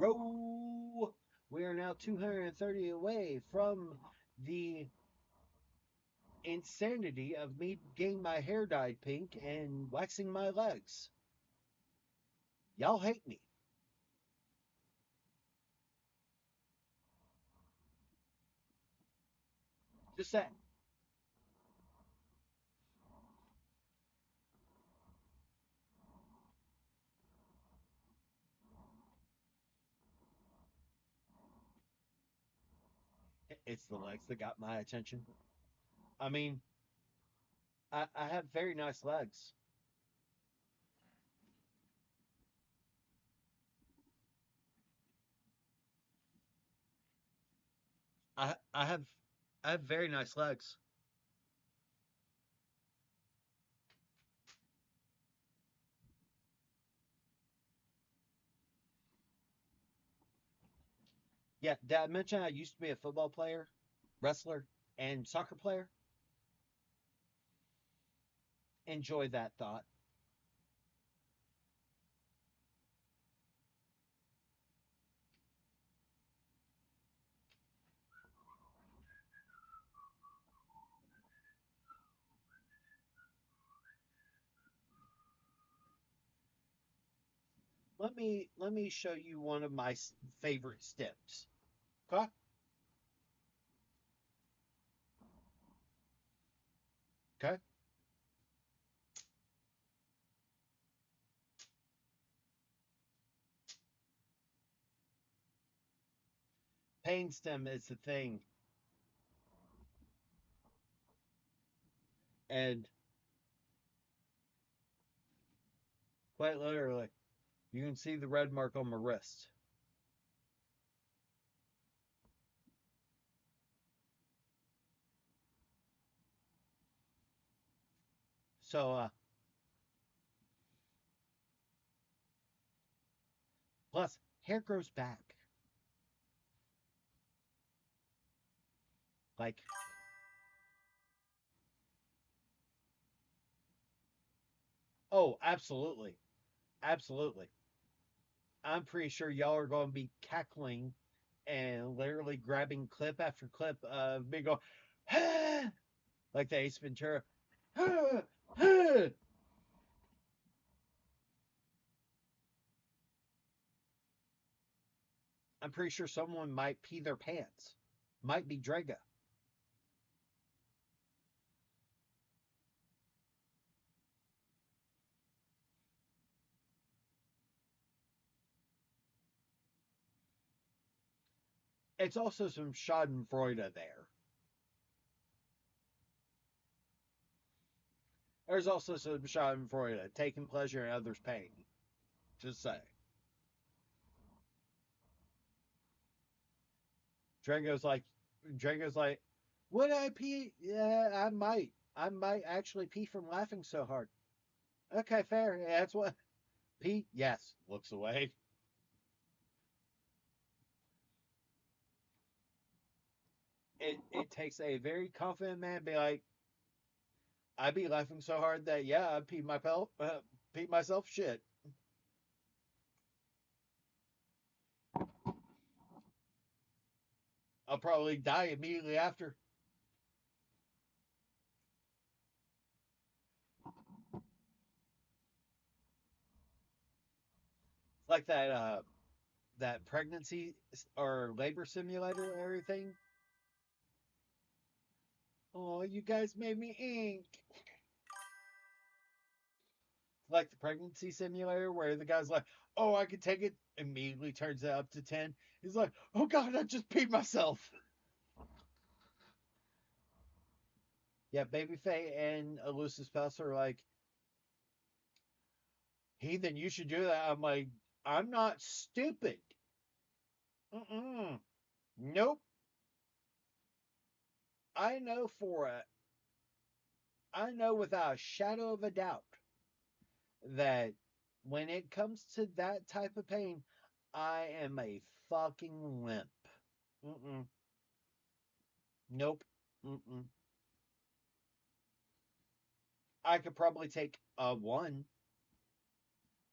Speaker 2: We are now 230 away from the insanity of me getting my hair dyed pink and waxing my legs. Y'all hate me. Just saying. It's the legs that got my attention. I mean, I have very nice legs. I I have I have very nice legs. Yeah, did I mention I used to be a football player, wrestler, and soccer player? Enjoy that thought. Let me show you one of my favorite steps. Okay? Okay? Pain stem is the thing. And quite literally, you can see the red mark on my wrist. So, plus, hair grows back. Like, oh, absolutely. Absolutely. I'm pretty sure y'all are going to be cackling and literally grabbing clip after clip of me going, ah! Like the Ace Ventura. Ah! Ah! I'm pretty sure someone might pee their pants. Might be Draga. It's also some Schadenfreude there. There's also some Schadenfreude, taking pleasure in others' pain. Just say. Drago's like, Drago's like, would I pee? Yeah, I might. I might actually pee from laughing so hard. Okay, fair. Yeah, that's what. Pee? Yes. Looks away. It takes a very confident man to be like, I'd be laughing so hard that yeah, I peed myself shit. I'll probably die immediately after. Like that pregnancy or labor simulator and everything. Oh, you guys made me ink. Like the pregnancy simulator where the guy's like, "Oh, I can take it." Immediately turns it up to 10. He's like, "Oh God, I just peed myself." Yeah, Babyface and Elusive Spouse are like, "Heathen, you should do that." I'm like, "I'm not stupid." Mm-mm. Nope. I know for it. I know without a shadow of a doubt that when it comes to that type of pain, I am a fucking limp. Mm-mm. Nope. Mm-mm. I could probably take a 1,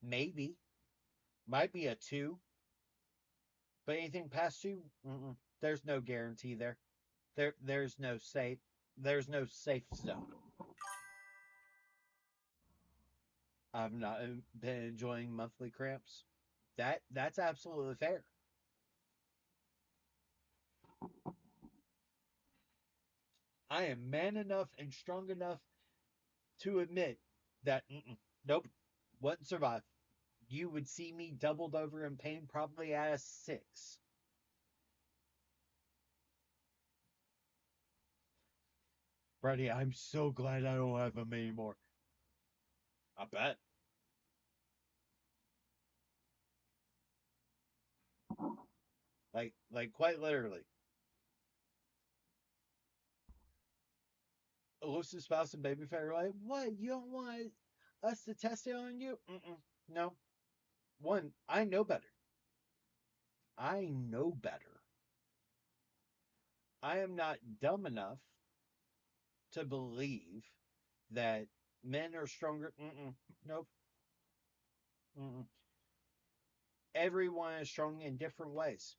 Speaker 2: maybe. Might be a 2. But anything past 2, mm-mm. There's no guarantee there. There's no safe. There's no safe zone. I've not been enjoying monthly cramps. That's absolutely fair. I am man enough and strong enough to admit that nope, wouldn't survive. You would see me doubled over in pain probably at a 6. Brady, I'm so glad I don't have them anymore. I bet. Like quite literally. Elusive spouse and baby fat are like, what? You don't want us to test it on you? No. One, I know better. I know better. I am not dumb enough to believe that men are stronger. Nope. Mm-mm. Everyone is strong in different ways.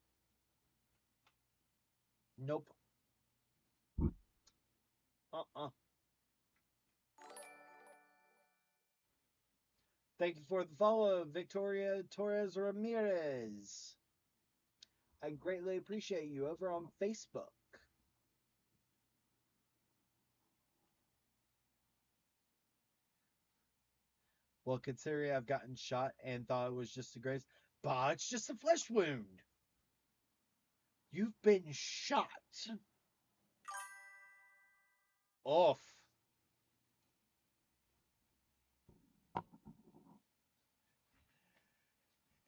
Speaker 2: Nope. Uh-uh. Thank you for the follow, Victoria Torres Ramirez. I greatly appreciate you over on Facebook. Well, considering I've gotten shot and thought it was just a graze, but it's just a flesh wound. You've been shot. Off.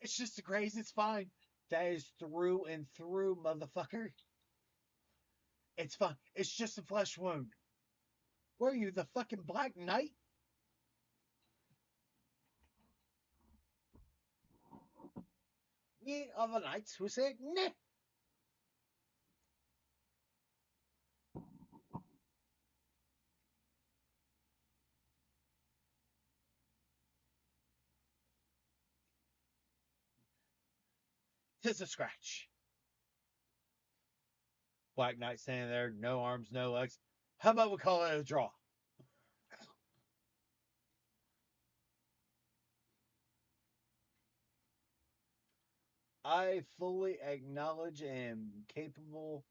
Speaker 2: It's just a graze, it's fine. That is through and through, motherfucker. It's fine. It's just a flesh wound. Were you the fucking Black Knight? We are the knights who say nah. Tis a scratch. Black Knight standing there, no arms, no legs. How about we call it a draw? I fully acknowledge and am capable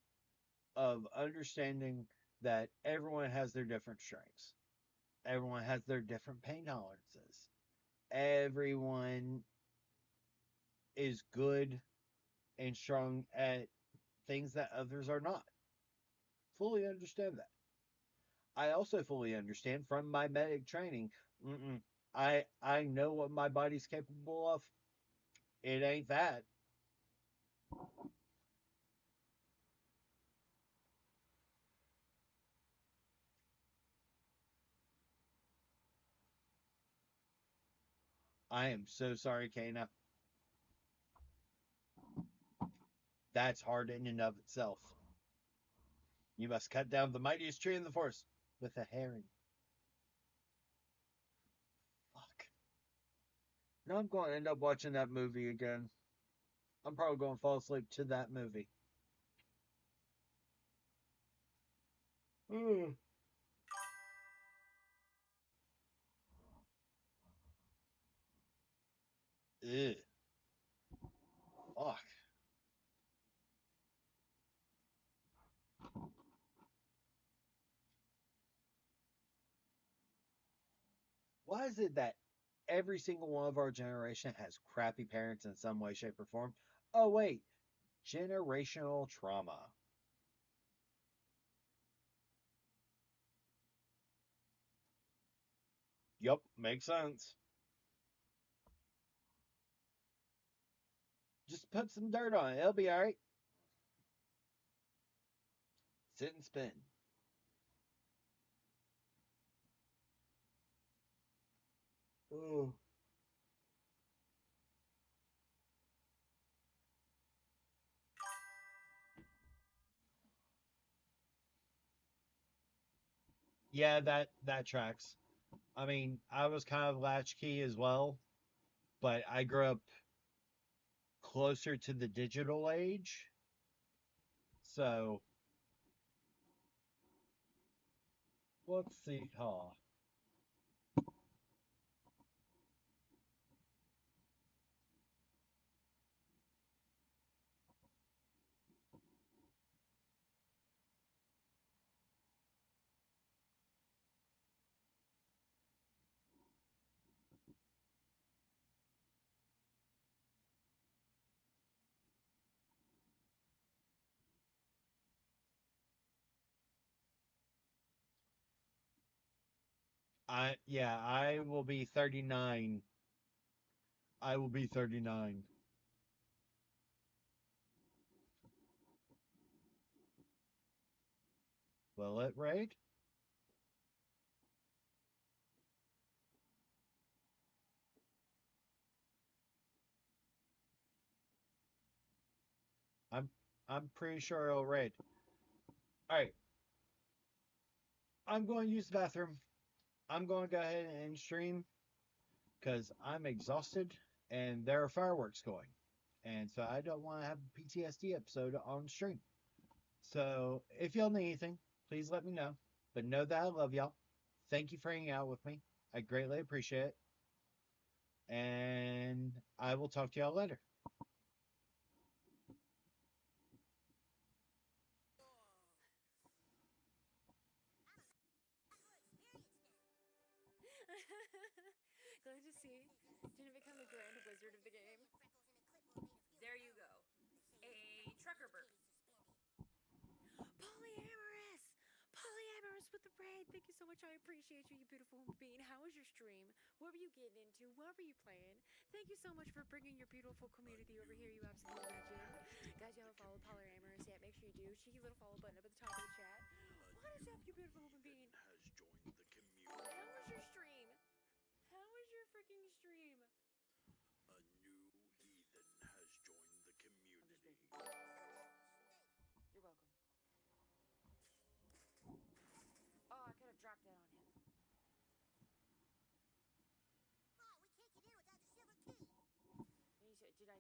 Speaker 2: of understanding that everyone has their different strengths. Everyone has their different pain tolerances. Everyone is good and strong at things that others are not. Fully understand that. I also fully understand from my medic training. I know what my body's capable of. It ain't that. I am so sorry, Kana. That's hard in and of itself. You must cut down the mightiest tree in the forest with a herring. Fuck. Now I'm going to end up watching that movie again. I'm probably going to fall asleep to that movie. Mm. Ugh. Fuck. Why is it that every single one of our generation has crappy parents in some way, shape, or form? Oh, wait. Generational trauma. Yup, makes sense. Just put some dirt on it. It'll be alright. Sit and spin. Oh. Yeah, that tracks. I mean, I was kind of latchkey as well, but I grew up closer to the digital age. So let's see. Oh, I will be 39. I will be 39. Will it, right? I'm I'm pretty sure it'll raid. All right, I'm going to use the bathroom. I'm going to go ahead and stream because I'm exhausted and there are fireworks going, and so I don't want to have a PTSD episode on stream. So if y'all need anything, please let me know. But know that I love y'all. Thank you for hanging out with me. I greatly appreciate it, and I will talk to y'all later.
Speaker 6: Glad to see. Didn't become a grand wizard of the game.
Speaker 7: There you go. A trucker bird.
Speaker 6: Polyamorous! Polyamorous with the braid. Thank you so much. I appreciate you, you beautiful human being. How was your stream? What were you getting into? What were you playing? Thank you so much for bringing your beautiful community over here, you absolute legend. Guys, you haven't followed Polyamorous yet. Make sure you do. Cheeky little follow button up at the top of the chat. What is up, you beautiful human being?
Speaker 3: Has joined the community.
Speaker 6: How was your stream? How was your freaking stream?
Speaker 3: A new heathen has joined the community.
Speaker 6: You're welcome. Oh, I could have dropped that on him.
Speaker 8: Oh, we can't get in without the silver key.
Speaker 6: When you said, did